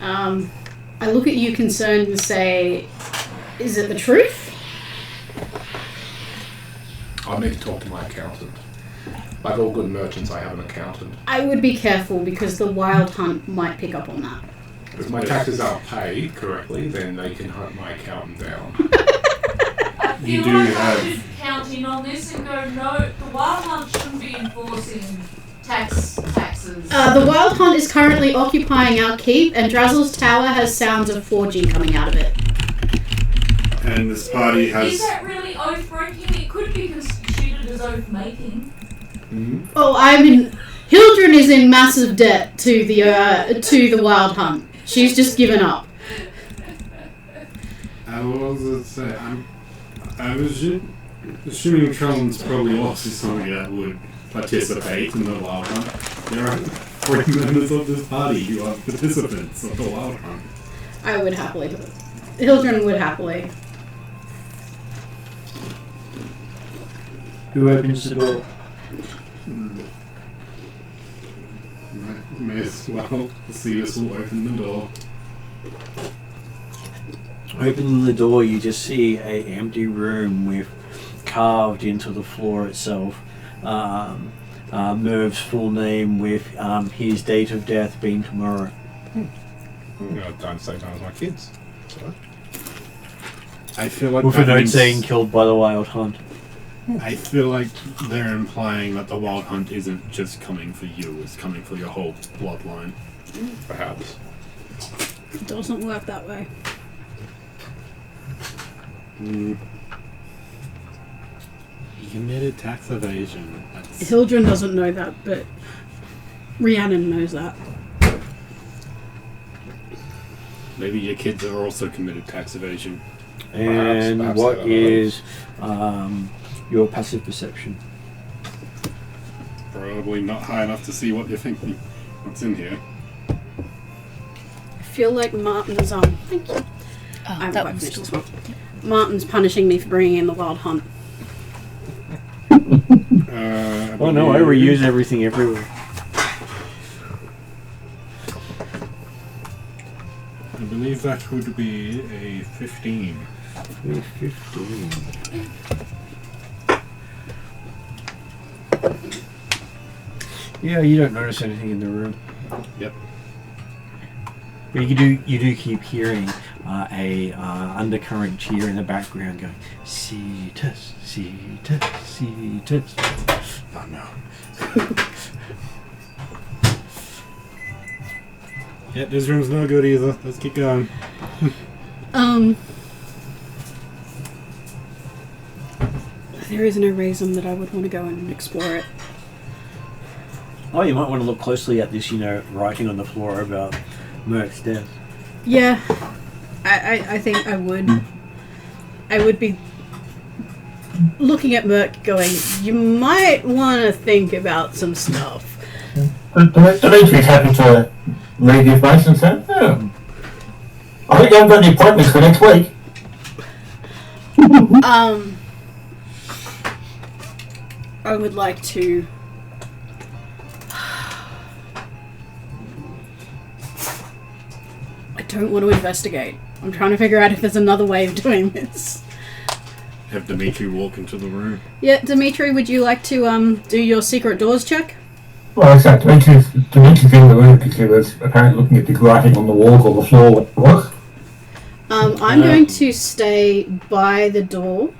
I look at you concerned and say, "Is it the truth?" I need to talk to my accountant. Like all good merchants, I have an accountant. I would be careful because the wild hunt might pick up on that. If my taxes aren't paid correctly, then they can hunt my accountant down. I You feel do like I have- should count in on this and go, no, the Wild Hunt shouldn't be enforcing taxes. The wild hunt is currently occupying our keep, and Drazzle's tower has sounds of 4G coming out of it. And this party has... Is that really oath breaking? It could be constituted as oath making. Oh, I mean, Hildren is in massive debt to the wild hunt. She's just given up. What was it say? I was assuming Trellman's probably also somebody that would participate in the Wild Hunt. There are 3 members of this party who are participants of the Wild Hunt. I would happily. Hildren would happily. Who opens the door? May as well see us all open the door. Opening the door, you just see a empty room with carved into the floor itself. Merv's full name with his date of death being tomorrow. Don't say time as my kids. So. I feel like With a note saying killed by the wild hunt. I feel like they're implying that the Wild Hunt isn't just coming for you, it's coming for your whole bloodline. Perhaps. It doesn't work that way. You committed tax evasion. That's... Hildren doesn't know that, but Rhiannon knows that. Maybe your kids are also committed tax evasion. And Perhaps what they don't is your passive perception? Probably not high enough to see what you're thinking. What's in here? I feel like Martin's thank you. Oh, I haven't that quite one's finished this still- one. Martin's punishing me for bringing in the wild hunt. Oh no, I reuse everything everywhere. I believe that would be a 15. 15. Yeah, you don't notice anything in the room. Yep. But you do keep hearing a undercurrent cheer in the background going, Cetus, Cetus, Cetus. Oh no. Yeah, this room's no good either. Let's keep going. There is no reason that I would want to go and explore it. Oh, you might want to look closely at this, writing on the floor about Merc's death. Yeah, I think I would. I would be looking at Merc going, you might want to think about some stuff. Dimitri's happy to read the information and say, oh, I think I've got the appointments for next week. I would like to... I don't want to investigate. I'm trying to figure out if there's another way of doing this. Have Dimitri walk into the room. Yeah, Dimitri, would you like to do your secret doors check? Well, I said Dimitri's in the room because he was apparently looking at the writing on the walls or the floor, what it was. I'm going to stay by the door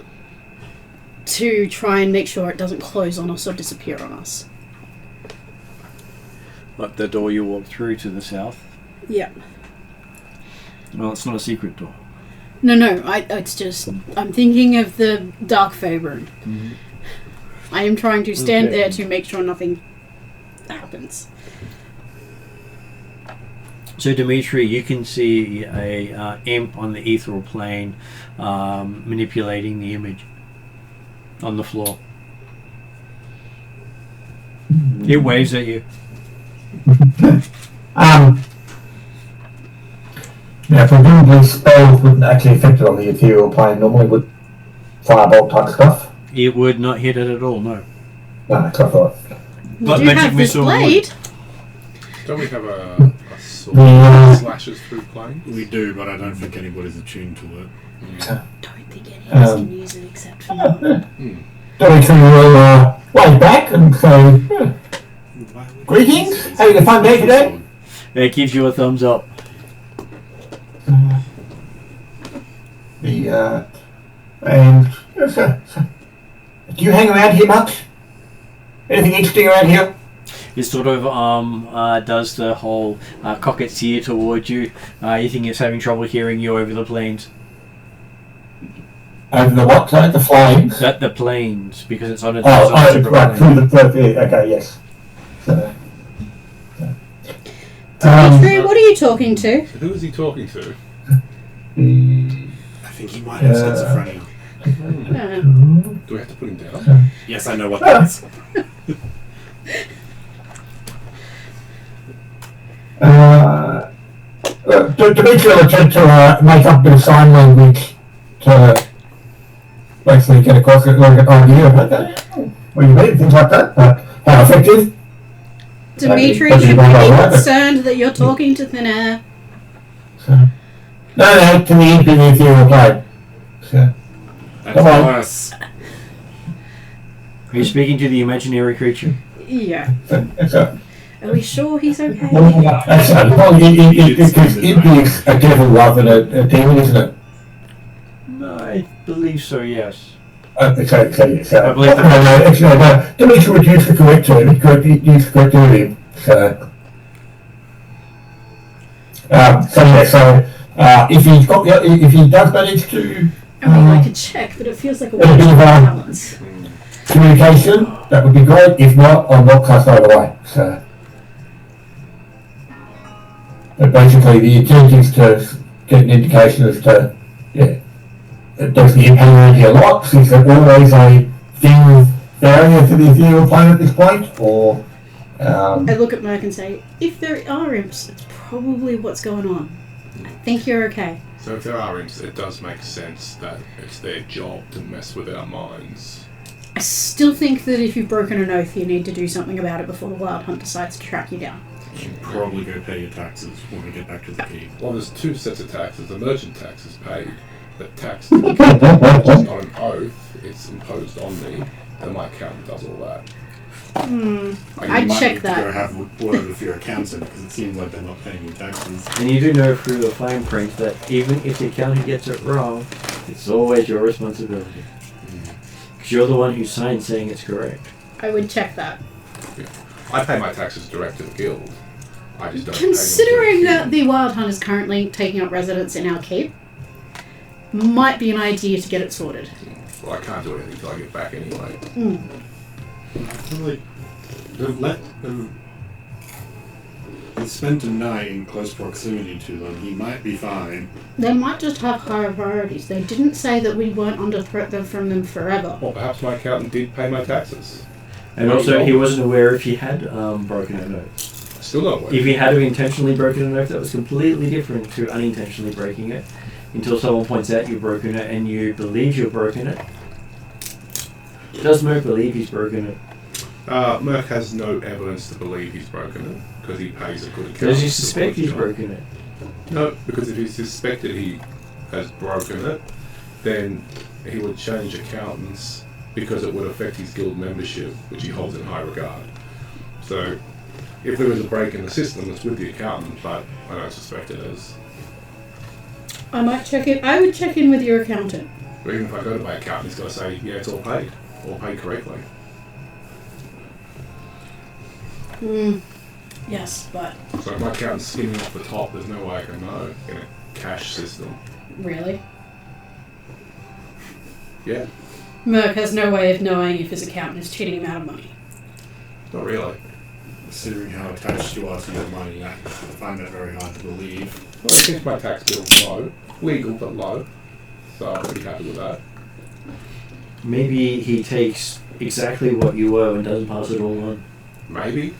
to try and make sure it doesn't close on us or disappear on us. Like the door you walk through to the south? Yeah. Well, it's not a secret door. No, it's just, I'm thinking of the Dark Fae room. Mm-hmm. I am trying to stand Okay. there to make sure nothing happens. So, Dimitri, you can see a imp on the ethereal plane manipulating the image on the floor. It waves at you. Now, presumably spells wouldn't actually affect it on the ethereal plane normally with firebolt type stuff. It would not hit it at all, no. No, that's what I thought. We But do magic have this missile blade. Don't we have a sword Yeah. that slashes through planes? We do, but I don't think anybody's attuned to it. Don't think any of us can use it except for now. Dimitri will wave back and say, greetings, having a fun day today? It gives you a thumbs up. And do you hang around here much? Anything interesting around here? It sort of does the whole cock its ear towards you. You think it's having trouble hearing you over the plains. Over the what side? The flames? The plains, because it's on a Right, separate through plane. the okay, yes. So, Dimitri, what are you talking to? So who is he talking to? I think he might have schizophrenia. Do we have to put him down? Yes, I know what that is. Dimitri will attempt to make up a bit of sign language to basically get across an idea of what you mean, things like that. How effective? Dimitri Does he should know be about that? concerned that you're talking to thin air. No, to the imp in the ethereal plane. So, That's Come on. us. Are you speaking to the imaginary creature? Yeah. so, Are we sure he's okay? that's well, it is a devil rather than a demon, isn't it? I believe so, yes. So, I believe no, Dimitri would use the correct term, use the correct term, so. If he does manage to I mean, I could check, but it feels like a It'll waste be of around. balance. communication, that would be great. If not, I'll not cast either way. So, but basically, the intent is to get an indication as to, does the imp hang around here lots? Is there always a thin barrier to the ethereal plane at this point? Or I look at Merc and say, if there are imps, that's probably what's going on. I think you're okay. So if there are imps, it does make sense that it's their job to mess with our minds. I still think that if you've broken an oath, you need to do something about it before the Wild Hunt decides to track you down. You should probably go pay your taxes when we get back to the keep. Well, there's two sets of taxes. The merchant tax is paid. The tax is not an oath, it's imposed on me, and my accountant does all that. I'd check Go that. have word with your accountant because it seems like they're not paying you taxes. And you do know through the fine print that even if the accountant gets it wrong, it's always your responsibility. Because you're the one who signed saying it's correct. I would check that. Yeah. I pay my taxes direct to the guild. I just don't Considering pay them that to the Wild Hunt is currently taking up residence in our keep, might be an idea to get it sorted. Well, I can't do anything until I get back anyway. I feel like he's spent a night in close proximity to them. He might be fine. They might just have higher priorities. They didn't say that we weren't under threat from them forever. Well, perhaps my accountant did pay my taxes. And also, he wasn't aware if he had broken an oath. Still not aware. If he had intentionally broken an oath, that was completely different to unintentionally breaking it. Until someone points out you've broken it and you believe you've broken it. Does Merc believe he's broken it? Merc has no evidence to believe he's broken it because he pays a good accountant. Does he suspect he's broken it? No, because if he suspected he has broken it, then he would change accountants because it would affect his guild membership, which he holds in high regard. So, if there is a break in the system, it's with the accountant, but I don't suspect it is. I might check in. I would check in with your accountant. Or even if I go to my accountant, he's got to say, yeah, it's all paid correctly. Yes, but So if my accountant's skimming off the top, there's no way I can know in a cash system. really, Yeah, Merc has no way of knowing if his accountant is cheating him out of money. not really. Considering how attached you are to your money, I find that very hard to believe. Well, I think my tax bill's low. Legal, but low. So I'm pretty happy with that. Maybe he takes exactly what you owe and doesn't pass it all on. Maybe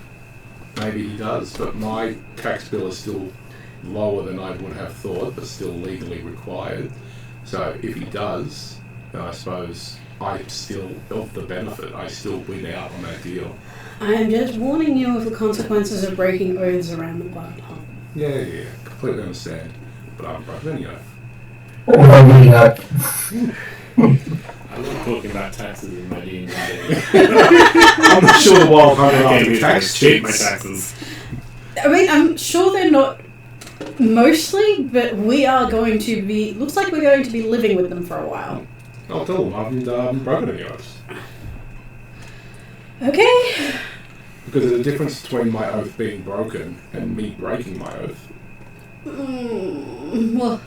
he does, but my tax bill is still lower than I would have thought, but still legally required. So if he does, then I suppose I still, of the benefit, I still win out on that deal. I am just warning you of the consequences of breaking oaths around the Wild Hunt. Yeah, completely understand. But I'm broken anyway. I love talking about taxes in my D&D. I'm not sure the Wild Hunt are Okay, tax cheat my cheats. taxes. I mean, I'm sure they're not mostly, but we are going to be. Looks like we're going to be living with them for a while. I'll tell them I haven't broken any oaths. Okay. Because there's a difference between my oath being broken and me breaking my oath. Well,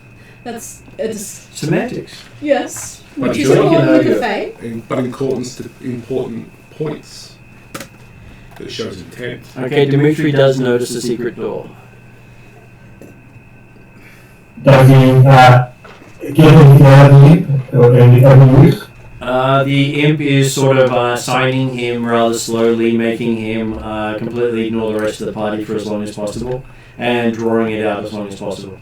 it's Semantics. yes, But which is sure, important you to know, Faye. But in accordance to important points that shows intent. Okay, Dimitri does notice a secret door. Does he give anything out of you or any use? The imp is sort of signing him rather slowly, making him completely ignore the rest of the party for as long as possible, and drawing it out as long as possible.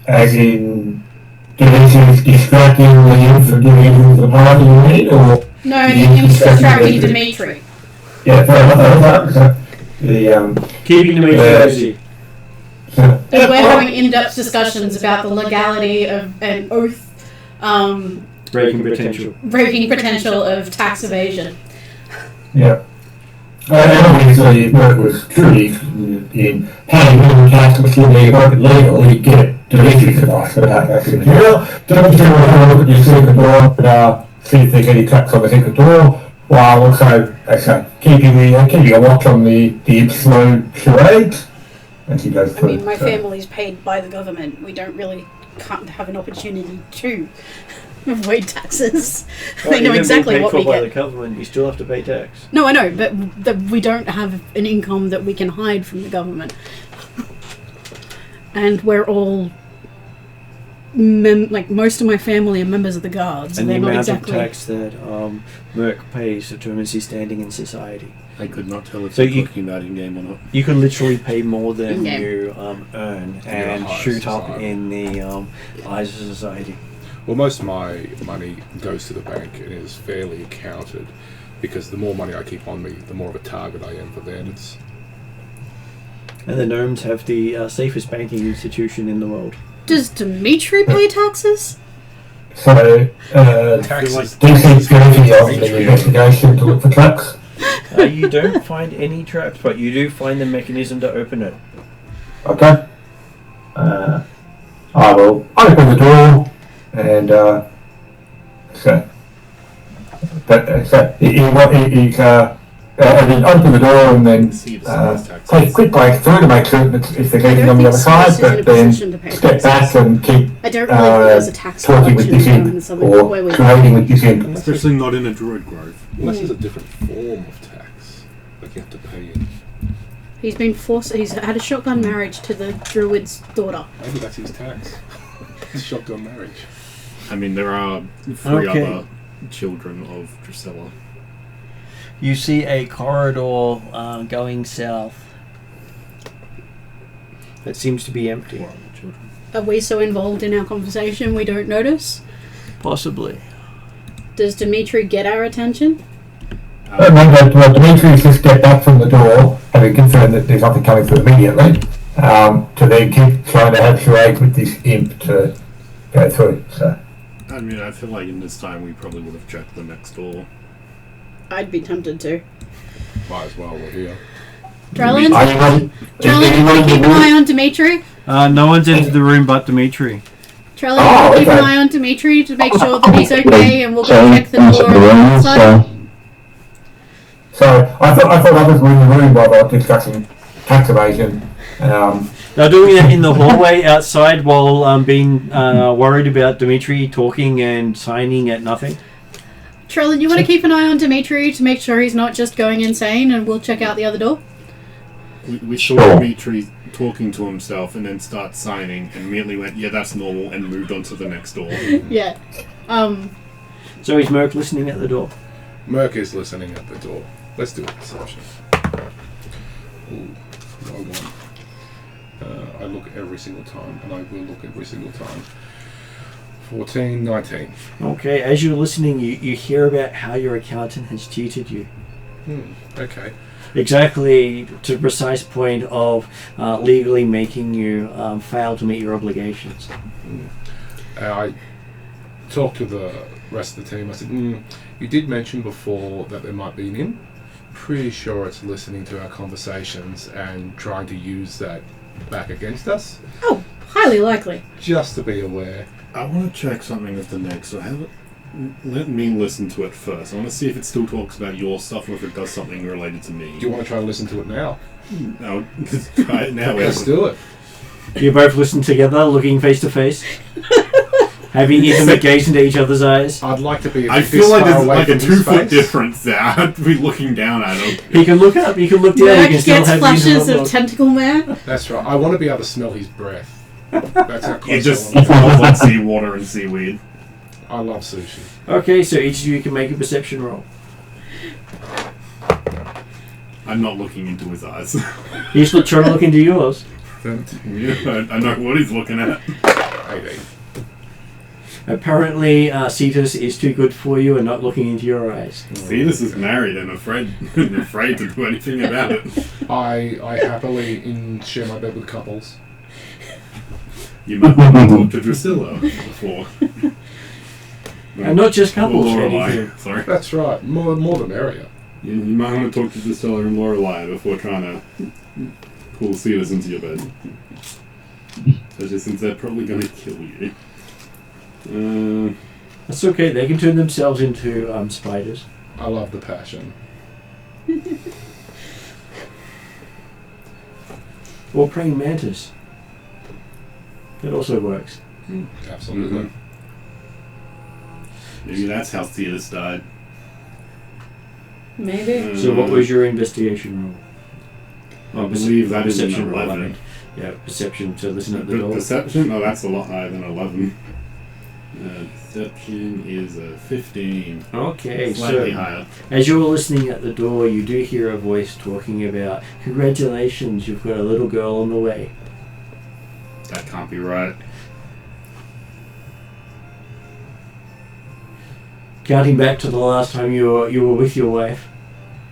As in, Dimitri's distracting the imp from giving the party you need, or? No, the imp's distracting Dimitri. Yeah, fair enough. The, Keeping Dimitri busy. And we're having in-depth discussions about the legality of an oath Breaking potential of tax evasion. yeah. Obviously, Merc was truly in paying minimum tax, which would be market legal, he'd get Dimitri's advice for that. Actually, Dimitri will have a look at your secret door, see if there's any tracks on the secret door, while also, keeping a watch on the slow charades. And she goes I mean, my family's paid by the government. We can't have an opportunity to avoid taxes. They know exactly what we by get. the government, you still have to pay tax. No, I know, but we don't have an income that we can hide from the government. And we're all like most of my family are members of the guards. And the they're not amount exactly. of tax that Merc pays determines his standing in society. I could not tell if So you're you- talking about in game or not. You can literally pay more than Okay. you earn and higher shoot up society. in the eyes of society. Well, most of my money goes to the bank and is fairly accounted, because the more money I keep on me, the more of a target I am for bandits. And the gnomes have the safest banking institution in the world. Does Dimitri pay taxes? So, Taxes. DC's duty on the investigation to look for traps. You don't find any traps, but you do find the mechanism to open it. Okay. I will open the door and and then open the door and then See the sales tax. take a quick break through to make sure that if they're getting on the other side, but then step back and keep I don't really think there's a tax talking with collection this going in imp something or where we trading with this imp. Especially not in a druid grove. Unless there's a different form of tax, like you have to pay in. He's been forced. He's had a shotgun marriage to the druid's daughter. Maybe that's his tax. It's shotgun marriage. I mean, there are 3 Okay. other children of Drusilla. You see a corridor going south that seems to be empty. Are we so involved in our conversation we don't notice? Possibly. Does Dimitri get our attention? Well, Dimitri's just stepped back from the door, having confirmed that there's nothing coming through immediately, to then keep trying to have charades with this imp to go through. So, I mean, I feel like in this time we probably would have checked the next door. I'd be tempted to. Might as well, we're here. Drellin, anyone keep an eye on Dimitri. No one's entered the room but Dimitri. Trellin, Oh, keep an okay. eye on Dimitri to make sure that he's okay, and we'll go So, check the into door the room, outside. So I thought others were in the room while they were discussing tax evasion. They're doing it in the hallway outside while being worried about Dimitri talking and signing at nothing. Trellin, you want to keep an eye on Dimitri to make sure he's not just going insane, and we'll check out the other door? We saw Sure. Dimitri talking to himself and then start signing and immediately went, yeah, that's normal, and moved on to the next door. Yeah. So is Merc listening at the door? Merc is listening at the door. Let's do a perception. Ooh, no one. I look every single time, and I will look every single time. 14, 19. Okay, as you're listening, you hear about how your accountant has cheated you. Okay. Exactly to the precise point of legally making you fail to meet your obligations. I talked to the rest of the team. I said, you did mention before that there might be an imp. Pretty sure it's listening to our conversations and trying to use that back against us. Oh, highly likely. Just to be aware. I want to check something with the next, so have it. Let me listen to it first. I want to see if it still talks about your stuff or if it does something related to me. Do you want to try to listen to it now? No, try it now. Let's do it. You both listen together, looking face to face, having intimate gaze into each other's eyes. I'd like to be. I this feel like far there's away like a from his 2-foot face. difference there. I have to be looking down at him. He can look up, you can look down, you Merc can still gets have flashes reasonable of look. tentacle man. That's right. I want to be able to smell his breath. That's how You close just I want to be. smells like seawater and seaweed. I love sushi. Okay, so each of you can make a perception roll. I'm not looking into his eyes. He's not trying to look into yours. Yeah, I know what he's looking at. 18. Apparently, Cetus is too good for you and not looking into your eyes. Cetus is married and afraid to do anything about it. I happily share my bed with couples. You might want to talk to Drusilla before. And not just couples, Or Lorelei, anything. sorry. That's right. More the merrier. You might want to talk to Drusilla and Lorelei before trying to pull Cetus into your bed. Especially since they're probably going to kill you. That's okay, they can turn themselves into spiders. I love the passion. Or praying mantis. That also works. Absolutely. Mhm. Maybe that's how Cetus died. Maybe. So what was your investigation roll? I believe that is an Perception roll, I 11. mean. Yeah, perception to listen at the door. Perception? Oh, that's a lot higher than 11. Perception is a 15. Okay, Slightly so higher. as you're listening at the door, you do hear a voice talking about, "Congratulations, you've got a little girl on the way." That can't be right. Counting back to the last time you were with your wife,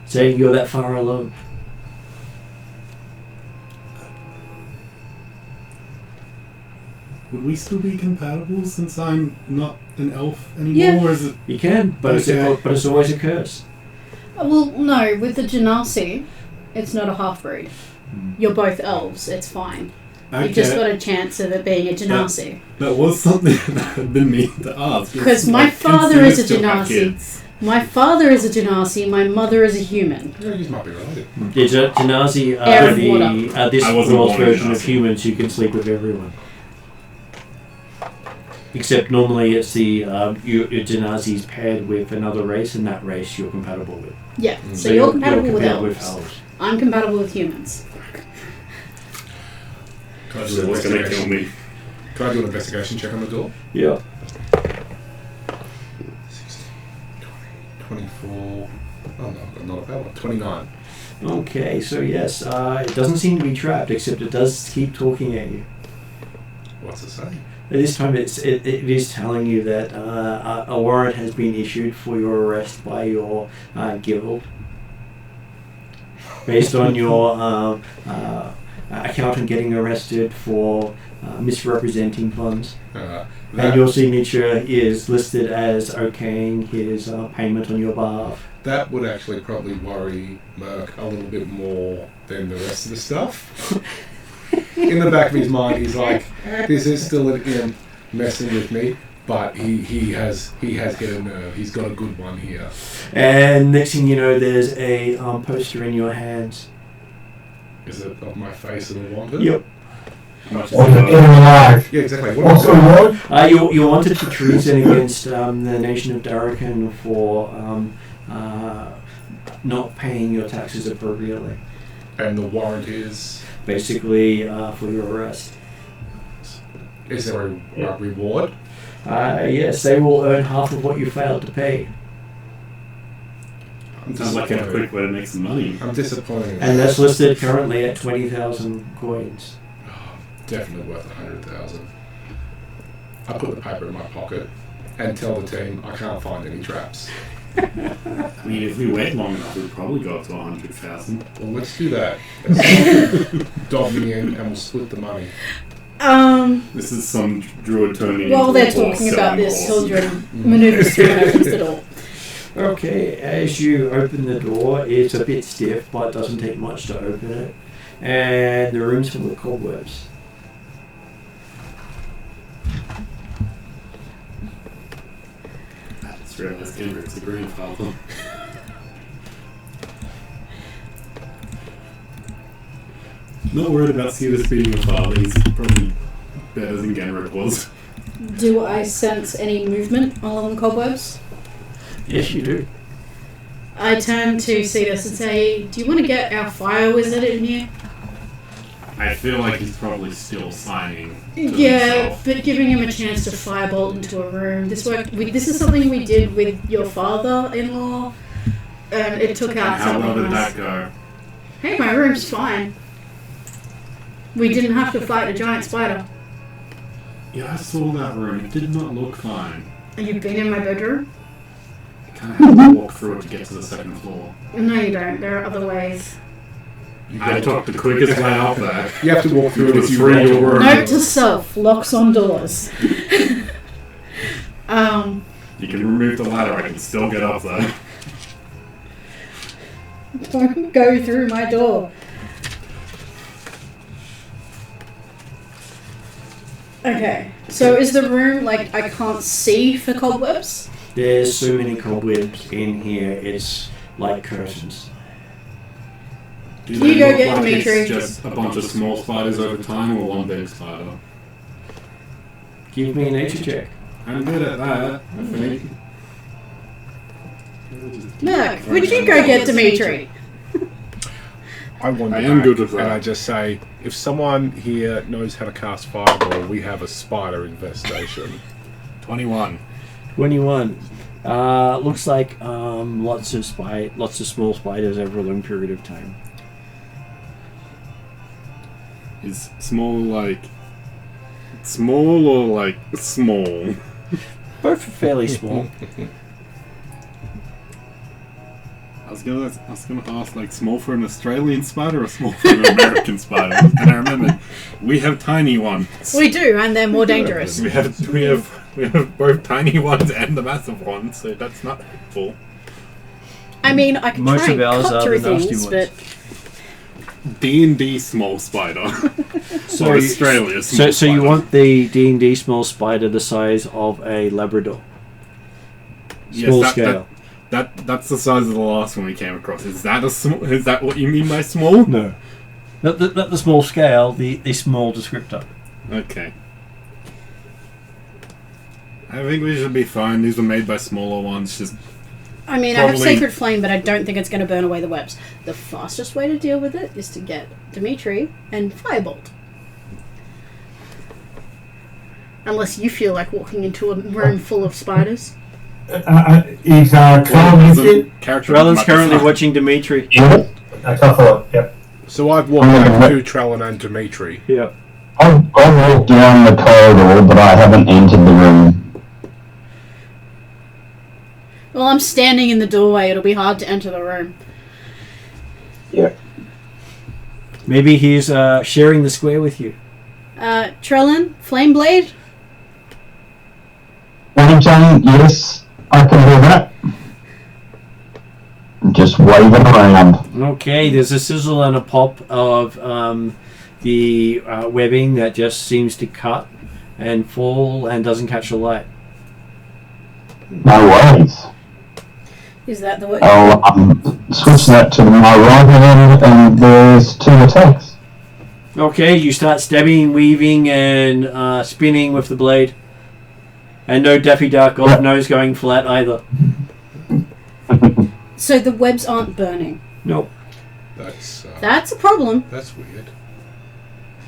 saying you're that far along. Would we still be compatible since I'm not an elf anymore? Yeah. Or is it? You can, but Okay. it's always a curse. Well, no, with the Genasi, it's not a half-breed. You're both elves, it's fine. You've just got a chance of it being a Genasi. That was something that had been mean to ask. Because my Like, father can is a still have Genasi. kids? My father is a Genasi, my mother is a human. Yeah, you might be related. The Genasi Air are and water. this I wasn't world's born a version of Genasi. humans who can sleep with everyone. Except normally it's the your Genasi's paired with another race, and that race you're compatible with. Yeah, so you're compatible with compatible elves. I'm compatible with humans. Can I So do what's an going to kill investigation? me? Can I do an investigation check on the door? Yeah. 24. Oh no, not a bad one. 29. Okay, so yes, it doesn't seem to be trapped, except it does keep talking at you. What's it say? This time it is telling you that a warrant has been issued for your arrest by your guild, based on your accountant getting arrested for misrepresenting funds. And your signature is listed as okaying his payment on your behalf. That would actually probably worry Merc a little bit more than the rest of the stuff. In the back of his mind, he's like, "This is still an imp messing with me, but he has got a nerve. He's got a good one here." And next thing you know, there's a poster in your hands. Is it of my face and a wanted? Yep. How much is Or the it? inner life. Yeah, exactly. What What's is the it? word? You're wanted for treason against the nation of Darrakan for not paying your taxes appropriately. And the warrant is? Basically, for your arrest. Is there a reward? Yes, they will earn half of what you failed to pay. I'm Sounds like a quick way to make some money. I'm disappointed. And that's listed currently at 20,000 coins. Definitely worth 100,000. I put the paper in my pocket and tell the team I can't find any traps. I mean, if we wait long enough, we'll probably go up to 100,000. Well, let's do that. Let's dog me in and we'll split the money. This is some druid turning. While into they're a horse talking about selling this, horses. Hildren maneuvers through and opens the door. Okay, as you open the door, it's a bit stiff, but it doesn't take much to open it. And the room's full of cobwebs. I just realised Hendrick's a grandfather. Not worried about Cetus being a father, he's probably better than Genrick was. Do I sense any movement along the cobwebs? Yes, you do. I turn to Cetus and say, "Do you want to get our fire wizard in here?" I feel like he's probably still signing. to Yeah, himself. but giving him a chance to firebolt into a room. This is something we did with your father-in-law, and it took out And how well something did else. that go? Hey, my room's fine. We didn't have to fight a giant spider. Yeah, I saw that room. It did not look fine. You've been in my bedroom? You kind of have to walk through it to get to the second floor. No, you don't. There are other ways. I took the quickest way up there. You have to walk through it It was as you free roll your room. Note to self: locks on doors. You can remove the ladder, I can still get up there. Don't go through my door. Okay, so is the room like I can't see for cobwebs? There's so many cobwebs in here, it's like curtains. Do You they go look get like Dimitri. it's just a bunch of small spiders over time, or one big spider? Give me a nature check. I'm good at that, I think. Look, would you go get Dimitri? I wander I am back good at that. and I just say, If someone here knows how to cast Fireball, we have a spider infestation. 21. 21. Looks like lots of small spiders over a long period of time. Is small like small or like small? Both are fairly small. I was gonna ask, like, small for an Australian spider or small for an American spider. And I remember we have tiny ones. We do, and they're more dangerous. We have both tiny ones and the massive ones, so that's not helpful. I mean, I can Most try of and ours cut are through the nasty things, ones. but D&D small spider. So, Or Australia small so you spider. want the D&D small spider the size of a Labrador? Yes, Small scale. That's the size of the last one we came across. Is that is that what you mean by small? No. Not the small scale, the small descriptor. Okay. I think we should be fine. These were made by smaller ones. Just I mean, I have Probably- Sacred Flame, but I don't think it's going to burn away the webs. The fastest way to deal with it is to get Dimitri and Firebolt. Unless you feel like walking into a room full of spiders. Is Trellin with you? character. Rellen's currently watching Dimitri. Yeah. Yep. So I've walked back to Trellin and Dimitri. Yeah. I've walked down the corridor, but I haven't entered the room. Well, I'm standing in the doorway. It'll be hard to enter the room. Yeah. Maybe he's sharing the square with you. Trellin, Flameblade? What I'm saying, yes, I can do that. Just wave it around. Okay, there's a sizzle and a pop of the webbing that just seems to cut and fall and doesn't catch the light. No worries. Is that the way? I'll switch that to my right hand, and there's 2 attacks. Okay, you start stabbing, weaving, and spinning with the blade. And no Daffy Duck or nose going flat either. So the webs aren't burning. Nope. That's a problem. That's weird.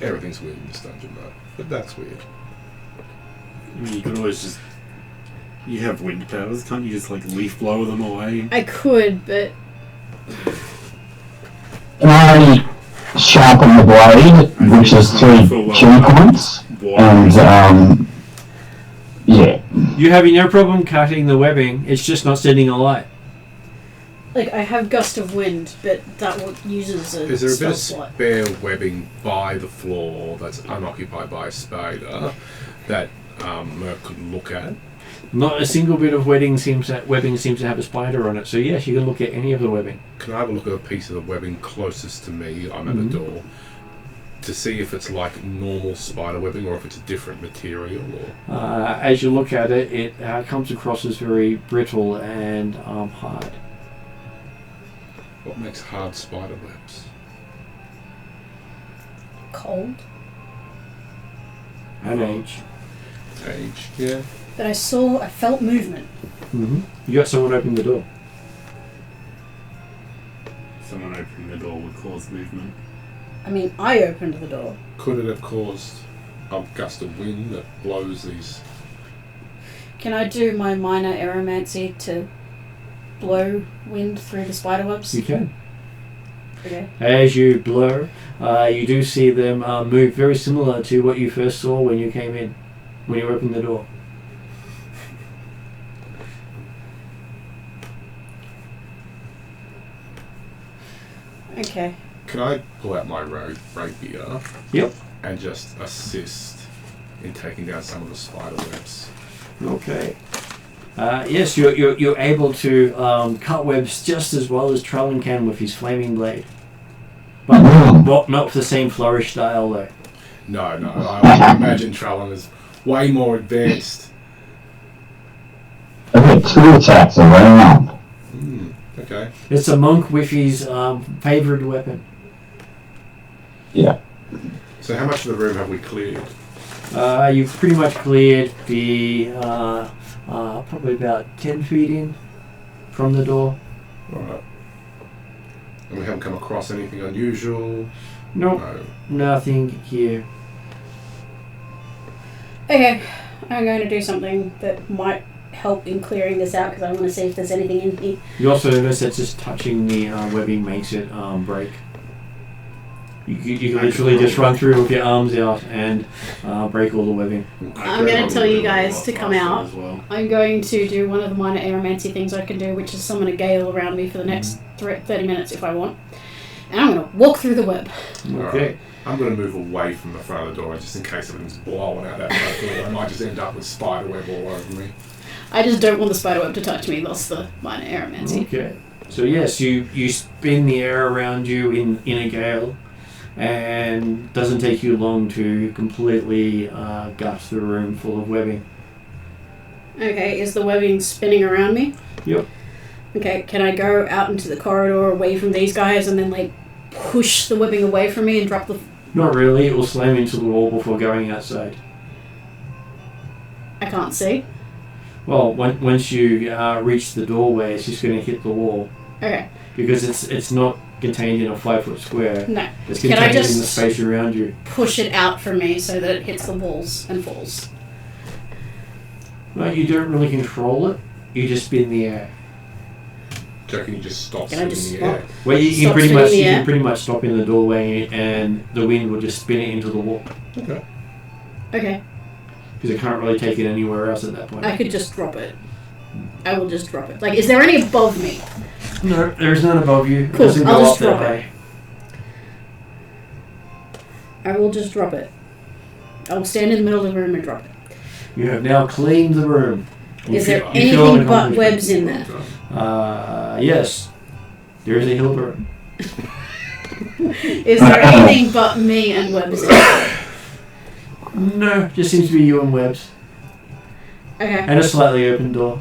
Everything's weird in this dungeon, though. But that's weird. I mean, you could always just. You have wind powers, can't you just like leaf blow them away? I could, but Can I sharpen the blade, which is 3 chi points, and yeah. You're having no problem cutting the webbing, it's just not sending a light. like I have gust of wind, but that uses a Is there a bit spell of slot. spare webbing by the floor that's unoccupied by a spider that Merc could look at? Not a single bit of webbing seems to have a spider on it, so yes, you can look at any of the webbing. Can I have a look at a piece of the webbing closest to me? I'm at the door. To see if it's like normal spider webbing or if it's a different material. Or As you look at it, it comes across as very brittle and hard. what makes hard spider webs? Cold. And age. Age, yeah. But I felt movement. Mm-hmm. You got someone open the door. Someone opening the door would cause movement. I mean, I opened the door. Could it have caused a gust of wind that blows these? Can I do my minor aeromancy to blow wind through the spider webs? You can. Okay. As you blow, you do see them move very similar to what you first saw when you came in, when you opened the door. Okay. Can I pull out my rapier? Yep. And just assist in taking down some of the spider webs? Okay. Yes, you're able to cut webs just as well as Trellin can with his flaming blade. But not with the same flourish style though. No, I imagine Trellin is way more advanced. I get 2 attacks around. Okay. It's a monk with his favoured weapon. Yeah. So how much of the room have we cleared? You've pretty much cleared the probably about 10 feet in from the door. Alright. And we haven't come across anything unusual? Nope, No. nothing here. Okay, I'm going to do something that might help in clearing this out because I want to see if there's anything in here. You also notice that just touching the webbing makes it break. You can literally just run through with your arms out and break all the webbing. I'm going to tell you guys to come out. As well. I'm going to do one of the minor aeromancy things I can do, which is summon a gale around me for the next 30 minutes if I want. And I'm going to walk through the web. Okay. I'm going to move away from the front of the door just in case everything's blowing out that front door. I might just end up with spiderweb all over me. I just don't want the spiderweb to touch me, that's the minor aeromancy. Okay. So yes, you spin the air around you in a gale, and it doesn't take you long to completely gut the room full of webbing. Okay, is the webbing spinning around me? Yep. Okay, can I go out into the corridor away from these guys and then like push the webbing away from me and drop the... Not really. It will slam into the wall before going outside. I can't see. Well, once you reach the doorway, it's just going to hit the wall Okay, because it's not contained in a 5-foot square. no. It's Can I contained in just- the space around you. Push it out from me so that it hits the walls and falls. No, you don't really control it. You just spin the air. Do you reckon you just stop Can I in just the stop? air? Well, you can Stop pretty spinning much the you air. can pretty much stop in the doorway, and the wind will just spin it into the wall Okay. Okay, because it can't really take it anywhere else at that point. I could just drop it. I will just drop it. Like, is there any above me? No, there's none above you. It Cool, doesn't I'll go just up that drop it. high. I will just drop it. I'll stand in the middle of the room and drop it. You have now cleaned the room. Is there You feel anything an but accomplishment. webs in there? Yes. There is a Hilbert. Is there anything but me and webs in there? No, just seems to be you and Webbs. Okay. And a slightly open door.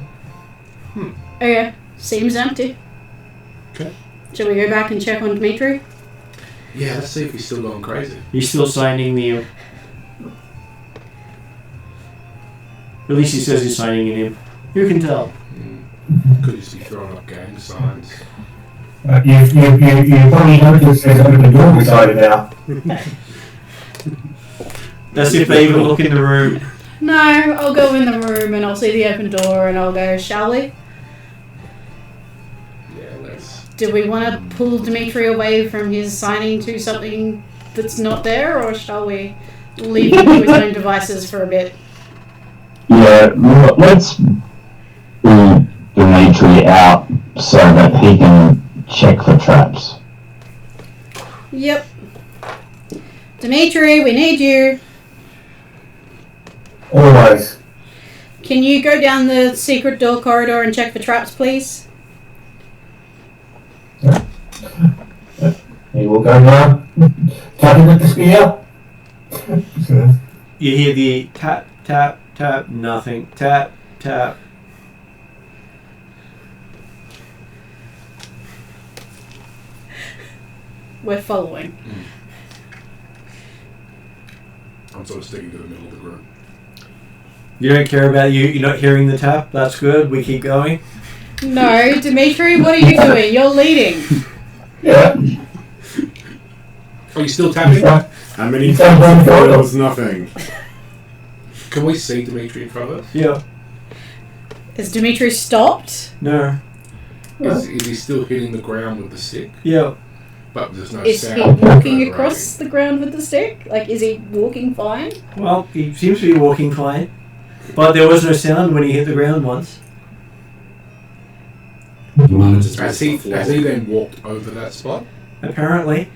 Okay. Seems empty. Okay. Shall we go back and check on Dimitri? Yeah, let's see if he's still going crazy. He's still signing the... At least he says he's signing in him. Who can tell? Could just be throwing up gang signs. You probably noticed there's an open door beside it now. That's if they even look in the room. No, I'll go in the room and I'll see the open door and I'll go, shall we? Yeah, let's. Do we want to pull Dimitri away from his signing to something that's not there, or shall we leave him to his own devices for a bit? Yeah, let's pull Dimitri out so that he can check for traps. Yep. Dimitri, we need you. Always. Can you go down the secret door corridor and check for traps, please? He will go now. Tapping at the spear. You hear the tap, tap, tap, nothing. Tap, tap. We're following. I'm sort of sticking to the middle of the room. You don't care about you're not hearing the tap? That's good. We keep going. No, Dimitri, what are you doing? You're leading. Yeah. Are you still tapping? How many He's done one times photo. there was nothing? Can we see Dimitri in front of us? Yeah. Is Dimitri stopped? No. Is he still hitting the ground with the stick? Yeah. But there's no Is sound. he walking across the ground with the stick? Like, is he walking fine? Well, he seems to be walking fine. But there was no sound when he hit the ground once. Has he then walked over that spot? Apparently.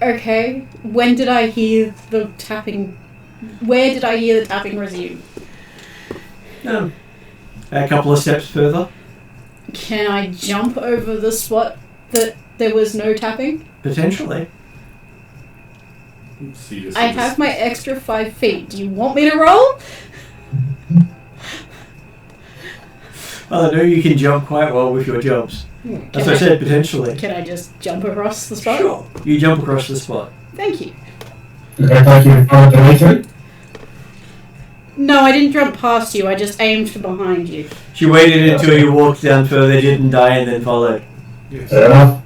Okay. When did I hear the tapping? Where did I hear the tapping resume? A couple of steps further. Can I jump over the spot that there was no tapping? Potentially. So you just I have my extra 5 feet. Do you want me to roll? I know you can jump quite well with your jumps. As I said, potentially. Can I just jump across the spot? Sure. You jump across the spot. Thank you. Did I take you in front of Dimitri? No, I didn't jump past you. I just aimed for behind you. She waited until you walked down further, didn't die, and then followed. Yes. Fair enough.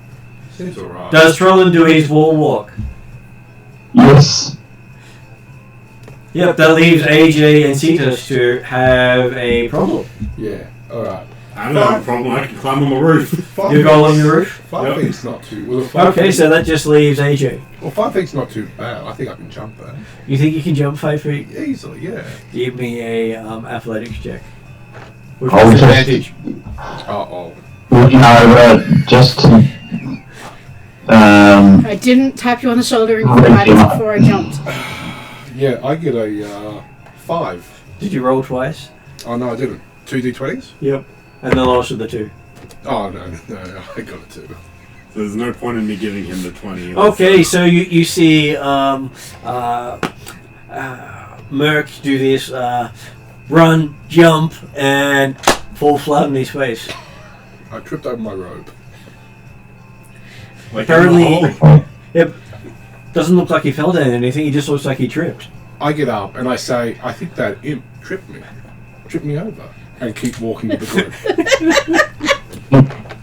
Seems alright. Does Trollan do his wall walk? Yes. Yep, that leaves AJ and Cetus to have a problem. Yeah. All right. I don't have a problem. I can climb on the roof. You go on the roof? 5 Yep. feet's not too. Well, 5 Okay, feet, so that just leaves AJ. well, 5 feet's not too bad. I think I can jump that You think you can jump 5 feet? easily. Yeah. Give me a athletics check. With Oh, just- advantage. Oh. Well, just to, I didn't tap you on the shoulder and congratulations before I jumped. Yeah, I get a 5. Did you roll twice? Oh no, I didn't. 2 d20s. Yep. And the lowest of the two. Oh no, I got a 2. So there's no point in me giving him the 20. Okay, so you see Merc do this run, jump, and fall flat on his face. I tripped over my robe. Like Apparently, it doesn't look like he fell down or anything. He just looks like he tripped. I get up and I say, I think that imp tripped me over, and keep walking to the group.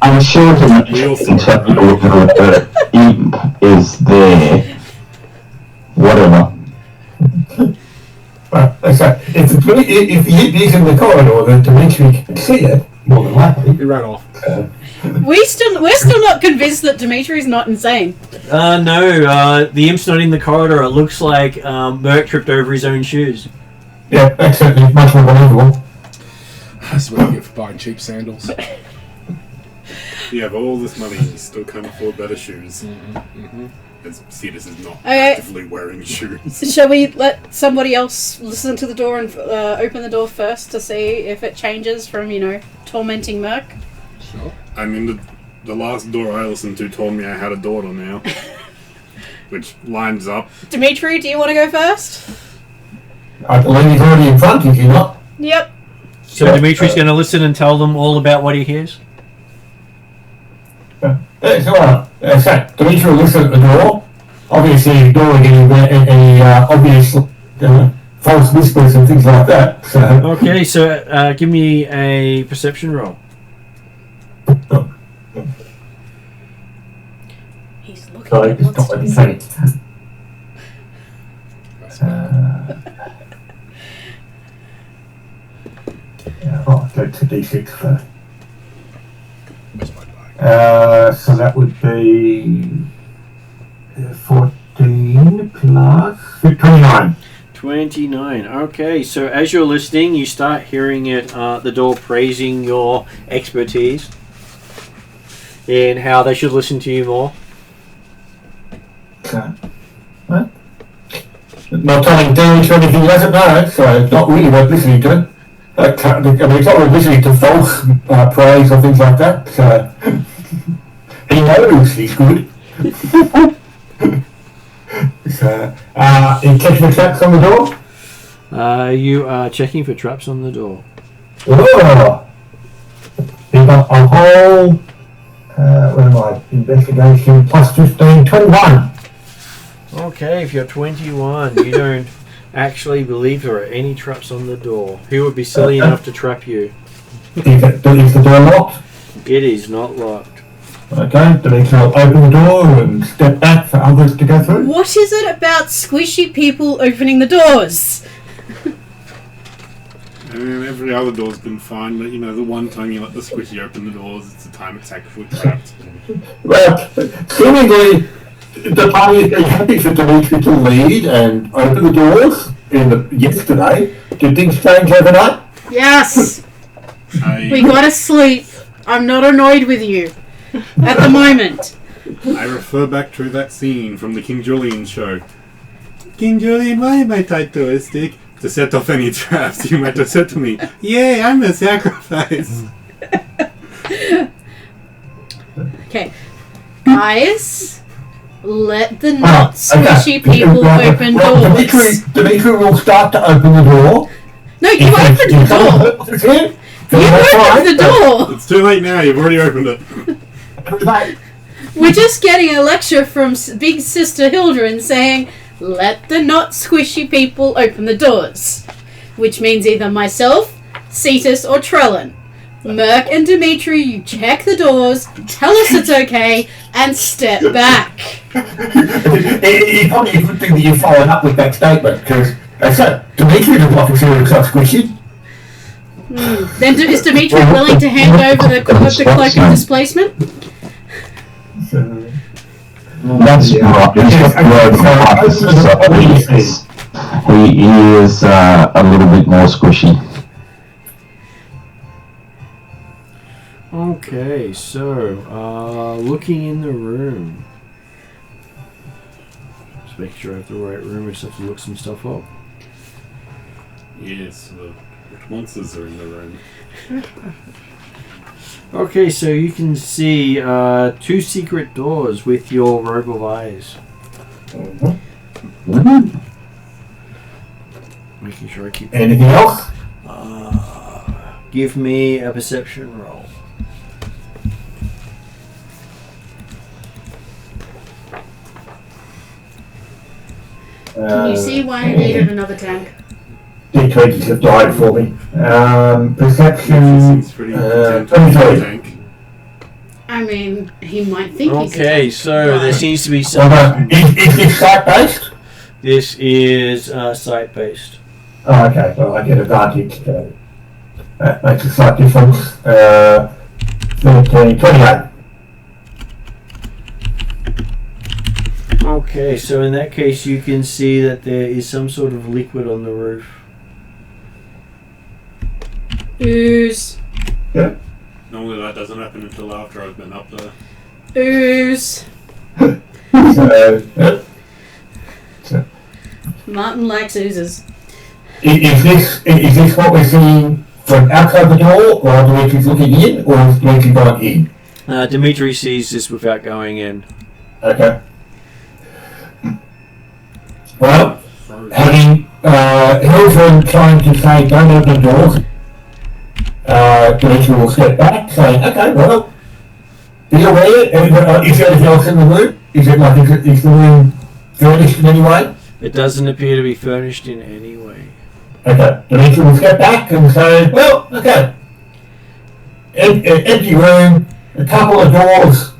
I'm sure the Real imp is there. Whatever. So if the imp is in the corridor, then Dimitri can see it, more than likely. He ran off. We're still not convinced that Dimitri's not insane. No, the imp's not in the corridor. It looks like Merc tripped over his own shoes. Yeah, that's certainly much more believable. That's what I get for buying cheap sandals. You have all this money and you still can't afford better shoes. Mm-hmm. As Cetus is not Okay. actively wearing shoes. Shall we let somebody else listen to the door and open the door first to see if it changes from, tormenting Merc? Sure. I mean, the last door I listened to told me I had a daughter now. Which lines up. Dimitri, do you want to go first? I believe he's already in front, is he not? Yep. So Dimitri's going to listen and tell them all about what he hears? It's alright. So, Dimitri will listen at the door, obviously ignoring any obvious false whispers and things like that. So, Okay, so give me a perception roll. He's looking sorry, at just what's not to be letting said. me. I'll go to D6 first. Where's my bag? So that would be 14 plus 29. 29. Okay, so as you're listening, you start hearing it, the door praising your expertise in how they should listen to you more. So, well, not telling Dimitri anything he doesn't know, so it's not really worth listening to. I mean, it's not worth listening to false praise or things like that, so he knows he's good. So, you catching the traps on the door? You are checking for traps on the door. Oh! You've got a whole, where am I? Investigation plus 15, 21. Okay, if you're 21, you don't actually believe there are any traps on the door. Who would be silly enough to trap you? Is the door locked? It is not locked. Okay, Dimitri will open the door and step back for others to go through. What is it about squishy people opening the doors? I mean, every other door's been fine, but the one time you let the squishy open the doors, it's the time it's actually trapped. Well, seemingly, the party is happy for Dimitri to lead and open the doors yesterday. Did things change overnight? Yes! We I, gotta sleep. I'm not annoyed with you. At the moment. I refer back to that scene from the King Julian show. King Julian, why am I tied to a stick? To set off any traps. You might have said to me, "Yay, I'm a sacrifice." Okay. Guys, let the not squishy Okay. people Well, open well, doors. Dimitri will start to open the door. No, you opened the door. You opened the door. It's too late now. You've already opened it. door. We're just getting a lecture from Big Sister Hildren saying, let the not squishy people open the doors. Which means either myself, Cetus, or Trellin. Merc and Dimitri, you check the doors, tell us it's okay, and step back. It's probably a good thing that you followed up with that statement, because Dimitri doesn't like to see himself squishy. Then is Dimitri willing to hand over the cloak of displacement? That's right. He is a little bit more squishy. Okay, so looking in the room. Just make sure I have the right room. I just have to look some stuff up. Yes, the monsters are in the room. Okay, so you can see 2 secret doors with your robe of eyes. Making sure I keep. Anything else? Give me a perception roll. Can you see why I needed another tank? D20s have died for me. Perception. Seems pretty content with the 23. tank. I mean, he might think he's Okay, a so there seems to be Well, some. is this site-based? This is site-based. Oh, okay. Well, I get advantage. That makes a slight difference. 13, 28. Okay, so in that case, you can see that there is some sort of liquid on the roof. ooze. Normally that doesn't happen until after I've been up there. Ooze. So, Martin likes oozes. is this what we're seeing from outside the door, or Dimitri's looking in, or is Dimitri going in? Dimitri sees this without going in. Okay. Well, having Hilton trying to say don't open the doors, Dimitri will step back, saying, okay, well, be aware, is there anything else in the room? Is the room furnished in any way? It doesn't appear to be furnished in any way. Okay, Dimitri will step back and say, well, okay, empty room, a couple of doors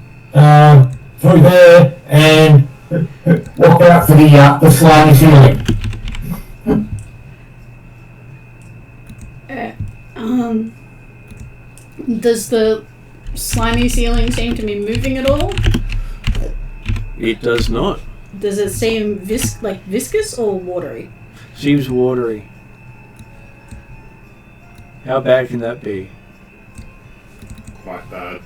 through there, and walk out for the slimy ceiling. Does the slimy ceiling seem to be moving at all? It does not. Does it seem viscous or watery? Seems watery. How bad can that be? Quite bad.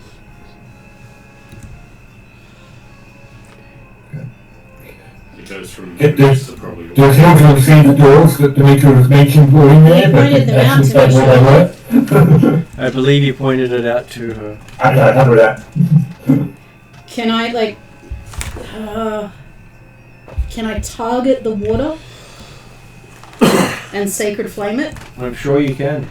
It goes from Does to probably. Hilton see the doors that Dimitri was mentioned were in there, He but pointed them out actually to me, say where they were? I believe you pointed it out to her. Okay, I cover that. Can I can I target the water and sacred flame it? I'm sure you can.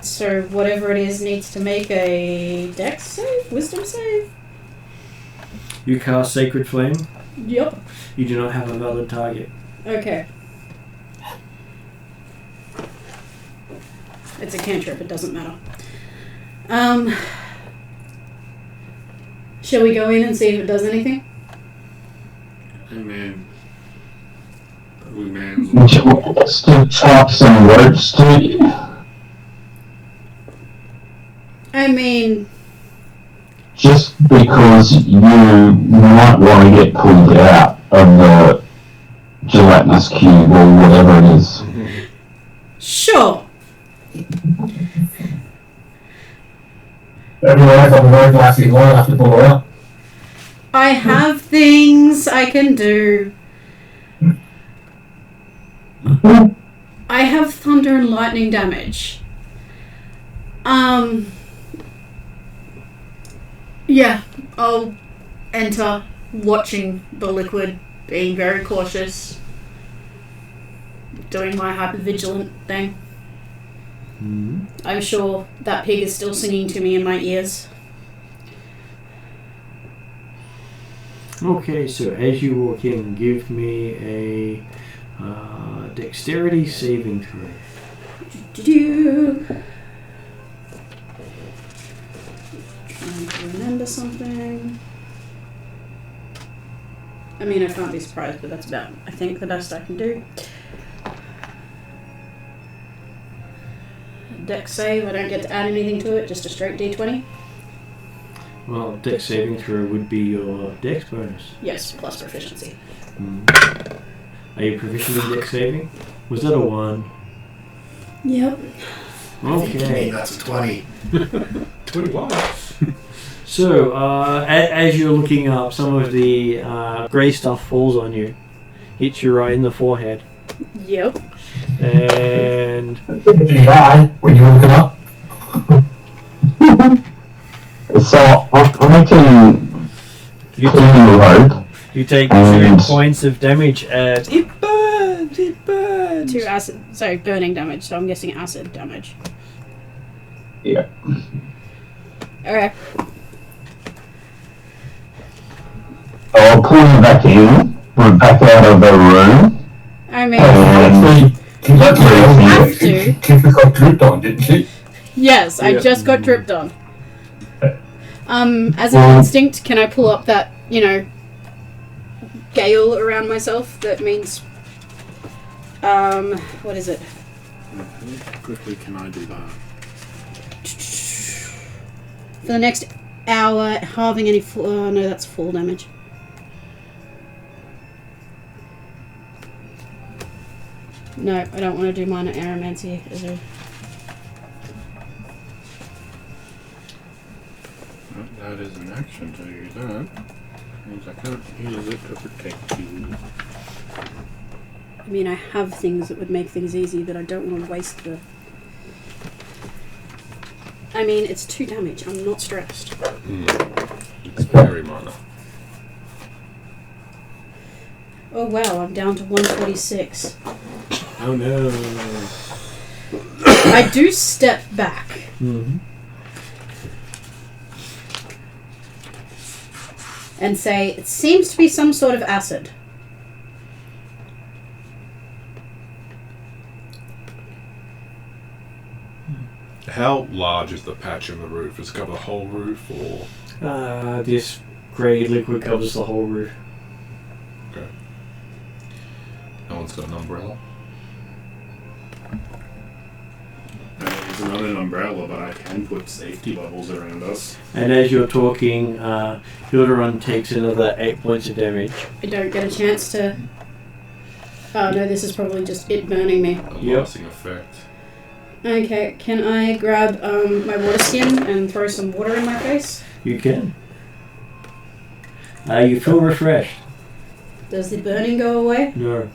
So whatever it is needs to make a dex save, wisdom save. You cast Sacred Flame. Yep. You do not have a valid target. Okay. It's a cantrip, it doesn't matter. Shall we go in and see if it does anything? Hey man. We man. Would you want us to tie some ropes to you? I mean, Just because you might want to get pulled out of the gelatinous cube or whatever it is. sure. Everyone else on the road lasting long enough to pull her out. I have things I can do. I have thunder and lightning damage. Yeah, I'll enter, watching the liquid, being very cautious, doing my hypervigilant thing. I'm sure that pig is still singing to me in my ears. Okay, so as you walk in, give me a dexterity saving throw. something. I mean, I can't be surprised, but that's about, I think, the best I can do. Dex save, I don't get to add anything to it, just a straight d20. Well, dex saving throw would be your dex bonus. Yes, plus proficiency. Are you proficient in dex saving? Was that a 1? Yep. Okay. That's a 20. 21. So, as you're looking up, some of the grey stuff falls on you, hits you right in the forehead, Yep. and Yeah, when you look it up. So I can you, clean the rope. you take 2 And- points of damage as it burns. It burns. 2 acid, sorry, burning damage, so I'm guessing acid damage. Yeah. Okay. I'll pull you back in. We're back out of the room. I mean, Actually, she got have to. She got dripped on, didn't she? yes, I Yeah. just got dripped on. As an instinct, can I pull up that, gale around myself? That means, what is it? How quickly can I do that? For the next hour, halving any no, that's full damage. No, I don't want to do minor aromancy. Is there? That is an action to use that. Means I can't use it to protect you. I mean, I have things that would make things easy, but I don't want to waste the... I mean, it's 2 damage. I'm not stressed. It's very minor. Oh wow, I'm down to 146. Oh no. I do step back. Mm-hmm. And say, it seems to be some sort of acid. How large is the patch in the roof? Does it cover the whole roof, or...? This grey liquid covers the whole roof. Okay. No one's got an umbrella? It's not an umbrella, but I can put safety bubbles around us. And as you're talking, Hilderon takes another 8 points of damage. I don't get a chance to... Oh no, this is probably just it burning me. A Yep. lasting effect. Okay, can I grab my water skin and throw some water in my face? You can. You feel refreshed. Does the burning go away? No.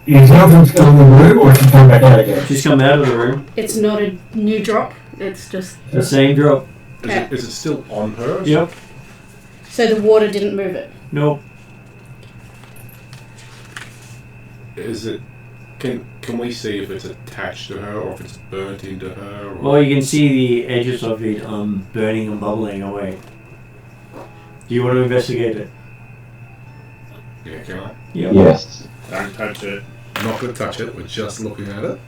Is Hilton still in the room, or has she come back out again? She's come out of the room. It's not a new drop, it's just... The same drop. Is it still on her? Yep. So the water didn't move it. Nope. Is it... Can we see if it's attached to her, or if it's burnt into her? Or... Well, you can see the edges of it burning and bubbling away. Do you want to investigate it? Yeah, can I? Yep. Yes. Don't touch it. I'm not going to touch it, we're just looking at it.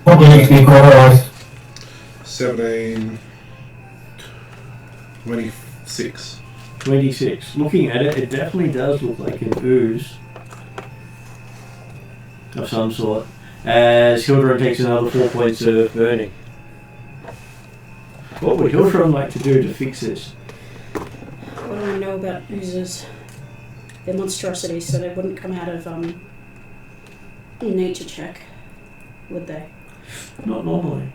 Probably needs to be cauterized. 17... 26. 26. Looking at it, it definitely does look like an ooze of some sort. As Hilderon takes another 4 points of burning. What would Hilderon like to do to fix this? What do I know about oozes? They're monstrosities, so they wouldn't come out of nature check, would they? Not normally.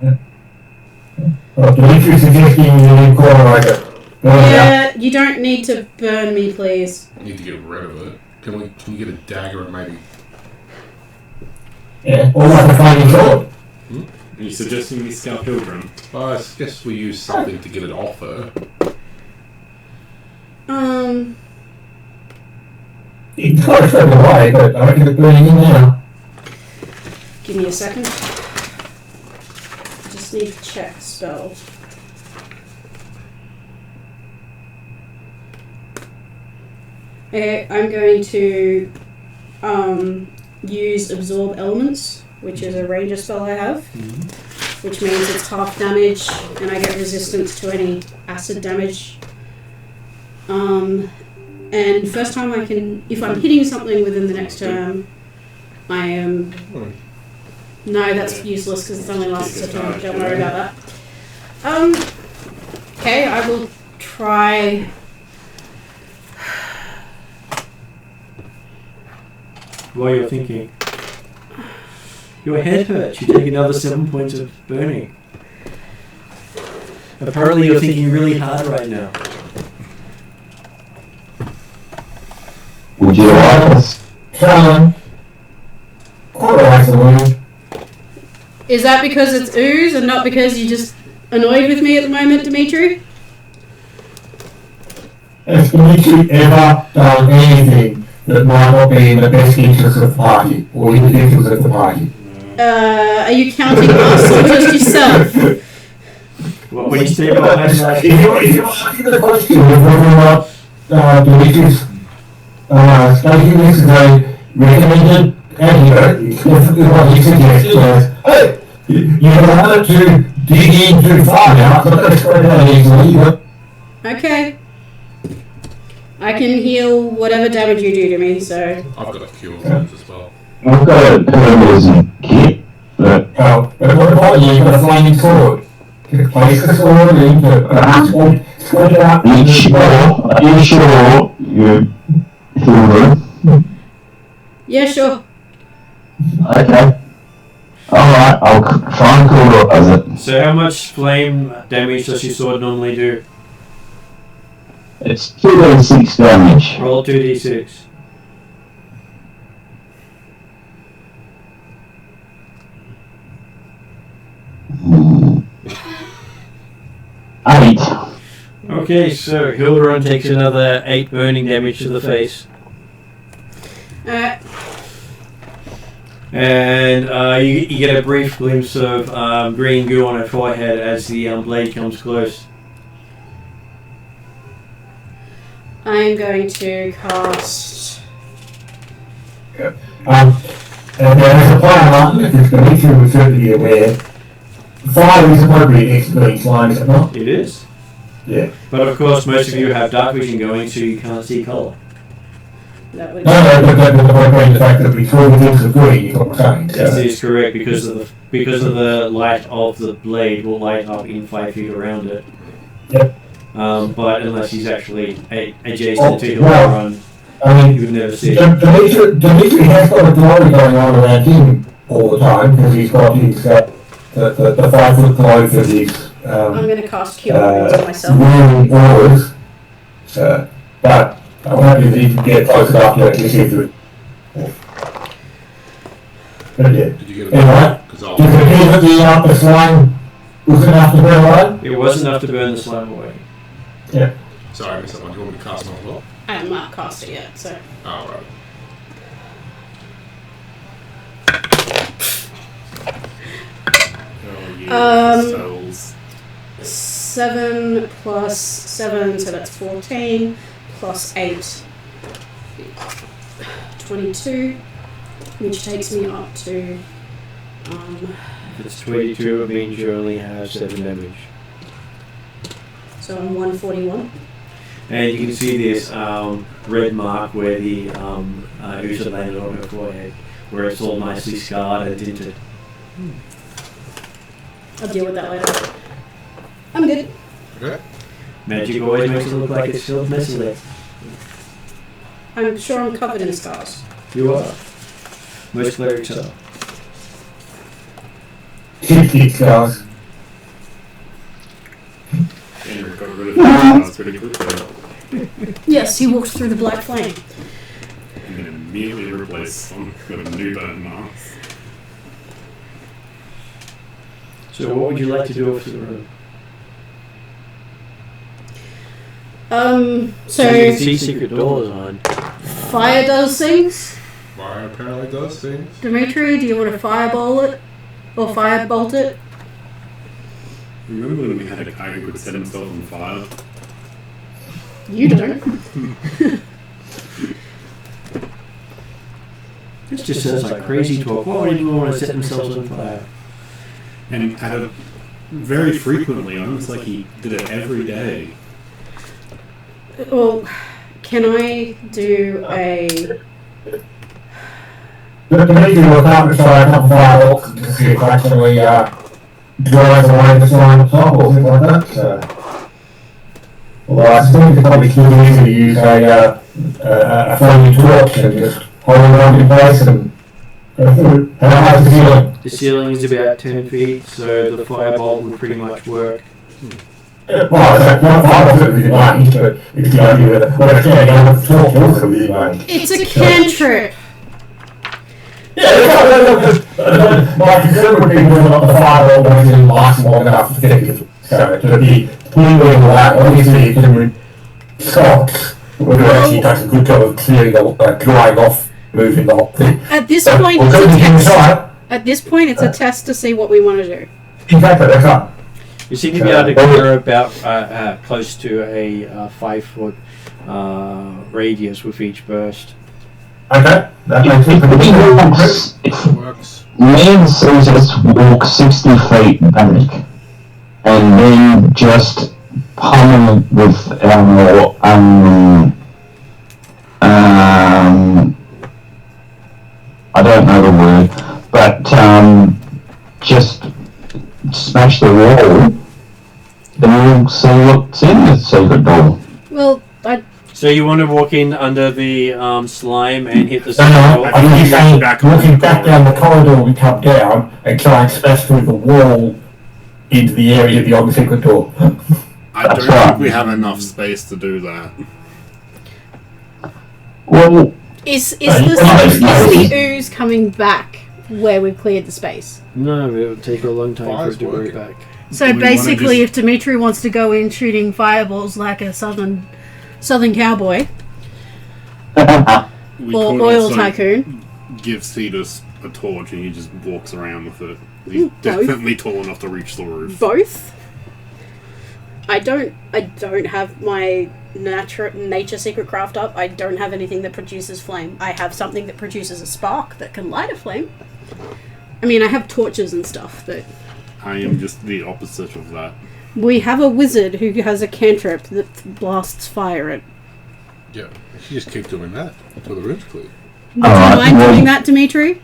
Well, Dimitri's suggesting you need cauterize it. Yeah, you don't need to burn me, please. Need to get rid of it. Can you get a dagger and maybe... Yeah, or like a flaming sword. Are you suggesting we scalp Pilgrim? I guess we use something to get it off her. You can try to throw it away, but I reckon it's burning in now. Give me a second. Just need to check spell. Okay, I'm going to use Absorb Elements, which is a ranger spell I have. which means it's half damage, and I get resistance to any acid damage. And first time I can, if I'm hitting something within the next turn, I am. No, that's useless because it only lasts a turn. Don't worry about that. Okay, I will try. While you're thinking, your head hurts. You take another 7 points of burning. Apparently, you're thinking really hard right now. Would you like us? Carolyn. Alright, Louise. Is that because it's ooze and not because you're just annoyed with me at the moment, Dimitri? Has Dimitri ever done anything that might not be in the best interest of the party, or in the interest of the party? Are you counting us or just yourself? What when you say about If you're asking the question of whether or not Dimitri's stating this is a recommended antidote, it's definitely what he suggests as, hey, you're allowed to dig in too far now, I'm not going to spread out easily, but Okay. I can heal whatever damage you do to me, so. I've got a cure wounds as well. I've got a herbalism kit, but but what about you? You've got a flaming sword. You place the sword into spread it out. are you sure you feel good? Yeah, sure. Okay. Alright, I'll try and cauterize it. So how much flame damage does your sword normally do? It's 2d6 damage. Roll 2d6. Eight. Okay, so Hilderon takes another 8 burning damage to the face. Alright. And you get a brief glimpse of green goo on her forehead as the blade comes close. I'm going to cast. And as a player, Martin, if it's going to be certainly aware, fire is appropriate next to each line, is it not? It is. Yeah. But of course, most of you have dark vision going, so you can't see colour. That would. No, but the fact that we throw the things of green, you've got to say. This is correct because of the light of the blade will light up in 5 feet around it. Yep. But unless he's actually adjacent to Hilderon, I mean, you would never see it. Dimitri has got a glory going on around him all the time because he's got his the 5 foot glow for his I'm going to cast Cure Wounds on myself. wearing orders. But I'm happy that he can get close enough to actually see through it. But yeah. Did you get it? Anyway, Because does it appear that the slime was enough to burn away? It was enough to burn the slime away. Yeah. Sorry, I missed that one. Do you want me to cast one as well? I haven't marked cast it yet, so. Oh, right. Oh, yeah. Souls. 7 plus 7, so that's 14, plus 8, 22, which takes me up to, If it's 22, it means you only have 7 damage. so I'm 141. And you can see this red mark where the ooze landed on her forehead, where it's all nicely scarred and tinted. I'll deal with that later. I'm good. Okay. Magic always makes it look like it's still messy. I'm sure I'm covered in scars. You are. Most clerics are. 60 scars. Andrew got rid of that pretty quickly. Yes, he walked through the black flame. And then immediately replaced them with a new burn mask. So what would you like to do with the room? So you can see secret doors on. fire does things. Fire apparently does things. Dimitri, do you want to fireball it? Or firebolt it? Remember when we had a guy who could set himself on fire? You don't. This just sounds like crazy talk. Why would anyone want to set themselves on fire? And at a very frequently, almost like he did it every day. Well, can I do a... The meeting will come to try a couple of fireworks to see if actually drives away the sign of top or something like that. So. Well, I think it's probably too easy to use a flaming torch and just hold it on in place and go through. How high is the ceiling? The ceiling is about 10 feet, so the firebolt would pretty much work. Well, it's not fireballs that would be range, but it's the idea that when I can't get a torch also be range. It's a cantrip! Yeah, my concern would be whether or not the firewall was in last long enough to get it. So to be clearing that, obviously you can stop, whether it actually does a good job of clearing the drying off, moving the whole thing. At this point, it's a test. At this point, it's a test to see what we want to do. Exactly, that's right. You seem to be able to cover about close to a 5-foot radius with each burst. Okay, that makes If it Works. me and Caesar's walk 60 feet back, and then just pummel with our I don't know the word, but just smash the wall, then we'll see what's in the secret door. Well, So you want to walk in under the slime and hit the No, circle? I think he's saying looking back down the corridor we come down and try and smash through the wall into the area beyond the secret door. I don't think we have enough space to do that. Well, is the ooze coming back where we've cleared the space? No, it would take a long time for it to go Fire's back. So Do we basically, wanna if Dimitri wants to go in shooting fireballs like a southern cowboy We or could oil also tycoon, give Cetus a torch and he just walks around with it. He's Both. definitely tall enough to reach the roof. both. I don't have my nature secret craft up. I don't have anything that produces flame. I have something that produces a spark that can light a flame. I mean, I have torches and stuff that. I am just the opposite of that. We have a wizard who has a cantrip that blasts fire at. Yeah, you just keep doing that until the room's clear. Do you mind doing that, Dimitri?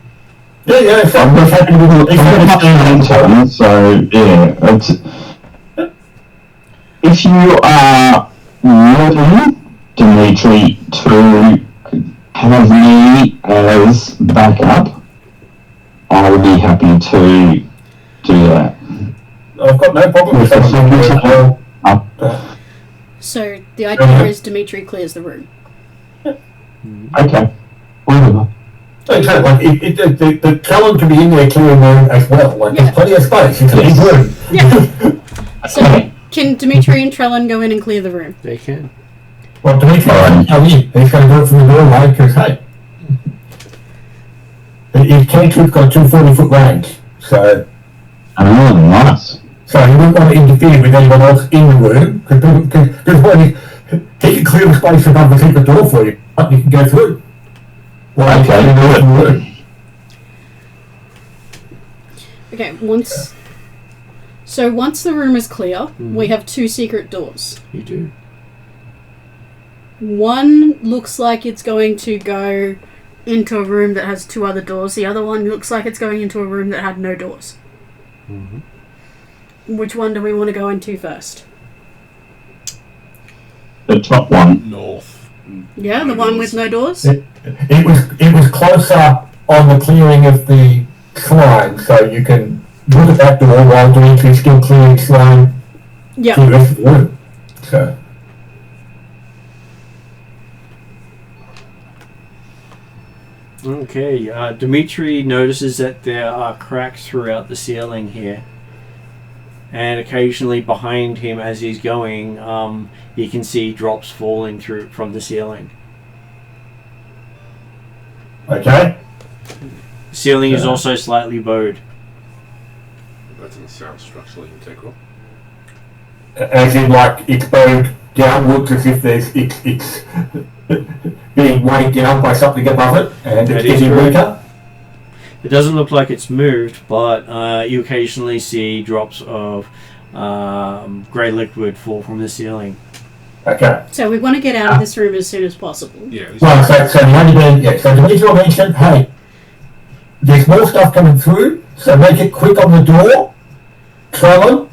Yeah, it's I'm just happy with it. So yeah, it's, if you are ready, Dimitri, to have me as backup, I would be happy to do that. I've got no problem with that. So the idea is Dimitri clears the room. Okay, whatever. Exactly, like the talent can be in there clearing room as well. Like there's plenty of space. It's a big room. Yeah. So can Dimitri and Trellin go in and clear the room? They can. Well, Dimitri, he's going to go from the doorway because hey, his cantrip's got a 240-foot range, so. Oh, nice. So he wouldn't want to interfere with anyone else in the room, because when he can clear the space above the secret door for you, but you can go through. Well, Okay, good. Okay, once the room is clear, we have two secret doors. You do. One looks like it's going to go into a room that has two other doors. The other one looks like it's going into a room that had no doors. Mm-hmm. Which one do we want to go into first? The top one. North. Yeah, the one with no doors? It was closer on the clearing of the slime, so you can look at that door while Dimitri's still clearing slime Yeah. through the rest of the room. So. Okay, Dimitri notices that there are cracks throughout the ceiling here. And occasionally behind him as he's going, you can see drops falling through from the ceiling. Okay. The ceiling is also slightly bowed. That doesn't sound structurally integral. As in, like, it's bowed downwards as if it's being weighed down by something above it, and That it's is getting correct. weaker. It doesn't look like it's moved, but you occasionally see drops of grey liquid fall from the ceiling. Okay. So we want to get out of this room as soon as possible. Yeah. Well, so the only thing, yeah, so Demetrio mentioned, hey, there's more stuff coming through, so make it quick on the door. Trellin,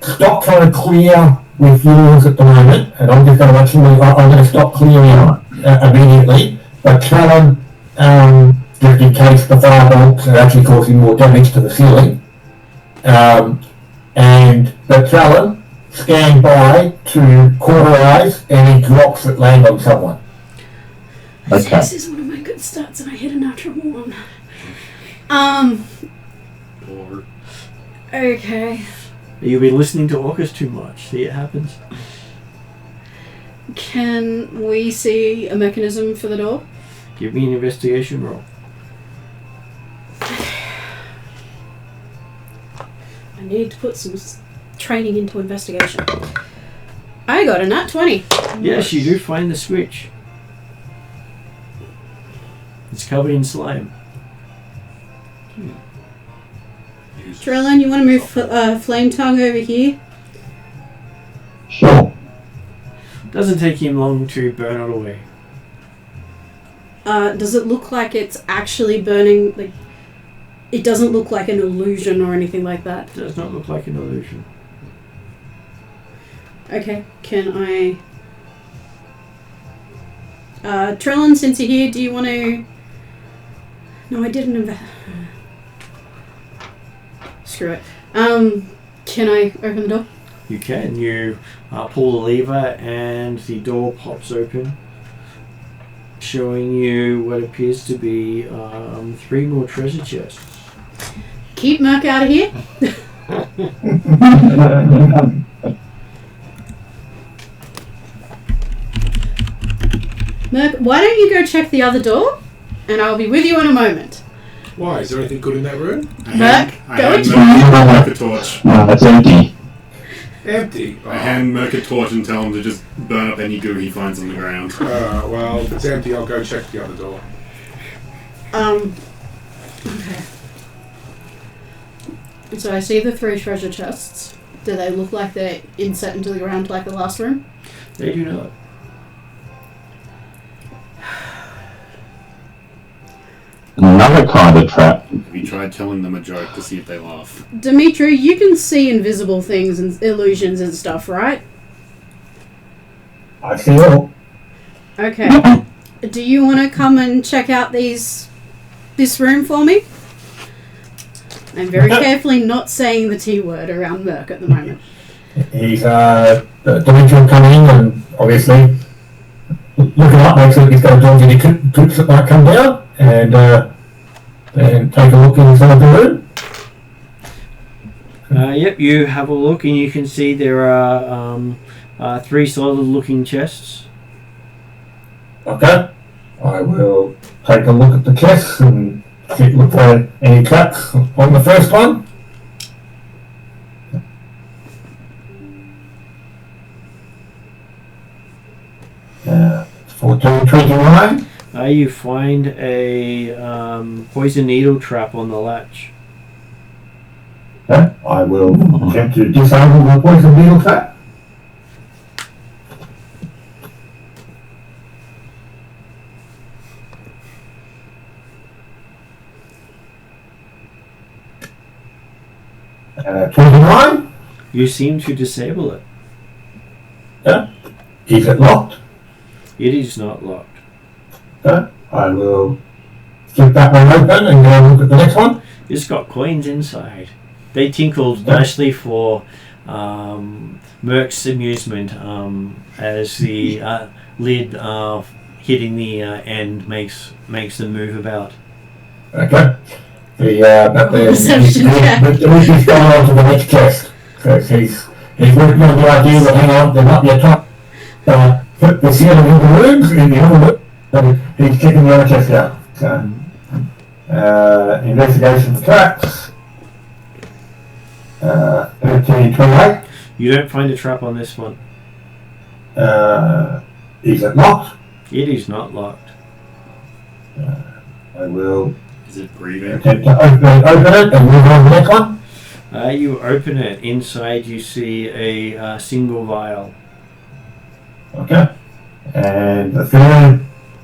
stop trying to clear with yours at the moment, and I'm just going to actually, I'm going to stop clearing immediately. But Trellin, just in case the firebolts are actually causing more damage to the ceiling. But Trellin, stand by to cauterize any drops that land on someone. Okay. This is one of my good stats, and I hit a natural one. Or Okay. You've been listening to Orcus too much. See, it happens. Can we see a mechanism for the door? Give me an investigation roll. I need to put some training into investigation. I got a nat 20. Yes, you do find the switch. It's covered in slime. Trellin, you want to move Flame Tongue over here? Sure. Doesn't take him long to burn it away. Does it look like it's actually burning? Like, it doesn't look like an illusion or anything like that. Does not look like an illusion. Okay, can I... Trellin, since you're here, do you want to... No, I didn't Screw it. Can I open the door? You can. You pull the lever and the door pops open, showing you what appears to be 3 more treasure chests. Keep Merc out of here. Merc, why don't you go check the other door, and I'll be with you in a moment. Why? Is there anything good in that room? Merc, go and check. Merc a torch. No, it's empty. Empty. I hand Merc a torch and tell him to just burn up any goo he finds on the ground. Well, if it's empty, I'll go check the other door. Okay. So I see the 3 treasure chests. Do they look like they're inset into the ground like the last room? They do not. Another kind of trap. Have you tried telling them a joke to see if they laugh? Dimitri, you can see invisible things and illusions and stuff, right? I feel. Okay. Do you want to come and check out this room for me? I'm very carefully not saying the T word around Merc at the moment. He's Dimitri will come in and obviously look up, make sure he's got dodge any troops that might come down, and take a look inside the room. Yep, you have a look and you can see there are 3 solid looking chests. Okay. I will take a look at the chests and look for any traps on the first one. For 229. You find a poison needle trap on the latch. Okay. I will attempt to disable the poison needle trap. Uh, 29. You seem to disable it. Yeah. Is it locked? It is not locked. Okay. I will flip that one open and go look at the next one. It's got coins inside. They tinkled nicely for Merc's amusement as the lid hitting the end makes them move about. Okay. He's gone on to the next chest. So he's working on the idea that, hang on, there might be a top. Put the ceiling in the rooms in the other room, and he's checking the other chest out. So, investigation for traps. 1328. You don't find a trap on this one. Is it locked? It is not locked. I will Is it breathing? Attempt to open it and move on to the next one. You open it. Inside you see a single vial. Okay. And the third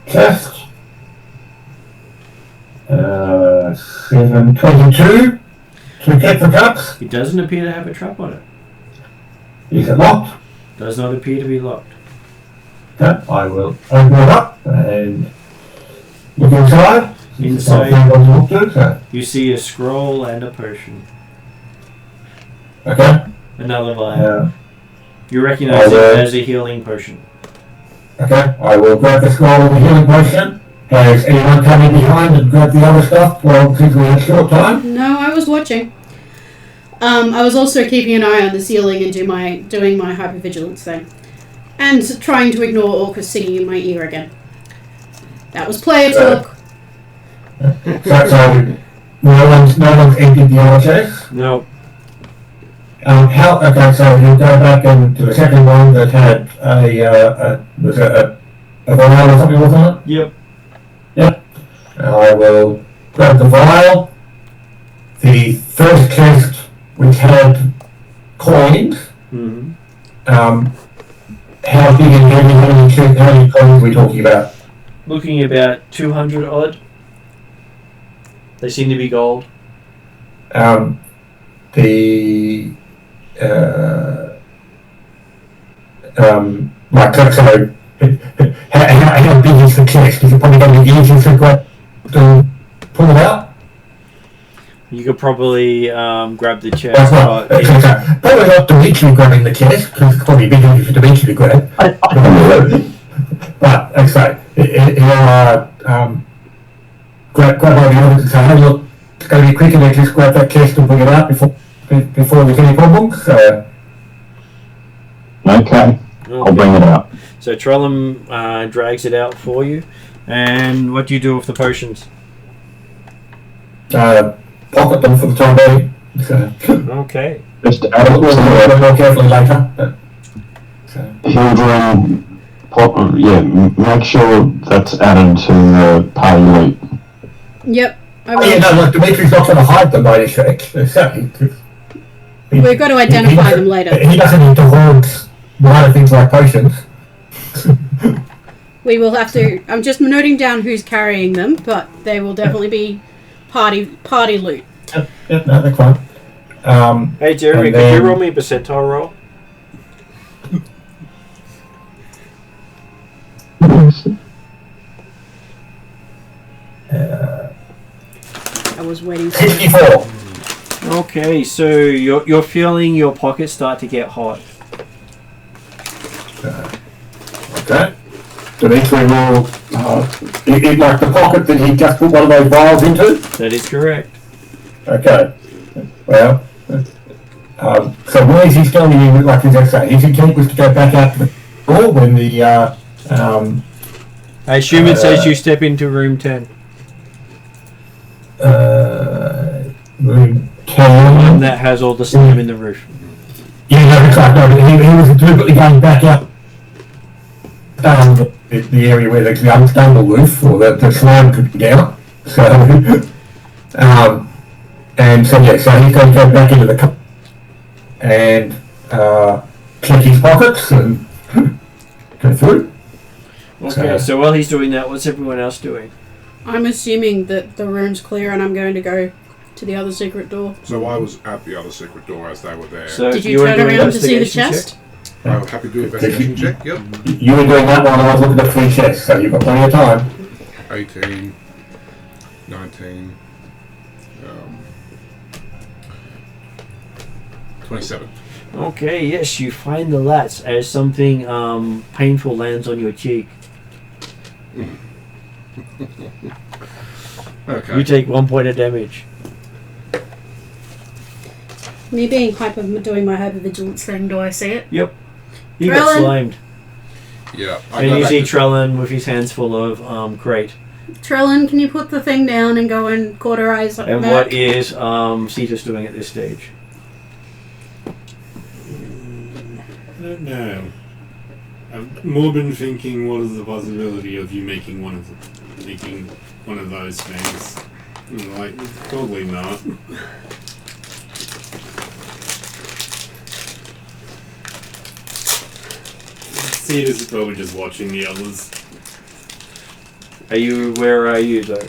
test. 722 to get the cups. It doesn't appear to have a trap on it. Is it locked? Does not appear to be locked. Okay, I will open it up and look inside. Inside, you see a scroll and a potion. Okay. Another vial. You recognize it as a healing potion. Okay, I will grab the scroll and the healing potion. Has anyone come in behind and grab the other stuff since we had short time? No, I was watching. I was also keeping an eye on the ceiling and doing my hypervigilance thing. And trying to ignore Orcus singing in my ear again. That was player talk. So no one's emptied the other chest? No. Okay, so you'll go back into the second one that had a vial or something was on it? Yep. Yep. I will grab the vial. The first chest, which had coins. Mm-hmm. How big and heavy, how many coins are we talking about? Looking about 200 odd. They seem to be gold. Right, so how big is the chest? Is it probably going to be easy to pull it out? You could probably grab the chest. Probably not Dimitri grabbing the chest, because it's probably big enough for Dimitri to grab. But, as I say, grab all the others and say, hey look, it's going to be quicker than just grab that chest and bring it out before there's any problems. Okay, I'll bring it out. So Trellum drags it out for you. And what do you do with the potions? Pocket them for the time being. So. Okay. Just add it to We'll the more carefully later. Hildren, make sure that's added to the party loot. Yep. Look, Dimitri's not going to hide them by any stretch. We've got to identify them later. He doesn't need to hoard minor things like potions. We will have to. I'm just noting down who's carrying them, but they will definitely be party loot. Yep, no, that's fine. Hey Jeremy, could you roll me a percentile roll? I was waiting for 54. Okay, so you're feeling your pockets start to get hot. Okay. Dimitri will like the pocket that he just put one of those vials into? That is correct. Okay. Well, so where is he going, like as I say, his intent was to go back out to the door when the, I assume it says you step into room 10. room 10. And that has all the slime in the roof. Yeah, no, that's right. No, he was deliberately going back up down the area where the unstable roof or the slime could be down. So, and so yeah, so he's going to go back into the cup and check his pockets and go through. Okay, so while he's doing that, what's everyone else doing? I'm assuming that the room's clear and I'm going to go to the other secret door. So I was at the other secret door as they were there. So did you turn around to see the chest? I'm happy to do an investigation check, yep. You were doing that while I was looking at free chests, so you've got plenty of time. 18, 19, 27. Okay, yes, you find the lats as something painful lands on your cheek. Okay. You take 1 point of damage. Me being doing my hypervigilance thing, do I see it? Yep. You got Trellin. slimed. Yeah. And you see Trellin with his hands full of crate. Trellin, can you put the thing down and go and cauterize it? And what is Cetus doing at this stage? I don't know. I've more been thinking, what is the possibility of you making one of those things? Like, probably not. Cetus is probably just watching the others. Where are you though?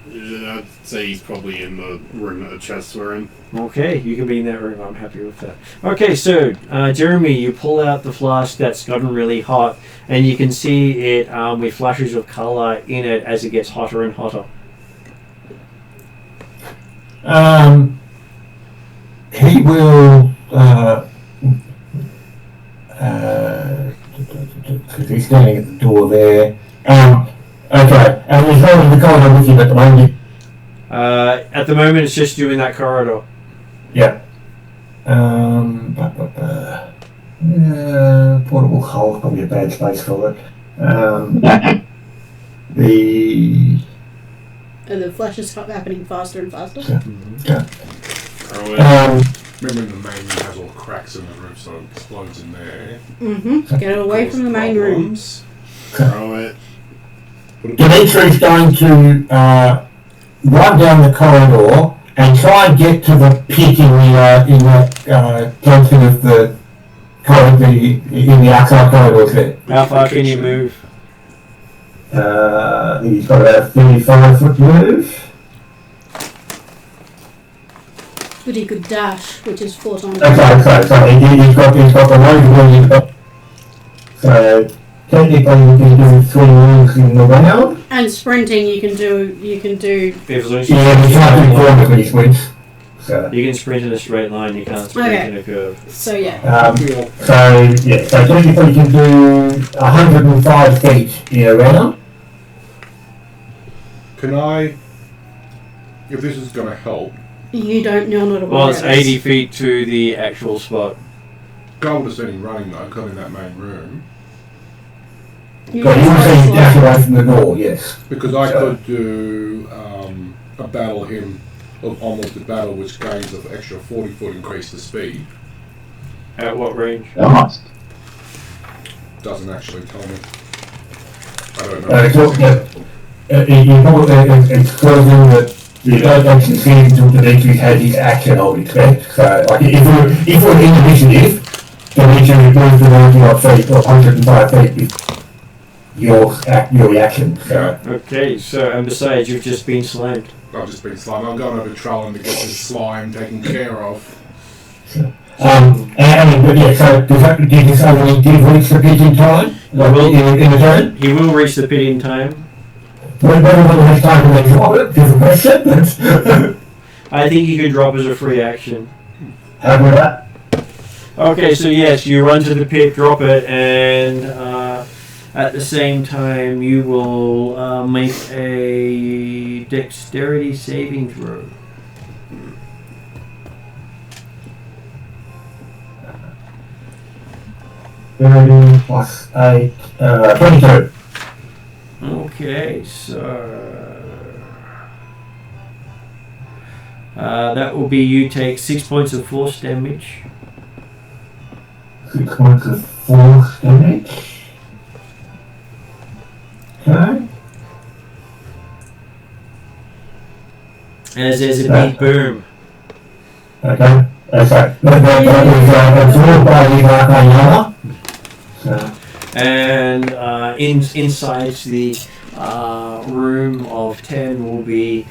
I'd say he's probably in the room that the chests were in. Okay, you can be in that room. I'm happy with that. Okay, so Jeremy, you pull out the flask that's gotten really hot, and you can see it with flashes of color in it as it gets hotter and hotter. He will, because he's standing at the door there. Okay, and he's holding the corridor with him at the moment. At the moment, it's just you in that corridor. Yeah. Portable hull, probably a bad space for it. And the flash is happening faster and faster. Remember the main room has all cracks in the roof, so it explodes in there. Get away from the main room. Throw it. Dimitri's going to run down the corridor and try and get to the pit in the junction of the corridor, in the outside corridors there. How far can you move? He's got about a 35-foot move. But he could dash, which is 4 times. Okay, so he's got the load. So technically you can do 3 moves in the round. And sprinting, you can do. If as long as Yeah, you can't do 4 with these wins. So. You can sprint in a straight line. You can't sprint in a curve. So yeah. So technically you can do 105 feet in a round. Can I, if this is going to help, You don't know not Well, it's 80 feet to the actual spot. Gold is sitting running though, because in that main room. But you want to say dash away from the door, yes. Because I could do a battle him, of almost a battle which gains an extra 40-foot increase to speed. At what range? Nice. Doesn't actually tell me. I don't know. It's closing that you don't actually see until Dimitri has his action, I would expect. So, like, if we're in initiative, Dimitri moves to 95 feet or 105 feet with your reaction. So. Okay, so, and besides, you've just been slammed. I've just been slimed. I'm going over Trellin to get this slime taken care of. So did you say when he did reach the pit in time? Like, in the turn? He will reach the pit in time. Whether he has time to make drop it, different question. I think you can drop as a free action. How about that? Okay, so yes, you run to the pit, drop it, and at the same time you will make a dexterity saving throw. plus 8, 22. Okay, so that will be you take 6 points of force damage. 6 points of force damage. Okay. As there's a big boom. Okay. That is absorbed by the arcane armor. So. And inside the room of 10 will be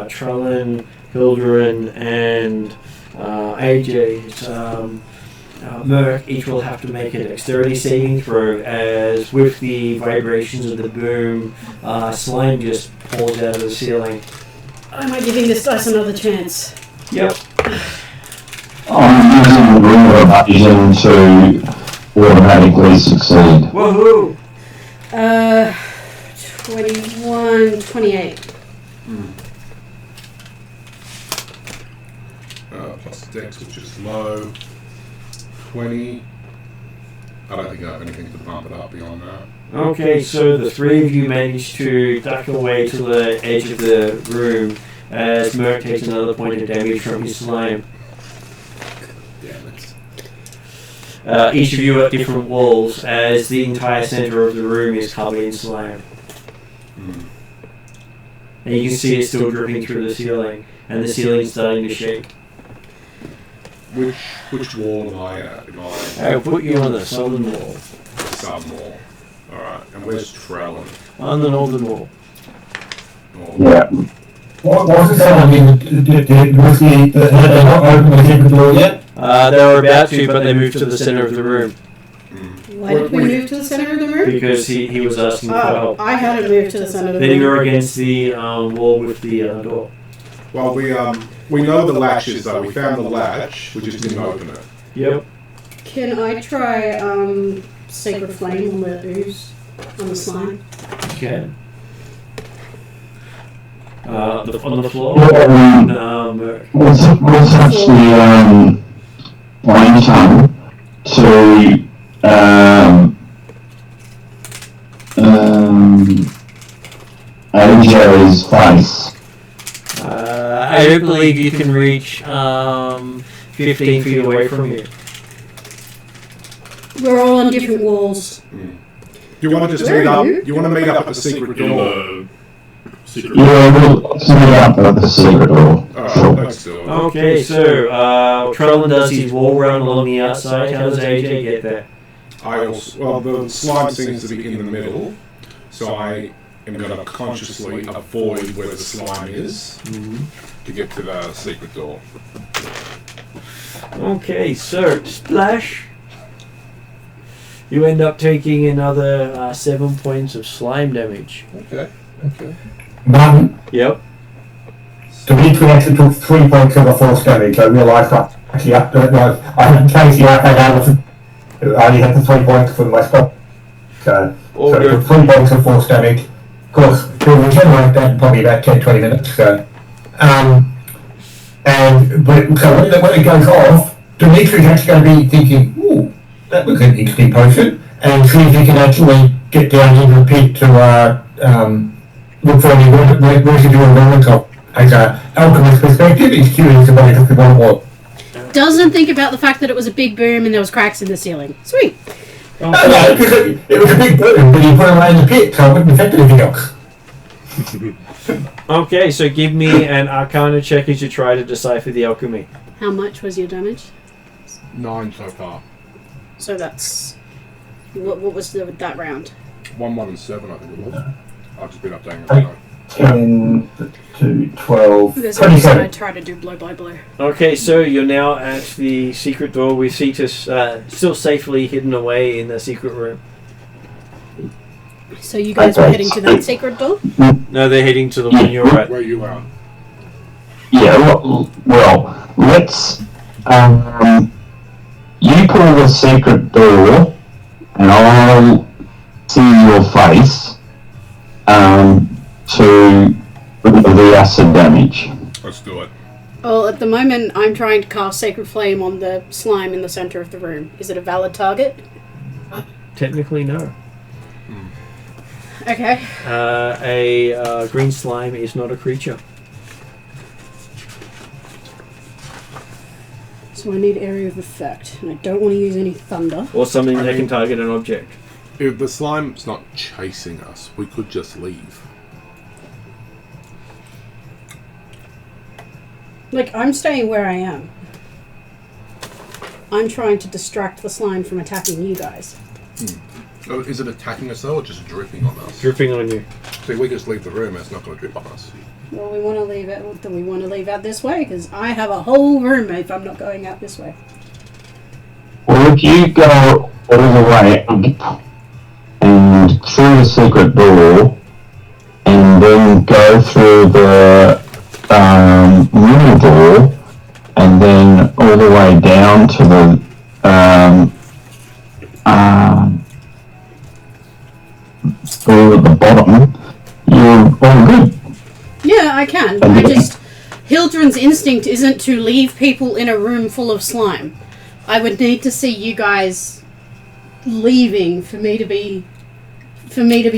Trellin, Hildren, and AJ. Merc each will have to make a dexterity saving throw, as with the vibrations of the boom, slime just pours out of the ceiling. Am I giving this dice another chance? Yep. I'm using the room evasion to automatically succeed. Woohoo! 21, 28. Plus dex, which is low. 20. I don't think I have anything to bump it up beyond that. Okay, so the three of you manage to duck away to the edge of the room as Merc takes another point of damage from his slime. Damn it. Each of you at different walls, as the entire center of the room is covered in slime. and you can see it still dripping through the ceiling, and the ceiling's starting to shake. Which wall am I at? I'll put you on the southern wall. Southern wall. Alright, and where's Trellin? On the northern wall. Yeah. What was it saying? I mean, they're not open the secret door yet? They were about to, but they moved to the center of the room. Why did we move to the center of the room? Because he was asking for help. I hadn't moved to the center of the Then room. you're against the wall with the door. Well, we know the latch is though. We found the latch, we just didn't open it. Yep. Can I try Sacred Flame on the ooze? On the slime? Okay. On the floor? Was actually flame tongue to AJ's face. I don't believe you can reach 15 feet away from you. We're all on different walls. Do you want to just meet up? You want to meet up at the secret door? Yeah, let's meet up at the secret door. Alright, let's do it. Okay, so Trellin does his wall run along the outside. How does AJ get there? The slime seems to be in the middle, so I am going to consciously avoid where the slime is to get to the secret door. Okay, so splash. You end up taking another 7 points of slime damage. Okay. None. Yep. Dimitri actually took 3 points of the force damage. I realised that actually I hadn't changed the arcade out. I only had the 3 points for my spell. So I took 3 points of force damage. Of course, we'll regenerate that in probably about 10-20 minutes. So when it goes off, Dimitri's actually going to be thinking, ooh, that was an interesting potion, and see if he can actually get down into the pit to look for any residual elements of, as an alchemist perspective. He's curious about exactly what it was. Doesn't think about the fact that it was a big boom and there was cracks in the ceiling. Sweet. No, because it was a big boom, but he put it away in the pit, so it wouldn't affect anything else. Okay, so give me an Arcana check as you try to decipher the alchemy. How much was your damage? 9 so far. So that's... What was that round? 1, 1, and 7, I think it was. I've just been updating it. 10 to 12, There's a reason 27. I try to do blow by blow. Okay, so you're now at the secret door with Cetus still safely hidden away in the secret room. So you guys were heading to that secret door? No, they're heading to the one you're at. Where you are. Yeah, well, let's you pull the secret door and I'll see your face to the acid damage. Let's do it. Well, at the moment, I'm trying to cast Sacred Flame on the slime in the center of the room. Is it a valid target? Technically, no. Okay. A green slime is not a creature. So I need area of effect, and I don't want to use any thunder. Or something that can target an object. If the slime's not chasing us, we could just leave. Like, I'm staying where I am. I'm trying to distract the slime from attacking you guys. Oh, is it attacking us though, or just dripping on us? Dripping on you. See, we just leave the room and it's not going to drip on us. Well, we want to leave it. Do we want to leave out this way? Because I have a whole room if I'm not going out this way. Well, if you go all the way up and through the secret door, and then go through the middle door, and then all the way down to the door at the bottom, you're all good. Yeah, I can. Hildren's instinct isn't to leave people in a room full of slime. I would need to see you guys leaving for me to be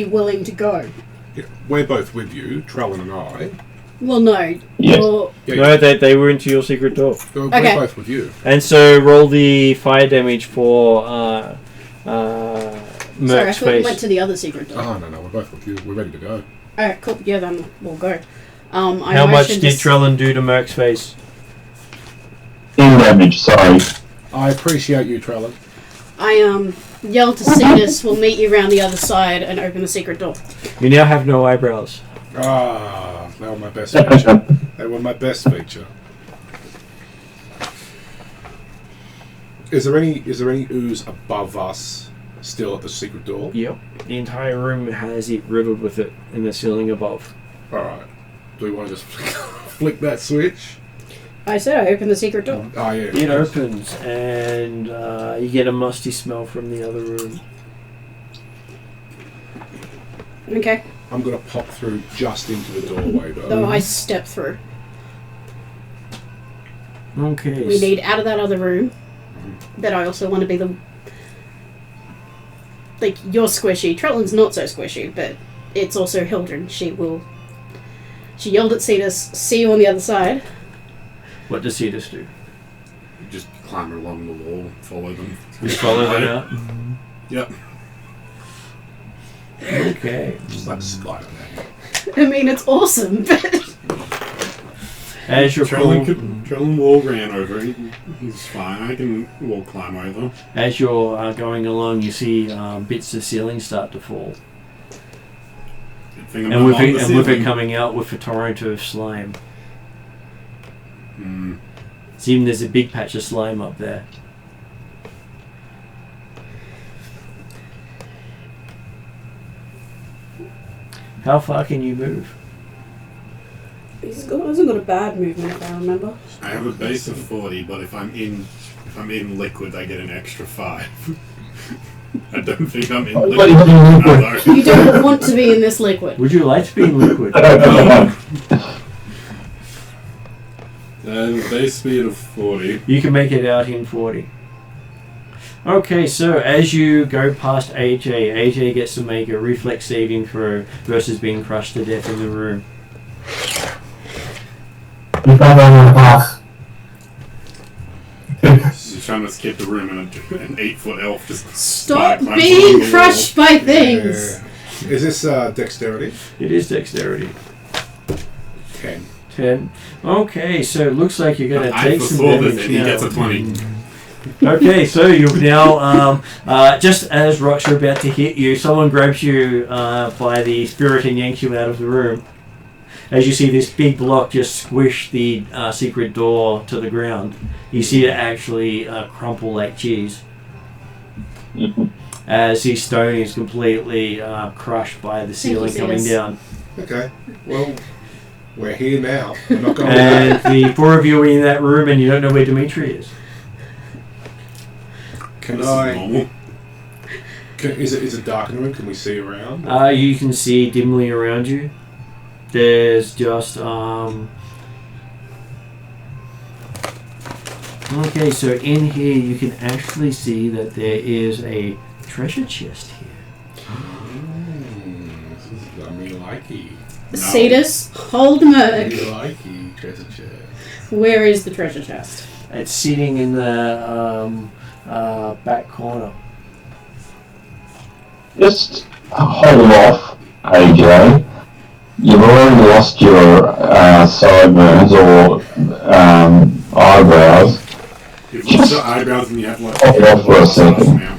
willing to go. Yeah, we're both with you, Trellin and I. Well, no. Yes. Well, No, they were into your secret door. We're Okay. both with you. And so roll the fire damage for sorry, I Merc's thought we went face. to the other secret door. Oh, no, we're both with you. We're ready to go. Alright, cool. Yeah, then we'll go. I How much motioned did to- Trellin do to Merc's face? In damage, sorry. I appreciate you, Trellin. I yelled to Cetus, we'll meet you around the other side and open the secret door. You now have no eyebrows. Ah, they were my best feature. They were my best feature. Is there any ooze above us still at the secret door? Yep. The entire room has it riddled with it in the ceiling above. Alright. Do we want to just flick that switch? I said I opened the secret door. Oh, yeah. It opens and you get a musty smell from the other room. Okay. I'm going to pop through just into the doorway, though. Though I step through. Okay. We need out of that other room. But I also want to be the... Like, you're squishy. Trellin's not so squishy, but it's also Hildren. She yelled at Cetus, see you on the other side. What does Cetus do? Just clamber along the wall, follow them. Just follow them out? Yep. Okay. Just like slide on that. I mean, it's awesome, but... As you're Trellin wall ran over. He's fine. I can wall climb over. As you're going along, you see bits of ceiling start to fall. Good thing I'm And not on the with ceiling. it coming out with a torrent of slime. Hmm. See, even there's a big patch of slime up there. How far can you move? Hasn't got a bad movement, if I remember. I have a base of 40, but if I'm in liquid, I get an extra 5. I don't think I'm in What liquid. do you mean liquid? No. You don't want to be in this liquid. Would you like to be in liquid? I have a base speed of 40. You can make it out in 40. Okay, so as you go past AJ gets to make a reflex saving throw versus being crushed to death in the room. You found out my boss. She's trying to skip the room and an 8-foot elf just Stop climbs being along the crushed by things! Yeah. Is this dexterity? It is dexterity. 10. 10. Okay, so it looks like you're wall. going to I take some before this damage and he now. gets a 20. Okay, so you've now, just as rocks are about to hit you, someone grabs you by the spirit and yanks you out of the room. As you see this big block just squish the secret door to the ground, you see it actually crumple like cheese. As the stone is completely crushed by the ceiling coming Cetus. down. Okay. Well, we're here now. I'm not going And back. the four of you are in that room and you don't know where Dimitri is. Can This I... is normal. Is it dark in the room? Can we see around? You can see dimly around you. There's just okay, so in here you can actually see that there is a treasure chest here. This is me likey. No. Cetus, hold Merc. Me likey treasure chest. Where is the treasure chest? It's sitting in the back corner. Just hold off, AJ. You've already lost your sideburns or eyebrows. You've lost your eyebrows and you have like Hold off for a second. now.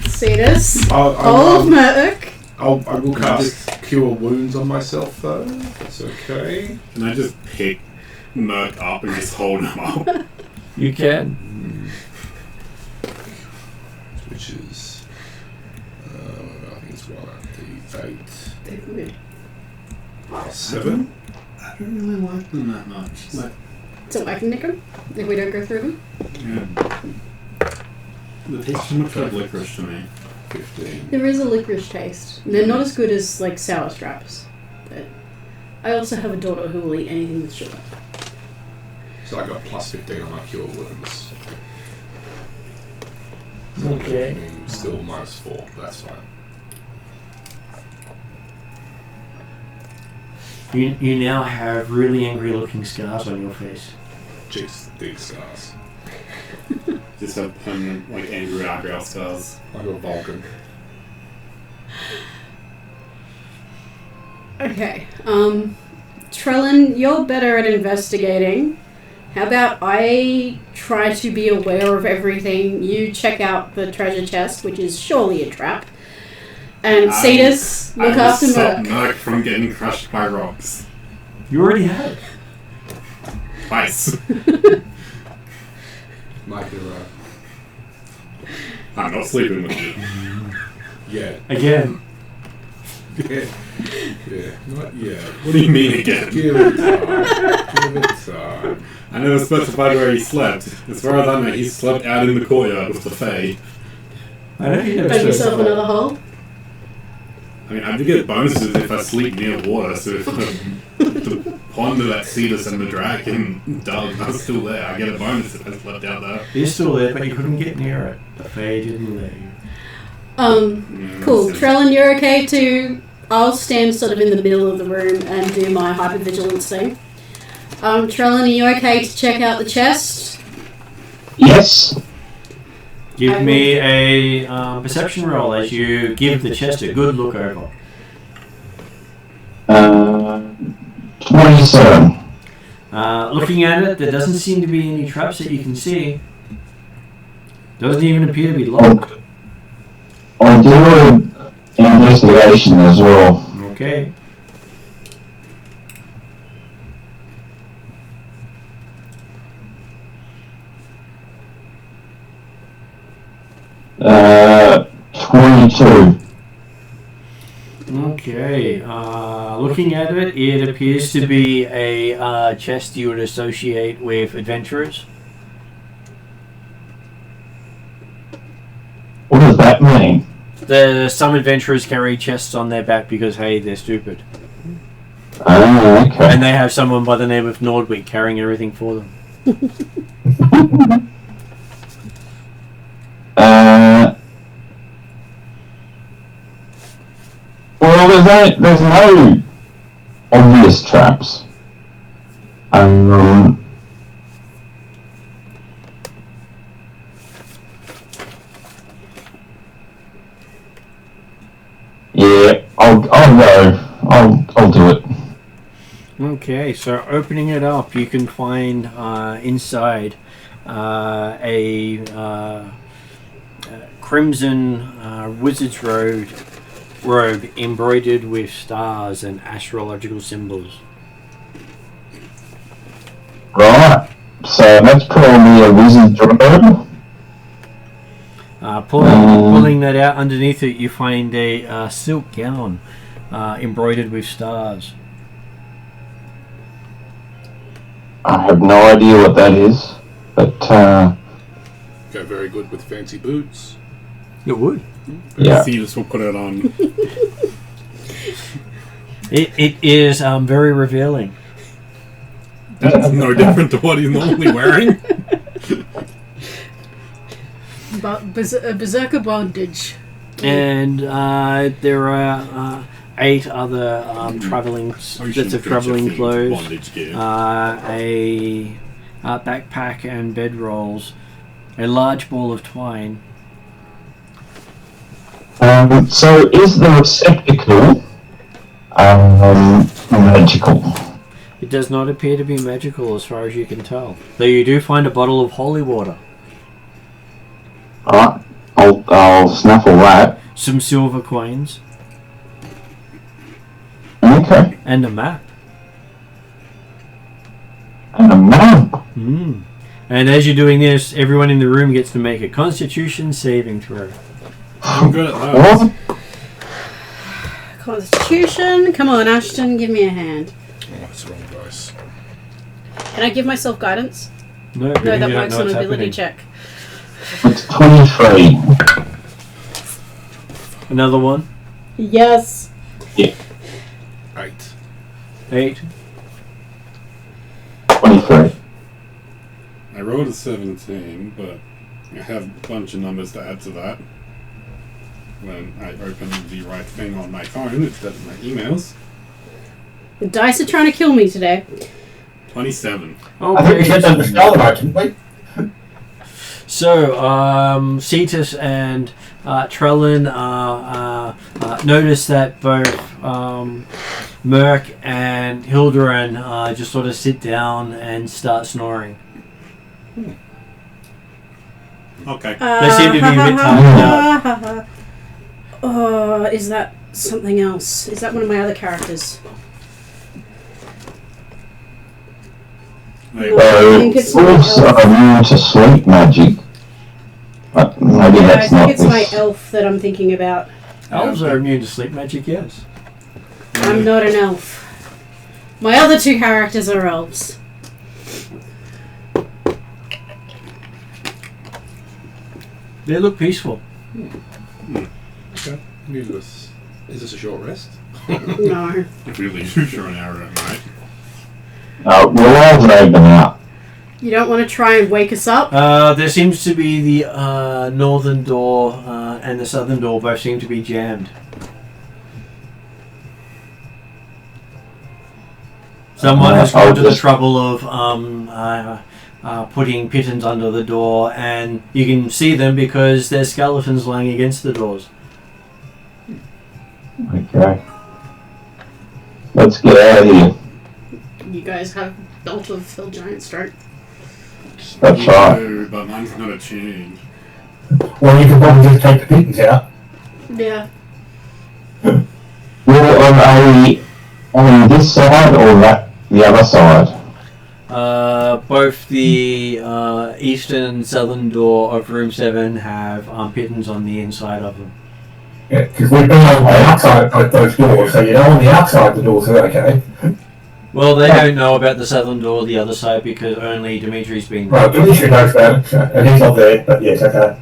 Cetus, I'll- hold Merc. I will cast Cure Wounds on myself, though. That's okay. Can I just pick Merc up and just hold him up? You can. Which is... I think it's 1d8. 7? I don't really like them that much. Like, So I can nick them if we don't go through them. yeah. They taste too much like licorice to me. 15. There is a licorice taste. They're not as good as like sour straps, but I also have a daughter who will eat anything with sugar. So I got plus 15 on my Cure Wounds. Okay. Still -4. That's fine. You now have really angry looking scars on your face. Jeez, these stars. Just have permanent, like, angry eyebrow scars. I got Vulcan. Okay. Trellin, you're better at investigating. How about I try to be aware of everything? You check out the treasure chest, which is surely a trap. And Cetus, look after stop Merc. Merc from getting crushed by rocks. You already have. Twice. Might be right. I'm not sleeping with you. Yeah. Again. Yeah. Yeah. Not yet. What do you mean again? Give it time. Give it time. I never specified where he slept. As far as I know, he slept out in the courtyard with the Fae. I know you never Make yourself specified. another hole. I mean, I do get bonuses if I sleep near water, so if the pond that Cetus and the dragon dug are still there, I get a bonus if I slept out there. You're still there, but you couldn't get near it. The Fae didn't let you. Cool. Trellin, you're okay to... I'll stand sort of in the middle of the room and do my hypervigilance thing. Trellin, are you okay to check out the chest? Yes. Give me a perception roll as you give the chest a good look over. 27. Looking at it, there doesn't seem to be any traps that you can see. Doesn't even appear to be locked. I'll do an investigation as well. Okay. Uh, 22. Okay. Looking at it, it appears to be a chest you would associate with adventurers. What does that mean? Some adventurers carry chests on their back because, hey, they're stupid. Oh, okay. And they have someone by the name of Nordwick carrying everything for them. Well, there's no obvious traps. Yeah, I'll go. I'll do it. Okay, so opening it up, you can find inside a crimson wizard's robe embroidered with stars and astrological symbols. Right. So that's probably a wizard's robe. Pulling that out, underneath it you find a silk gown embroidered with stars. I have no idea what that is, but Go very good with fancy boots. It would. yeah. Cetus will put it on. It is very revealing. That's no different to what he's normally wearing. Berserker bondage. And there are 8 other traveling sets of traveling clothes, Bondage gear. a backpack and bedrolls, a large ball of twine. So is the receptacle magical? It does not appear to be magical as far as you can tell, though you do find a bottle of holy water, Alright, I'll snaffle that. some silver coins, Okay. and a map. And a map. Mm. And as you're doing this, everyone in the room gets to make a Constitution saving throw. I'm good at those. What? Constitution. Come on, Ashton, give me a hand. Oh, that's the wrong dice. Can I give myself guidance? No, No, that works on ability check. It's 23. Another one. Yes. 8. 8. 23. I rolled a 17, but I have a bunch of numbers to add to that. When I open the right thing on my phone instead of my emails. The dice are trying to kill me today. 27. I think we Okay. hit on the spell right, didn't we? So, Cetus and Trellin notice that both Merc and Hilderan just sort of sit down and start snoring. Okay. They seem to be a bit tired out. Oh, is that something else? Is that one of my other characters? Hey, No. I think it's my wolves elf. are immune to sleep magic. But maybe Yeah, I that's not think it's my this. elf that I'm thinking about. Elves are immune to sleep magic, yes. I'm not an elf. My other two characters are elves. They look peaceful. Okay. Is this a short rest? No. really sure an hour at night. We'll all drag them out. You don't want to try and wake us up? There seems to be the northern door and the southern door both seem to be jammed. Someone has gone to the trouble of putting pittons under the door, and you can see them because there's skeletons lying against the doors. Okay. Let's get out of here. You guys have belt of Phil Giant strength. That's right. No, but mine's not attuned. Well, you can probably just take the pittance out. Yeah. Well, are they on this side or the other side? Both the eastern and southern door of room 7 have pittons on the inside of them. Yeah, because we've been on the outside of those doors, so you know on the outside the doors are okay. Well, they don't know about the southern door, the other side, because only Dimitri's been there. Right, Dimitri knows about it, and he's not there, but yes, okay.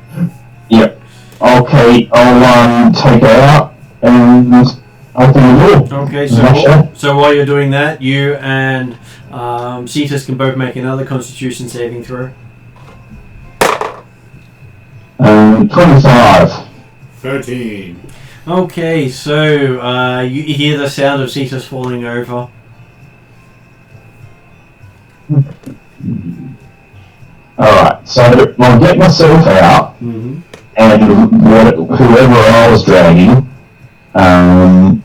Yep. Okay, I'll take her out and open the door. Okay, Smash her. so while you're doing that, you and Cetus can both make another Constitution saving throw. 25. 13. Okay, so you hear the sound of Cetus falling over. Alright, so I'll get myself out Mm-hmm. and whoever I was dragging, and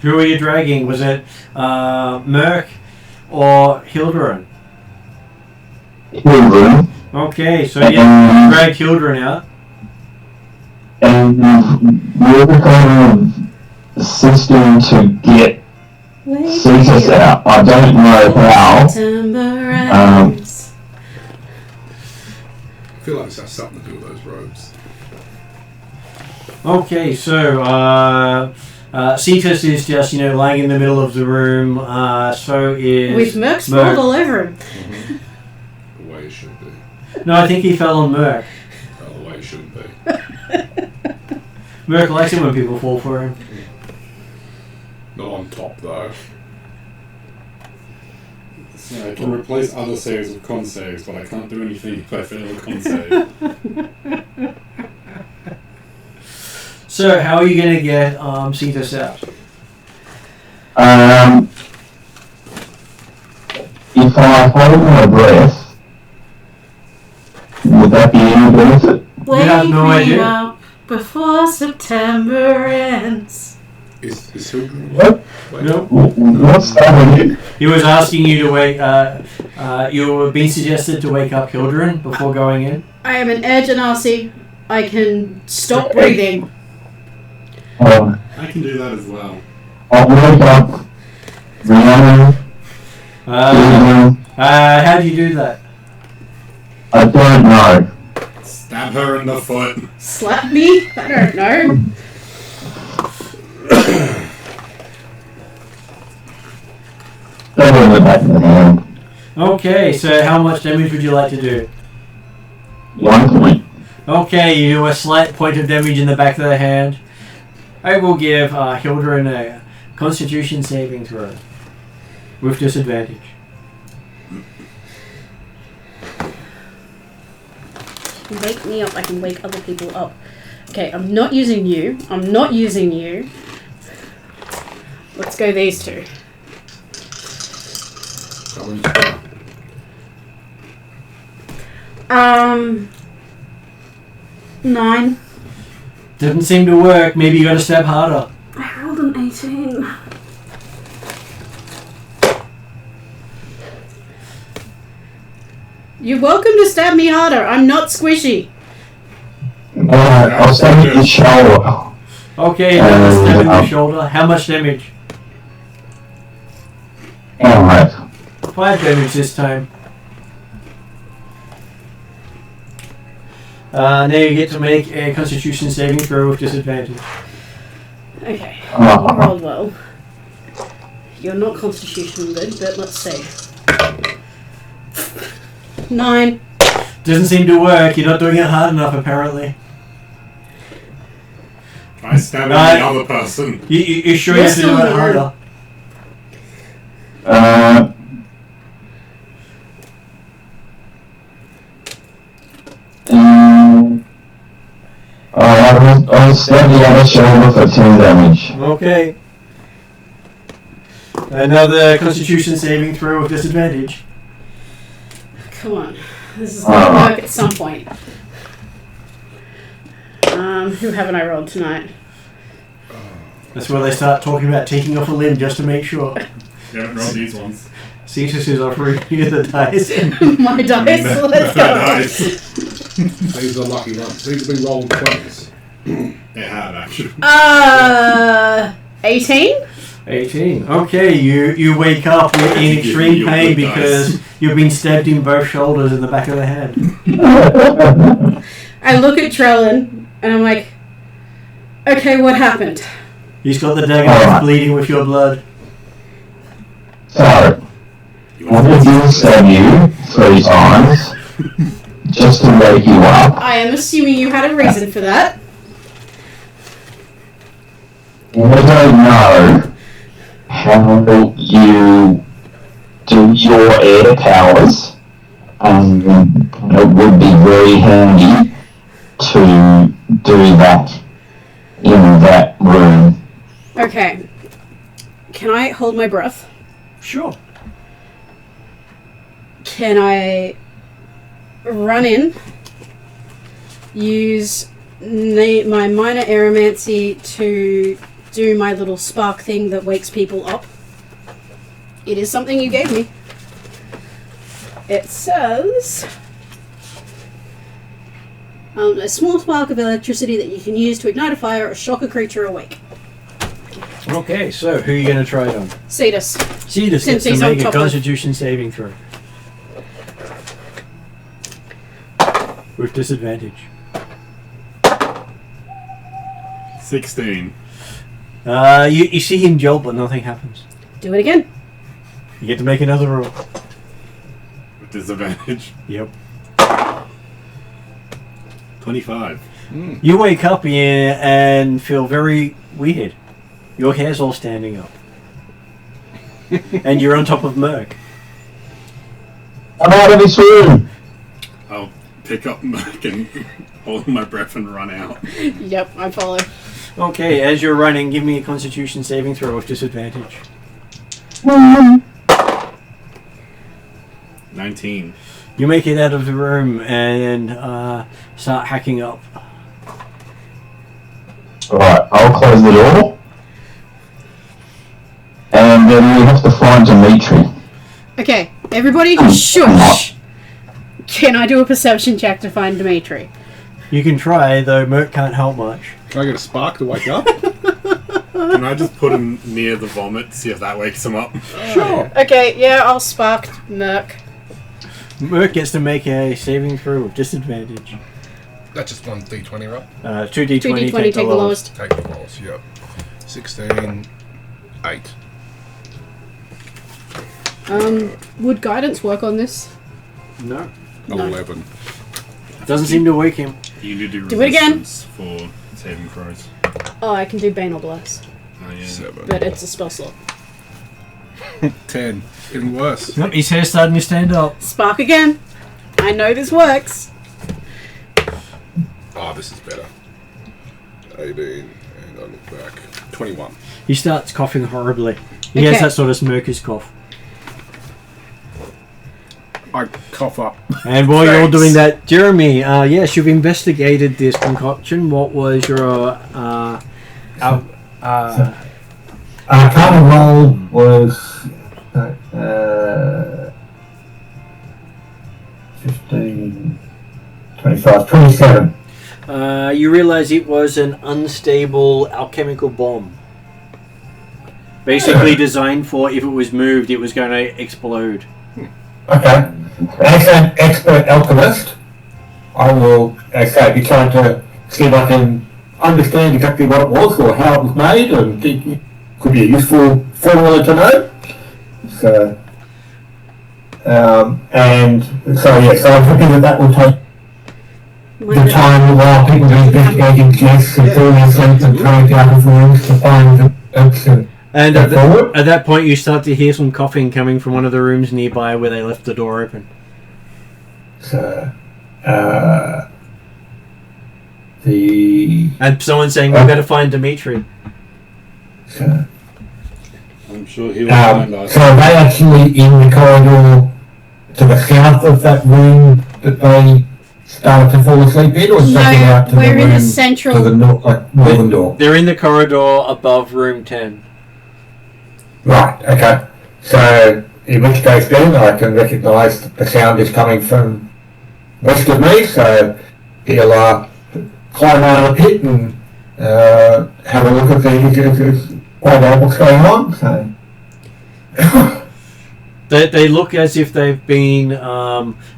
Who are you dragging? Was it Merc or Hilderan? Hilderan, Okay, so you and, drag Hilderan out. and we're kind of assisting to get Cetus out. I don't know how. September Um, ends. I feel like this has something to do with those robes. Okay, so Cetus is just, lying in the middle of the room. So is With Merc sprawled all over him. The way it should be. No, I think he fell on Merc. The way it shouldn't be. Merc likes it when people fall for him. Not on top though. So I can replace other saves with con saves, but I can't do anything if I fail a con save. So how are you going to get Cetus out? If I hold my breath, would that be any benefit? Wake have no me idea. up before September ends. Is Hilderan? What? Wait, No. What's that again? He was asking you to wake. You were being suggested to wake up Hilderan before going in. I am an air genasi. I can stop breathing. I can do that as well. I'll wake up Rihanna. How do you do that? I don't know. Stab her in the foot. Slap me? I don't know. Don't hold it back in the hand. Okay, so how much damage would you like to do? 1 point. Okay, you do a slight point of damage in the back of the hand. I will give Hilderan a Constitution saving throw with disadvantage. Wake me up. I can wake other people up. Okay, I'm not using you. I'm not using you. Let's go these two. That one's 9. Didn't seem to work. Maybe you got to stab harder. I rolled an 18. You're welcome to stab me harder. I'm not squishy. Alright, I'll stab you in the shoulder. Okay, another stab in the shoulder. How much damage? Alright. 5 damage this time. Now you get to make a Constitution saving throw with disadvantage. Okay, you rolled well. You're not constitution good, but let's see. 9. Doesn't seem to work. You're not doing it hard enough, apparently. Try stabbing the other person. You sure you have to do it harder? I'll stab the other shoulder for 10 damage. Okay. Another Constitution saving throw with disadvantage. Come on. This is going to work at some point. Who haven't I rolled tonight? That's where they start talking about taking off a limb just to make sure. You haven't rolled these ones. Cetus is offering you the dice. My dice, let's go. Nice. These are lucky ones. These have been rolled 20s. It had, actually. 18? 18. Okay, you wake up in extreme pain because you've been stabbed in both shoulders in the back of the head. I look at Trellin and I'm like, okay, what happened? He's got the dagger bleeding with your blood. So, I did stab you 3 times just to wake you up. I am assuming you had a reason for that. I don't know how you do your air powers. It would be very handy to do that in that room. Okay. Can I hold my breath? Sure. Can I run in, use my minor aeromancy to do my little spark thing that wakes people up? It is something you gave me. It says a small spark of electricity that you can use to ignite a fire or shock a creature awake. Okay, so who are you going to try it on? Cetus. Cetus gets to he's on make a top of- Constitution saving throw. With disadvantage. 16. You see him jolt, but nothing happens. Do it again. You get to make another roll. With disadvantage. Yep. 25. You wake up here and feel very weird. Your hair's all standing up. And you're on top of Merc. I'm out of this room! I'll pick up Merc and hold my breath and run out. Yep, I follow. Okay, as you're running, give me a Constitution saving throw with disadvantage. 19. You make it out of the room and start hacking up. Right, I'll close the door. And then we have to find Dimitri. Okay, everybody shush. Can I do a perception check to find Dimitri? You can try, though Merc can't help much. Can I get a spark to wake up? Can I just put him near the vomit, see if that wakes him up? Sure. Okay, yeah, I'll spark Merc. Merc gets to make a saving throw with disadvantage. That's just one D20, right? 2d20, 2d20, take the lowest. Take the lowest, yep. 16, 8. Would guidance work on this? No. No. 11. Doesn't seem to wake him. You need to Do it again. resistance for saving throws. Oh, I can do Bane or Bless, Oh, yeah. 7. but it's a spell slot. 10. Getting worse. Yep, his hair's starting to stand up. Spark again. I know this works. Oh, this is better. 18. And I look back. 21. He starts coughing horribly. He has Okay. that sort of smirker's cough. I cough up. And while you're Thanks. doing that, Jeremy, yes, you've investigated this concoction. What was your Carnival was 15, 25, 27. you realise it was an unstable alchemical bomb. Basically designed for if it was moved, it was going to explode. Okay. As an expert alchemist, I will, as I say, be trying to see if I can understand exactly what it was or how it was made, and it could be a useful formula to know. So, and so yes, so I'm hoping that will take the time while people are investigating guests and falling asleep and trying out of rooms to find the option. And at that point, you start to hear some coughing coming from one of the rooms nearby where they left the door open. So, And someone saying, "We better find Dimitri." so, I'm sure he'll find us. so are they actually in the corridor to the south of that room that they started to fall asleep in, or something out to we're the in the room central. to the northern door? They're in the corridor above room 10. Right, okay. So, in which case then, I can recognise that the sound is coming from west of me, so he'll climb out of the pit and have a look at find out what's going on. So. They look as if they've been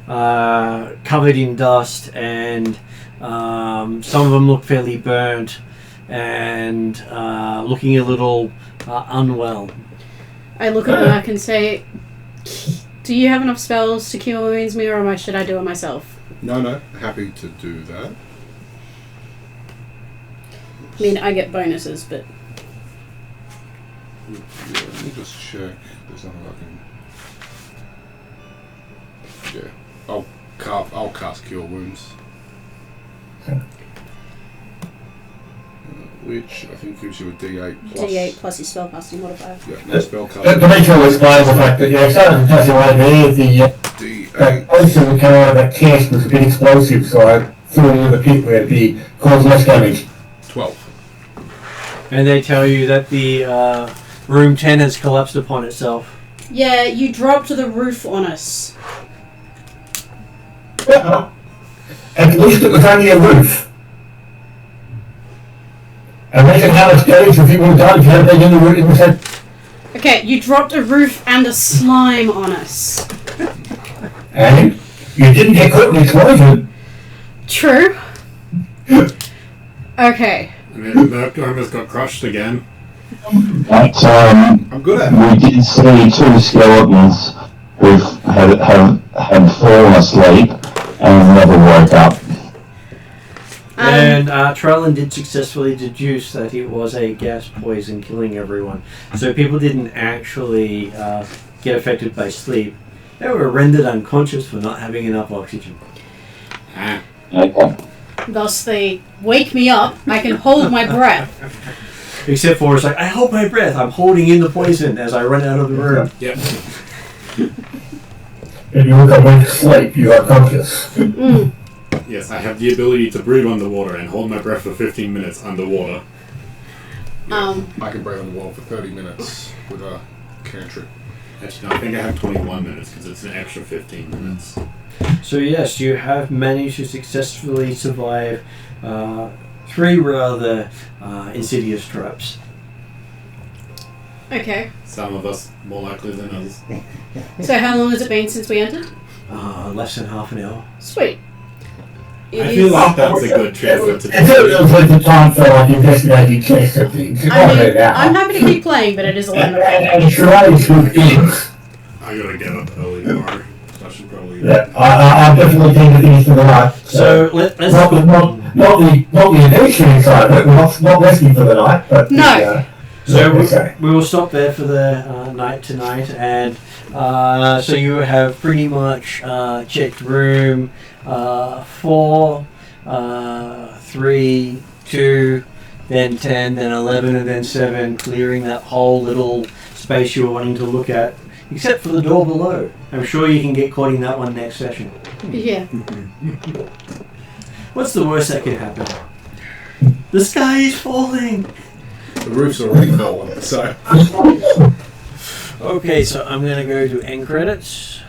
covered in dust, and some of them look fairly burnt and looking a little unwell. I look at Mark and say, "Do you have enough spells to cure wounds me, or should I do it myself?" No, happy to do that. I mean, I get bonuses, but Yeah, let me just check. There's something I can. Yeah, I'll cast Cure Wounds. Which I think gives you a D8 plus. D8 plus your spellcasting modifier. Yeah, no spell But cast. Dimitri will explain the fact that, starting to touch away there, the D8. potion that came out of that chest was a bit explosive, so I threw it into the pit where it caused less damage. 12. And they tell you that the room 10 has collapsed upon itself. Yeah, you dropped the roof on us. At least it was only a roof. Imagine how much damage if you would have done if you had been in the roof in the head. Okay, you dropped a roof and a slime on us. And you didn't get caught in the explosion. True. Okay. And then that almost got crushed again. But I'm good at it. we did see two skeletons who had fallen asleep and never woke up. And Trellin did successfully deduce that it was a gas poison killing everyone. So people didn't actually get affected by sleep. They were rendered unconscious for not having enough oxygen. Okay. Thus, they wake me up. I can hold my breath. Except for it's like, I hold my breath. I'm holding in the poison as I run out of the room. Yep. If you look at when to sleep, you are conscious. Yes, I have the ability to breathe underwater and hold my breath for 15 minutes underwater. I can breathe underwater for 30 minutes with a cantrip. Actually, no, I think I have 21 minutes because it's an extra 15 minutes. So yes, you have managed to successfully survive 3 rather insidious traps. Okay. Some of us more likely than others. So how long has it been since we entered? Less than half an hour. Sweet. I feel like that's a good transfer to It was like the time for like investigating chests and things. I mean, I'm happy to keep playing, but it is 11 o'clock. And charades with things. I gotta get up early tomorrow. So I should probably. Yeah, I'm definitely keen to finish for the night. So let's not the adventuring side of it, not resting for the night, but No. So we will stop there for the night tonight, and so you have pretty much checked room 4, 3, 2, then 10, then 11, and then 7, clearing that whole little space you were wanting to look at except for the door below. I'm sure you can get caught in that one next session. Yeah. What's the worst that could happen? The sky is falling! The roof's already fallen, so. Okay, so I'm going to go to end credits.